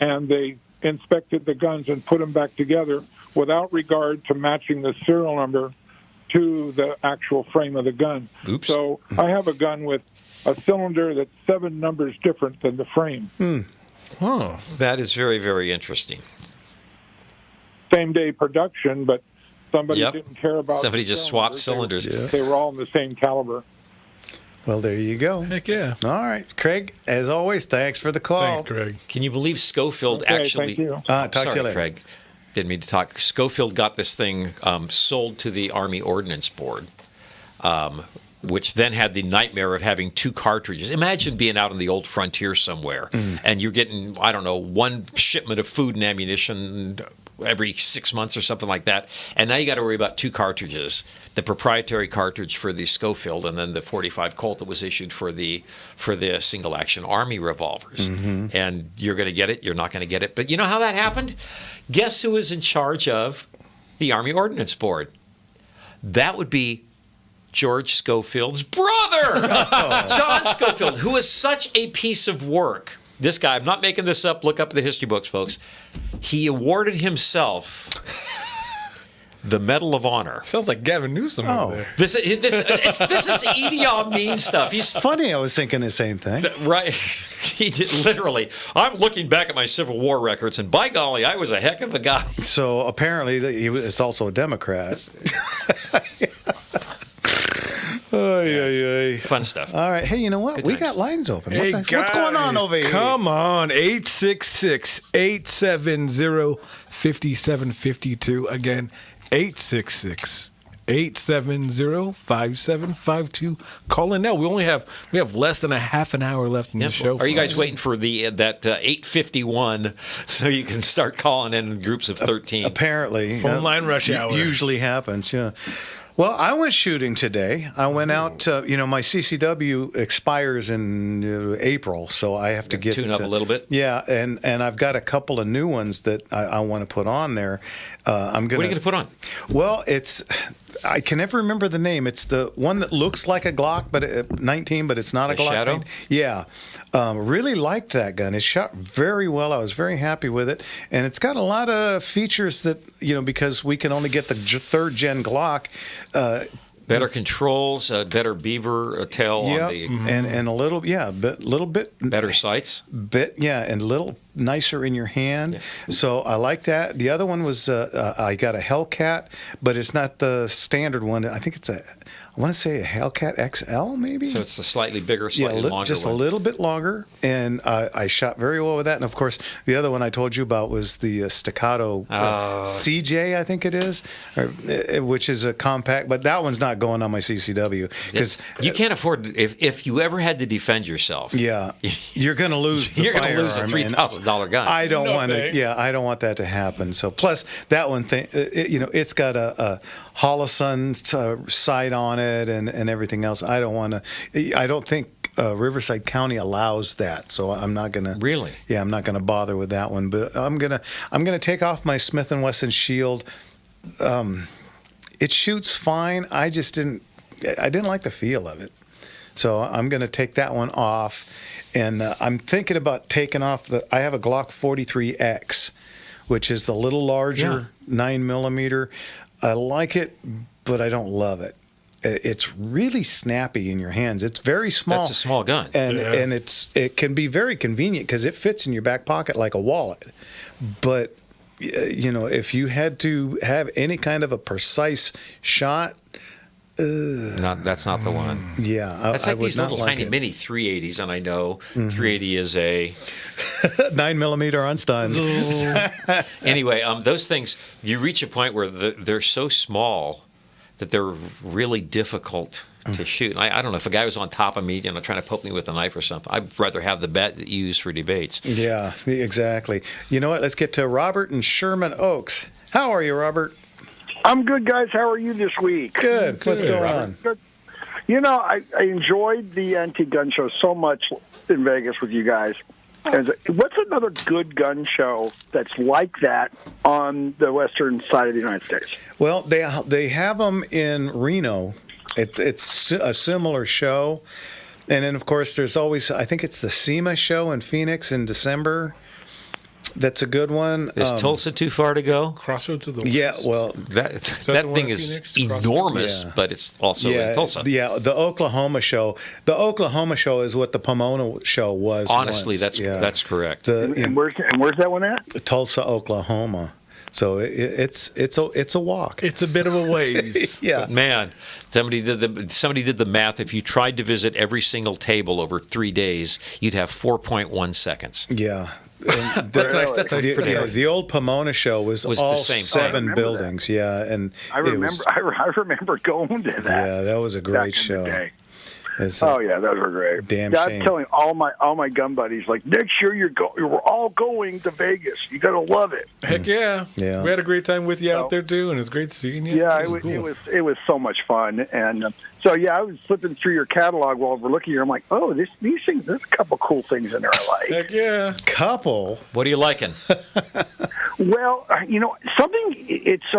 and they inspected the guns and put them back together without regard to matching the serial number to the actual frame of the gun. Oops. So I have a gun with a cylinder that's 7 numbers different than the frame. Oh, that is very, very interesting. Same day production, but somebody didn't care about. Somebody just swapped cylinders. They were all in the same caliber. Well, there you go. Heck yeah. All right. Craig, as always, thanks for the call. Thanks, Craig. Can you believe Schofield actually... Thank you. Talk to you sorry, later. Craig. Didn't mean to talk. Schofield got this thing sold to the Army Ordnance Board, which then had the nightmare of having 2 cartridges. Imagine being out on the old frontier somewhere, and you're getting, I don't know, 1 shipment of food and ammunition every 6 months or something like that, and now you got to worry about 2 cartridges: the proprietary cartridge for the Schofield, and then the 45 Colt that was issued for the single action Army revolvers. And you're going to get it, you're not going to get it. But you know how that happened? Guess who was in charge of the Army Ordnance Board? That would be George Schofield's brother, John Schofield, who is such a piece of work. This guy, I'm not making this up, look up the history books, folks. He awarded himself the Medal of Honor. Sounds like Gavin Newsom over there. This is Idi Amin stuff. He's funny. I was thinking the same thing. Right. He did literally. I'm looking back at my Civil War records, and by golly, I was a heck of a guy. So apparently, it's also a Democrat. Fun stuff. All right. Hey, you know what? Good We times. got lines open. Hey, What's going on over here? Come on. 866-870-5752. Again, 866-870-5752. Call in now. We have less than a half an hour left in the show. Are you guys waiting for that 8:51 so you can start calling in groups of 13? Apparently. Phone line rush hour. Usually happens, yeah. Well, I went shooting today. I went out, my CCW expires in April, so I have to get... Tune up a little bit? Yeah, and I've got a couple of new ones that I want to put on there. What are you going to put on? Well, I can never remember the name. It's the one that looks like a Glock, but 19, but it's not a Glock. Shadow? Yeah. Really liked that gun. It shot very well. I was very happy with it. And it's got a lot of features that, because we can only get the 3rd gen Glock. Better controls, better beaver tail on the... and a little, little bit... Better sights? And a little nicer in your hand. Yeah. So I like that. The other one was, I got a Hellcat, but it's not the standard one. I think it's I want to say a Hellcat XL, maybe? So it's a slightly bigger, slightly longer just one. a little bit longer. And I shot very well with that. And, of course, the other one I told you about was the Staccato CJ, I think it is, which is a compact. But that one's not going on my CCW. You can't afford... If you ever had to defend yourself... Yeah. You're going to lose the You're going to lose a firearm. $3,000 $1,000 gun. I don't want to. thanks. Yeah, I don't want that to happen. So plus that one thing, it's got a Holosun sight on it and everything else. I don't want to. I don't think Riverside County allows that, so I'm not gonna. Really? Yeah, I'm not gonna bother with that one. But I'm gonna take off my Smith & Wesson Shield. It shoots fine. I didn't like the feel of it. So I'm going to take that one off, and I'm thinking about taking off I have a Glock 43X, which is the little larger 9mm. I like it, but I don't love it. It's really snappy in your hands. It's very small. That's a small gun. And it can be very convenient because it fits in your back pocket like a wallet. But if you had to have any kind of a precise shot, that's not the one. Yeah, That's like these little tiny it. mini 380s, and I know 380 is a 9mm on stun. Anyway, those things, you reach a point where they're so small that they're really difficult to shoot. I don't know if a guy was on top of me, trying to poke me with a knife or something. I'd rather have the bat that you use for debates. Yeah, exactly. You know what? Let's get to Robert in Sherman Oaks. How are you, Robert? I'm good, guys. How are you this week? Good. What's going on? Good. I enjoyed the anti-gun show so much in Vegas with you guys. And what's another good gun show that's like that on the western side of the United States? Well, they have them in Reno. It's a similar show. And then, of course, there's always, I think it's the SEMA show in Phoenix in December. That's a good one. Is Tulsa too far to go? Crossroads of the West. Yeah, well, that thing is enormous, but it's also in Tulsa. Yeah, the Oklahoma show. The Oklahoma show is what the Pomona show was. Honestly, once. that's correct. And where's that one at? Tulsa, Oklahoma. So it's a walk. It's a bit of a ways. Yeah, but man, somebody did the math. If you tried to visit every single table over 3 days, you'd have 4.1 seconds. Yeah. That's nice. The old Pomona show was all the same 7 buildings. That. Yeah, and I remember going to that. Yeah, that was a great show. Those were great. Damn I'm shame. telling all my gun buddies, like next year we're all going to Vegas. You gotta love it. Heck yeah! Yeah, we had a great time with you out there too, and it's great seeing you. Yeah, it was so much fun, and so I was flipping through your catalog while we're looking here. I'm like, oh, these things. There's a couple cool things in there I like. Heck yeah! Couple. What are you liking? Well, something. It's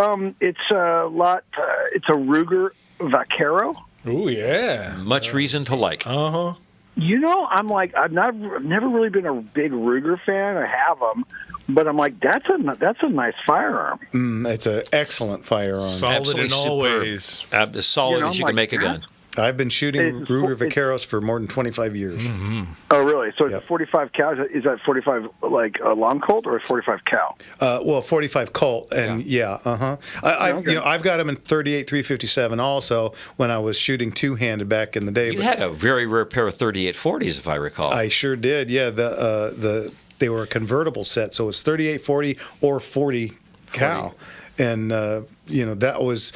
a lot. It's a Ruger Vaquero. Oh yeah, much reason to like. Uh-huh. I'm like I've never really been a big Ruger fan. I have them, but I'm like that's a nice firearm. It's an excellent firearm. Solid Absolutely in all ways. As solid as you can make a gun. I've been shooting Ruger Vaqueros for more than 25 years. Mm-hmm. Oh, really? So it's 45 cal. Is that 45 like a long Colt or a 45 cal? Well, 45 Colt, and I've got them in 38 357 also. When I was shooting two-handed back in the day, You had a very rare pair of 3840s, if I recall. I sure did. Yeah, they were a convertible set, so it was 3840 or 40 cal, and that was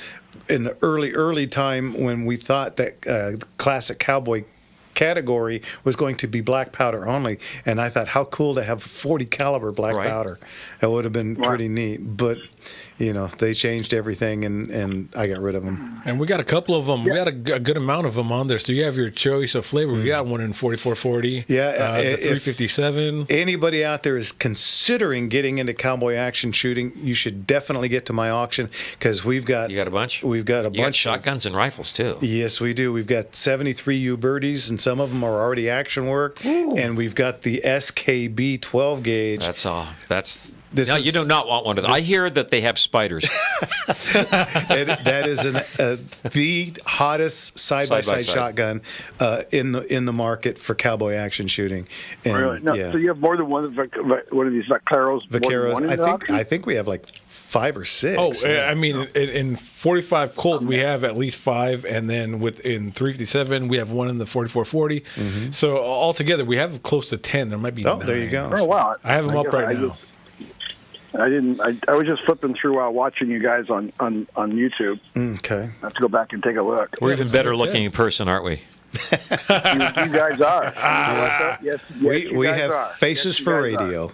in the early time when we thought that classic cowboy category was going to be black powder only, and I thought how cool to have 40 caliber black powder. That would have been pretty neat, but they changed everything, and I got rid of them. And we got a couple of them. We got a good amount of them on there. So you have your choice of flavor. We got one in 4440. Yeah, the 357. Anybody out there is considering getting into cowboy action shooting, you should definitely get to my auction because we've got. You got a bunch? We've got a bunch. You got shotguns and rifles too. Yes, we do. We've got 73 U-Birdies, and some of them are already action work. Ooh. And we've got the SKB 12 gauge. That's all. You do not want one of those. I hear that they have spiders. That is the hottest side-by-side shotgun in the market for cowboy action shooting. And, really? No, so you have more than one of these Vaqueros? Vaqueros. I think we have like 5 or 6. Oh, I mean, in 45 Colt we have at least 5, and then in 357 we have one in the 4440. Mm-hmm. So altogether we have close to 10. There might be. Oh, 9. There you go. Oh wow! I have them up right now. I was just flipping through while watching you guys on YouTube. Okay. I have to go back and take a look. We're even better looking in person, aren't we? You guys are. Yes, we you guys have are. faces Yes, you for guys are. radio.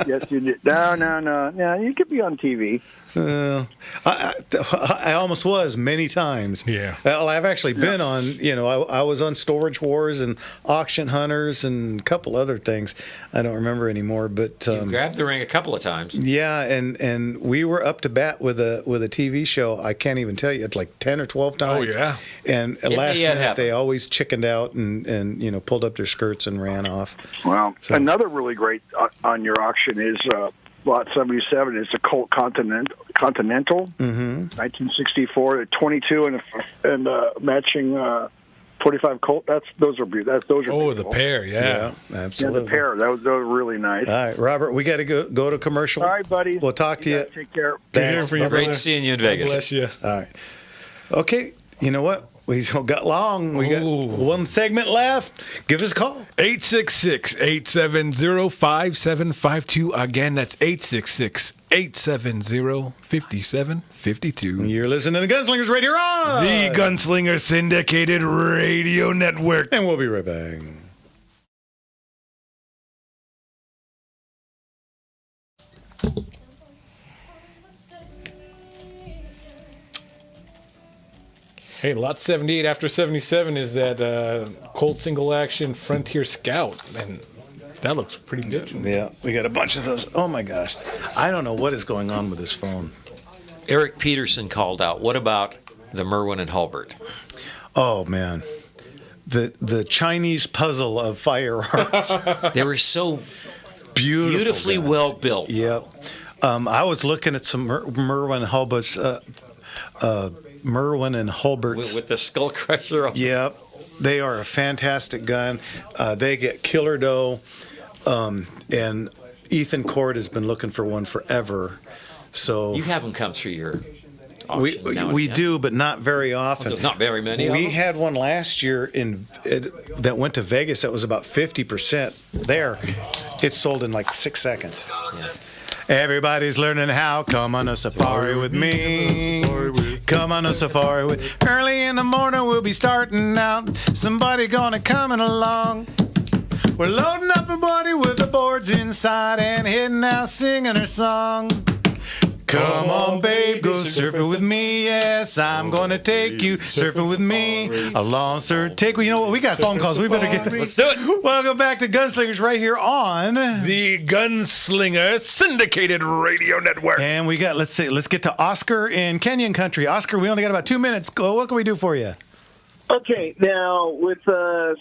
Yes, you do. No. You could be on TV. I almost was many times. Yeah. Well, I've actually been on, I was on Storage Wars and Auction Hunters and a couple other things. I don't remember anymore, but You grabbed the ring a couple of times. yeah, and we were up to bat with a TV show. I can't even tell you, it's like 10 or 12 times. Oh, yeah. And It may last yet minute happen. they always chickened out and pulled up their skirts and ran off. Well, So- another really great on your auction is Lot 77. It's a Colt Continental, 1964, a 22 and matching 45 Colt. Those are beautiful. Those are Oh, beautiful. the pair, yeah. Absolutely. Yeah, the pair. Those are really nice. All right, Robert, we got to go to commercial. All right, buddy. We'll talk to you. Take care. Good hearing Thanks. from you, Bye-bye. Great brother. seeing you in God Vegas. bless you. All right. Okay, you know what? We don't got long. We got one segment left. Give us a call. 866-870-5752. Again, that's 866-870-5752. You're listening to Gunslingers Radio on The Gunslinger Syndicated Radio Network. And we'll be right back. Hey, lot 78 after 77 is that Colt single action Frontier Scout. And that looks pretty good. Yeah, we got a bunch of those. Oh my gosh. I don't know what is going on with this phone. Eric Peterson called out. What about the Merwin and Hulbert? Oh man. The Chinese puzzle of firearms. They were so beautifully well built. Yep. I was looking at some Merwin Hulbert's Merwin and Hulbert's. With the skull crusher. Yep. They are a fantastic gun. They get killer dough. And Ethan Cord has been looking for one forever. So You have them come through your we auction now and we again. do, but not very often. There's not very many of We them? had one last year that went to Vegas that was about 50% there. It sold in like 6 seconds. Everybody's learning how. Come on a safari with me. Come on a safari with. Early in the morning we'll be starting out. Somebody gonna coming along. We're loading up a body with the boards inside and heading out singing our song. Come on, babe, go surfing with me. Yes, I'm gonna take you surfing with me. Along, sir, take. You know what? We got phone calls. We better get. Let's do it. Welcome back to Gunslingers right here on The Gunslinger Syndicated Radio Network. And we got. Let's get to Oscar in Kenyan country. Oscar, we only got about 2 minutes. Go. What can we do for you? Okay, now with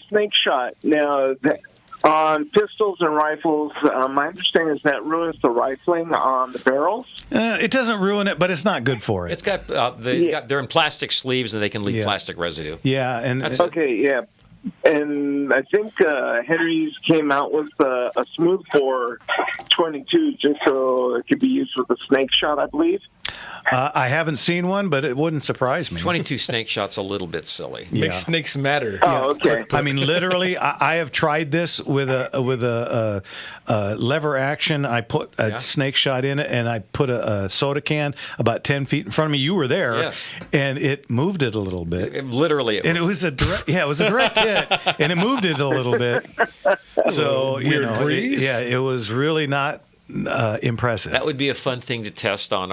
snake shot, on pistols and rifles, my understanding is that ruins the rifling on the barrels. It doesn't ruin it, but it's not good for it. It's got they're in plastic sleeves and they can leave plastic residue. Yeah, and Okay, yeah. And I think Henry's came out with a smooth bore 22 just so it could be used with a snake shot, I believe. I haven't seen one, but it wouldn't surprise me. 22 snake shots a little bit silly. Yeah. Makes snakes matter. Oh, okay. I mean, literally, I have tried this with a lever action. I put a snake shot in it, and I put a soda can about 10 feet in front of me. You were there, Yes. and it moved it a little bit. Literally, And it was a direct, it was a direct hit, and it moved it a little bit. So it was really not impressive. That would be a fun thing to test on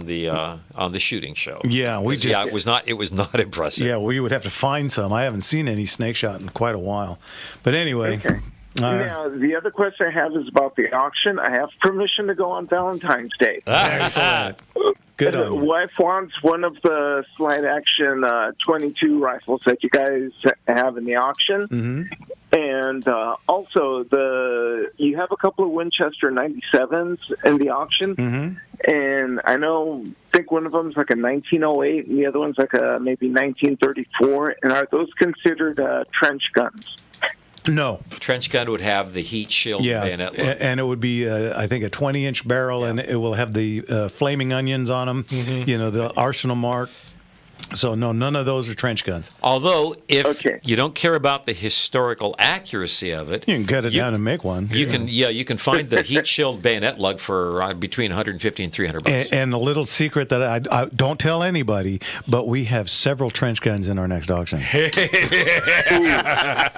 the shooting show. Yeah, it was not impressive. Yeah, we would have to find some. I haven't seen any snake shot in quite a while. But anyway. Now, the other question I have is about the auction. I have permission to go on Valentine's Day. Excellent. Good on you. Wife wants one of the slide action 22 rifles that you guys have in the auction. Mm-hmm. And also, you have a couple of Winchester 97s in the auction. Mm-hmm. And I think one of them is like a 1908 and the other one's like a maybe 1934. And are those considered trench guns? No. Trench gun would have the heat shield bayonet look. And it would be, I think, a 20-inch barrel, and it will have the flaming onions on them, Mm-hmm. the Arsenal mark. So no, none of those are trench guns. Although, if you don't care about the historical accuracy of it, You can cut it down and make one. You can find the heat shield bayonet lug for between 150 and 300 bucks. And the little secret that I don't tell anybody, but we have several trench guns in our next auction.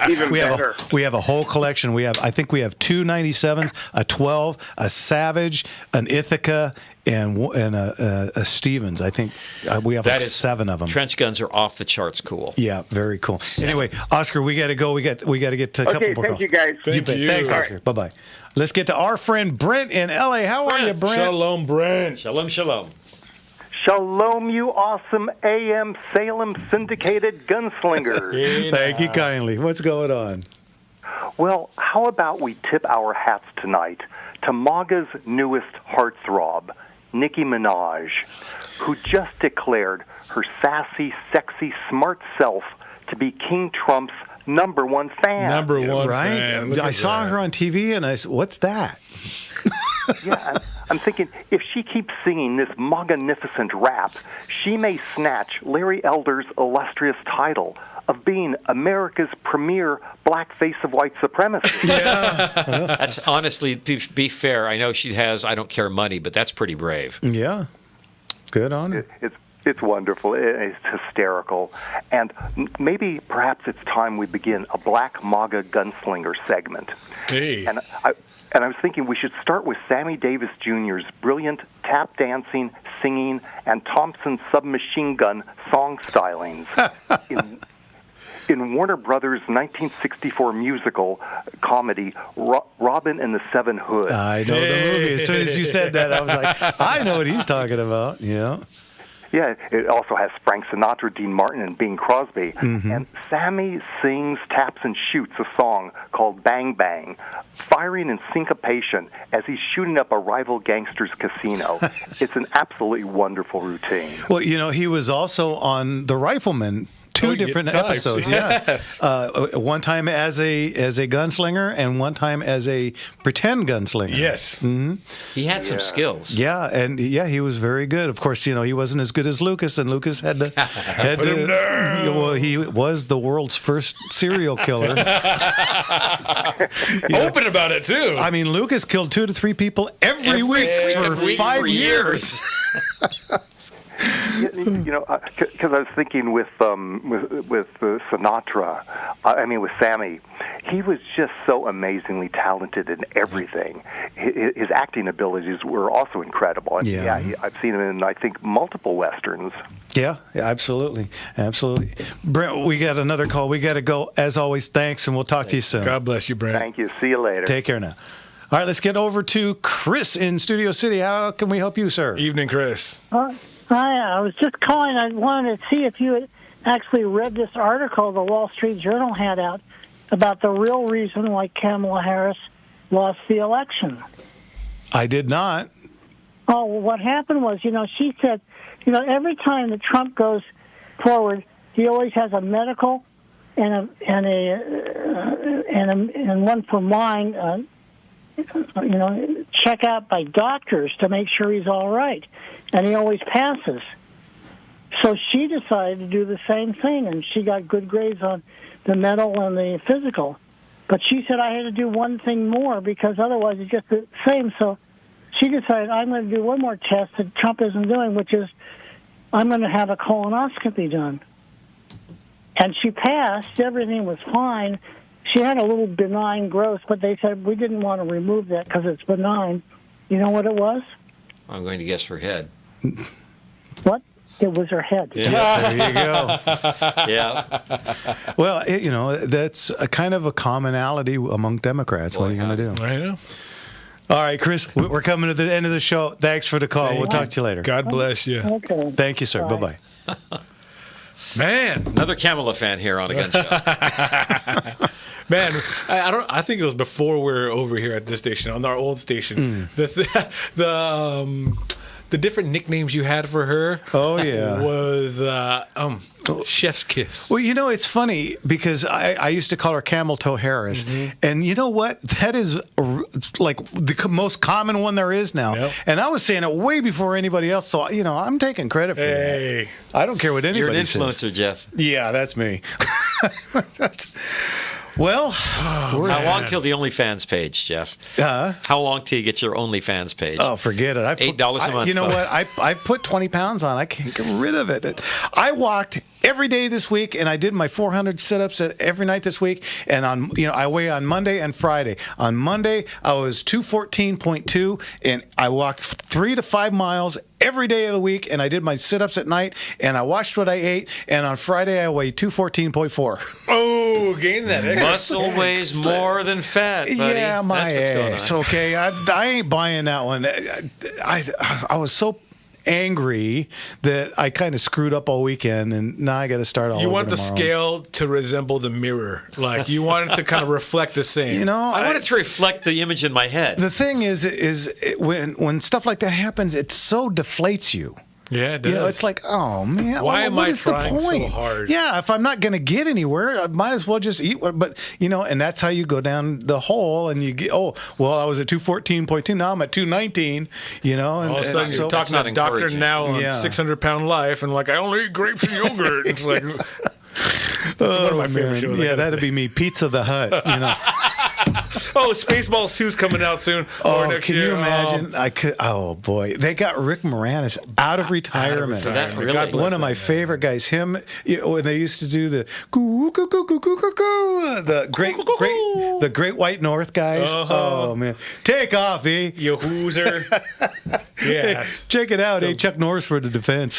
Even better. We have a whole collection. I think we have two 97s, a 12, a Savage, an Ithaca, and a Stevens. I think we have like 7 of them. Trench guns are off the charts cool. Yeah, very cool. Anyway, Oscar, we got to go. We got to get to a couple more calls. you guys. You bet. Thanks, Oscar. Bye bye. Let's get to our friend Brent in LA. How are you, Brent? Shalom, Brent. Shalom, shalom. Shalom, you awesome AM Salem syndicated gunslingers. Thank you kindly. What's going on? Well, how about we tip our hats tonight to MAGA's newest heartthrob, Nicki Minaj, who just declared her sassy, sexy, smart self to be King Trump's #1 fan. #1 right? fan. I saw her on TV, and I said, "What's that?" Yeah, I'm thinking if she keeps singing this magnificent rap, she may snatch Larry Elder's illustrious title of being America's premier black face of white supremacy. That's honestly, be fair. I know she has I don't care money, but that's pretty brave. Yeah, good on her. It's wonderful. It's hysterical. And maybe perhaps it's time we begin a Black MAGA Gunslinger segment. Hey. And I was thinking we should start with Sammy Davis Jr.'s brilliant tap dancing, singing, and Thompson submachine gun song stylings in Warner Brothers' 1964 musical comedy Robin and the Seven Hoods. I know the movie. As soon as you said that, I was like, I know what he's talking about. Yeah. Yeah, it also has Frank Sinatra, Dean Martin, and Bing Crosby. Mm-hmm. And Sammy sings, taps, and shoots a song called Bang Bang, firing in syncopation as he's shooting up a rival gangster's casino. It's an absolutely wonderful routine. Well, he was also on The Rifleman. Two different episodes, yes. One time as a gunslinger, and one time as a pretend gunslinger. Yes, mm-hmm. He had some skills. Yeah, and he was very good. Of course, he wasn't as good as Lucas, and Lucas had to. Put him down. Well, he was the world's first serial killer. Open about it too. I mean, Lucas killed 2 to 3 people every week for 5 years. Because I was thinking with Sinatra, with Sammy, he was just so amazingly talented in everything. His acting abilities were also incredible. I've seen him in, I think, multiple westerns. Yeah, absolutely. Brent, we got another call. We got to go. As always, thanks, and we'll talk to you soon. God bless you, Brent. Thank you. See you later. Take care now. All right, let's get over to Chris in Studio City. How can we help you, sir? Evening, Chris. Hi, I was just calling. I wanted to see if you had actually read this article the Wall Street Journal had out about the real reason why Kamala Harris lost the election. I did not. Oh, well, what happened was, she said, every time that Trump goes forward, he always has a medical and one for mine, check out by doctors to make sure he's all right. And he always passes. So she decided to do the same thing, and she got good grades on the mental and the physical. But she said I had to do one thing more because otherwise it's just the same. So she decided I'm going to do one more test that Trump isn't doing, which is I'm going to have a colonoscopy done. And she passed. Everything was fine. She had a little benign growth, but they said we didn't want to remove that because it's benign. You know what it was? I'm going to guess her head. What? It was her head. Yeah, there you go. Yeah. Well, that's a kind of a commonality among Democrats. What are you going to do? I know. All right, Chris, we're coming to the end of the show. Thanks for the call. We'll talk to you later. God bless you. Okay. Thank you, sir. Bye-bye. Man, another Kamala fan here on a gun show. Man, I think it was before we were over here at this station on our old station. the different nicknames you had for her. Oh, yeah. Was Chef's Kiss. Well, it's funny because I used to call her Camel Toe Harris. And you know what? That is like the most common one there is now. Yep. And I was saying it way before anybody else. So, I'm taking credit for that. I don't care what anybody You're an says. influencer, Jeff. Yeah, that's me. Well, how long till the OnlyFans page, Jeff? How long till you get your OnlyFans page? Oh, forget it. $8 a month. You know folks. what? I put 20 pounds on. I can't get rid of it. I walked every day this week, and I did my 400 sit-ups every night this week. And I weigh on Monday and Friday. On Monday, I was 214.2, and I walked 3 to 5 miles every day of the week, and I did my sit-ups at night, and I watched what I ate. And on Friday, I weighed 214.4. Oh, gain that extra. Muscle weighs more than fat, buddy. Yeah, my That's what's ass. going on. Okay, I ain't buying that one. I was so angry that I kind of screwed up all weekend, and now I got to start all over You want the tomorrow. scale to resemble the mirror. Like, you want it to kind of reflect the same. I want it to reflect the image in my head. The thing is when stuff like that happens, it so deflates you. Yeah, it does. It's like, oh man, Why am what I is the trying so point? hard? Yeah, if I'm not going to get anywhere, I might as well just eat. But and that's how you go down the hole, and you get. Oh, well, I was at 214.2. Now I'm at 219. And All of a sudden, so, you're talking to a doctor now on 600-pound life, and I only eat grapes and yogurt. It's like, that's one of my favorite shows. Yeah, that'd be me. Pizza the Hut. Oh, Spaceballs 2's coming out soon. Oh, next can year. you imagine? I could. Oh boy, they got Rick Moranis out of retirement. God bless One of my favorite guys. Him when they used to do the coo, coo, coo, coo, coo, coo, coo, the Great White North guys. Oh man, take off, you hooser. Yes. Check it out, Chuck Norris for the defense.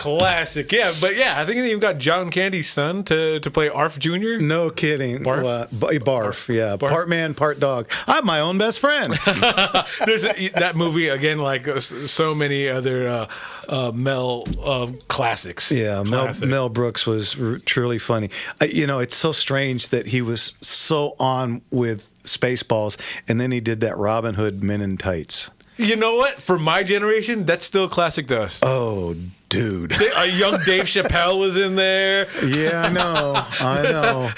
Classic. Yeah, but I think they even got John Candy's son to play Arf Jr. No kidding. Barf? Barf, yeah. Barf. Part man, part dog. I'm my own best friend. There's that movie, again, like so many other Mel classics. Yeah, Mel Brooks was truly funny. It's so strange that he was so on with Spaceballs, and then he did that Robin Hood Men in Tights. You know what? For my generation, that's still classic to us. Oh, dude. A young Dave Chappelle was in there. Yeah, I know.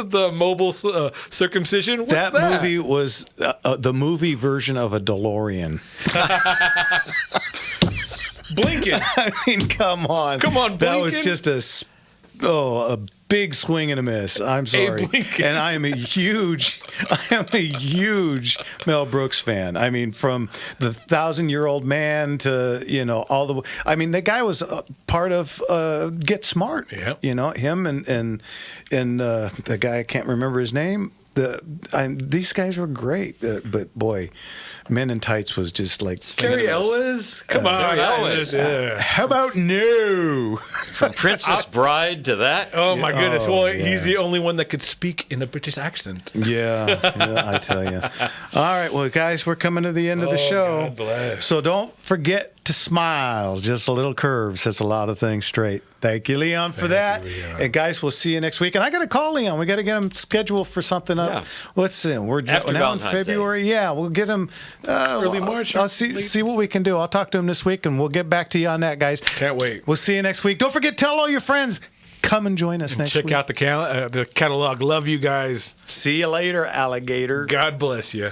the mobile circumcision. What's that movie was the movie version of a DeLorean. Blinking. I mean, come on. Blinking. That was just a big swing and a miss. I'm sorry. And I am a huge Mel Brooks fan. I mean, from the 1,000-Year-Old Man to, all the, I mean, the guy was part of Get Smart. Yep. Him and the guy, I can't remember his name. These guys were great, but boy, Men in Tights was just like Carrie Ellis. Come on, Ellis. How about no? From Princess Bride to that. Oh my goodness! Oh, Well, yeah. he's the only one that could speak in a British accent. Yeah, I tell you. All right, well, guys, we're coming to the end of the show. God bless. So don't forget to smile. Just a little curve sets a lot of things straight. Thank you, Leon, for that. And guys, we'll see you next week. And I got to call Leon. We got to get him scheduled for something up. Yeah. Let's see. We're After now in Valentine's February. Day. Yeah, we'll get him Early March. I'll see what we can do. I'll talk to him this week, and we'll get back to you on that, guys. Can't wait. We'll see you next week. Don't forget, tell all your friends. Come and join us next week. Check out the catalog. Love you guys. See you later, alligator. God bless you.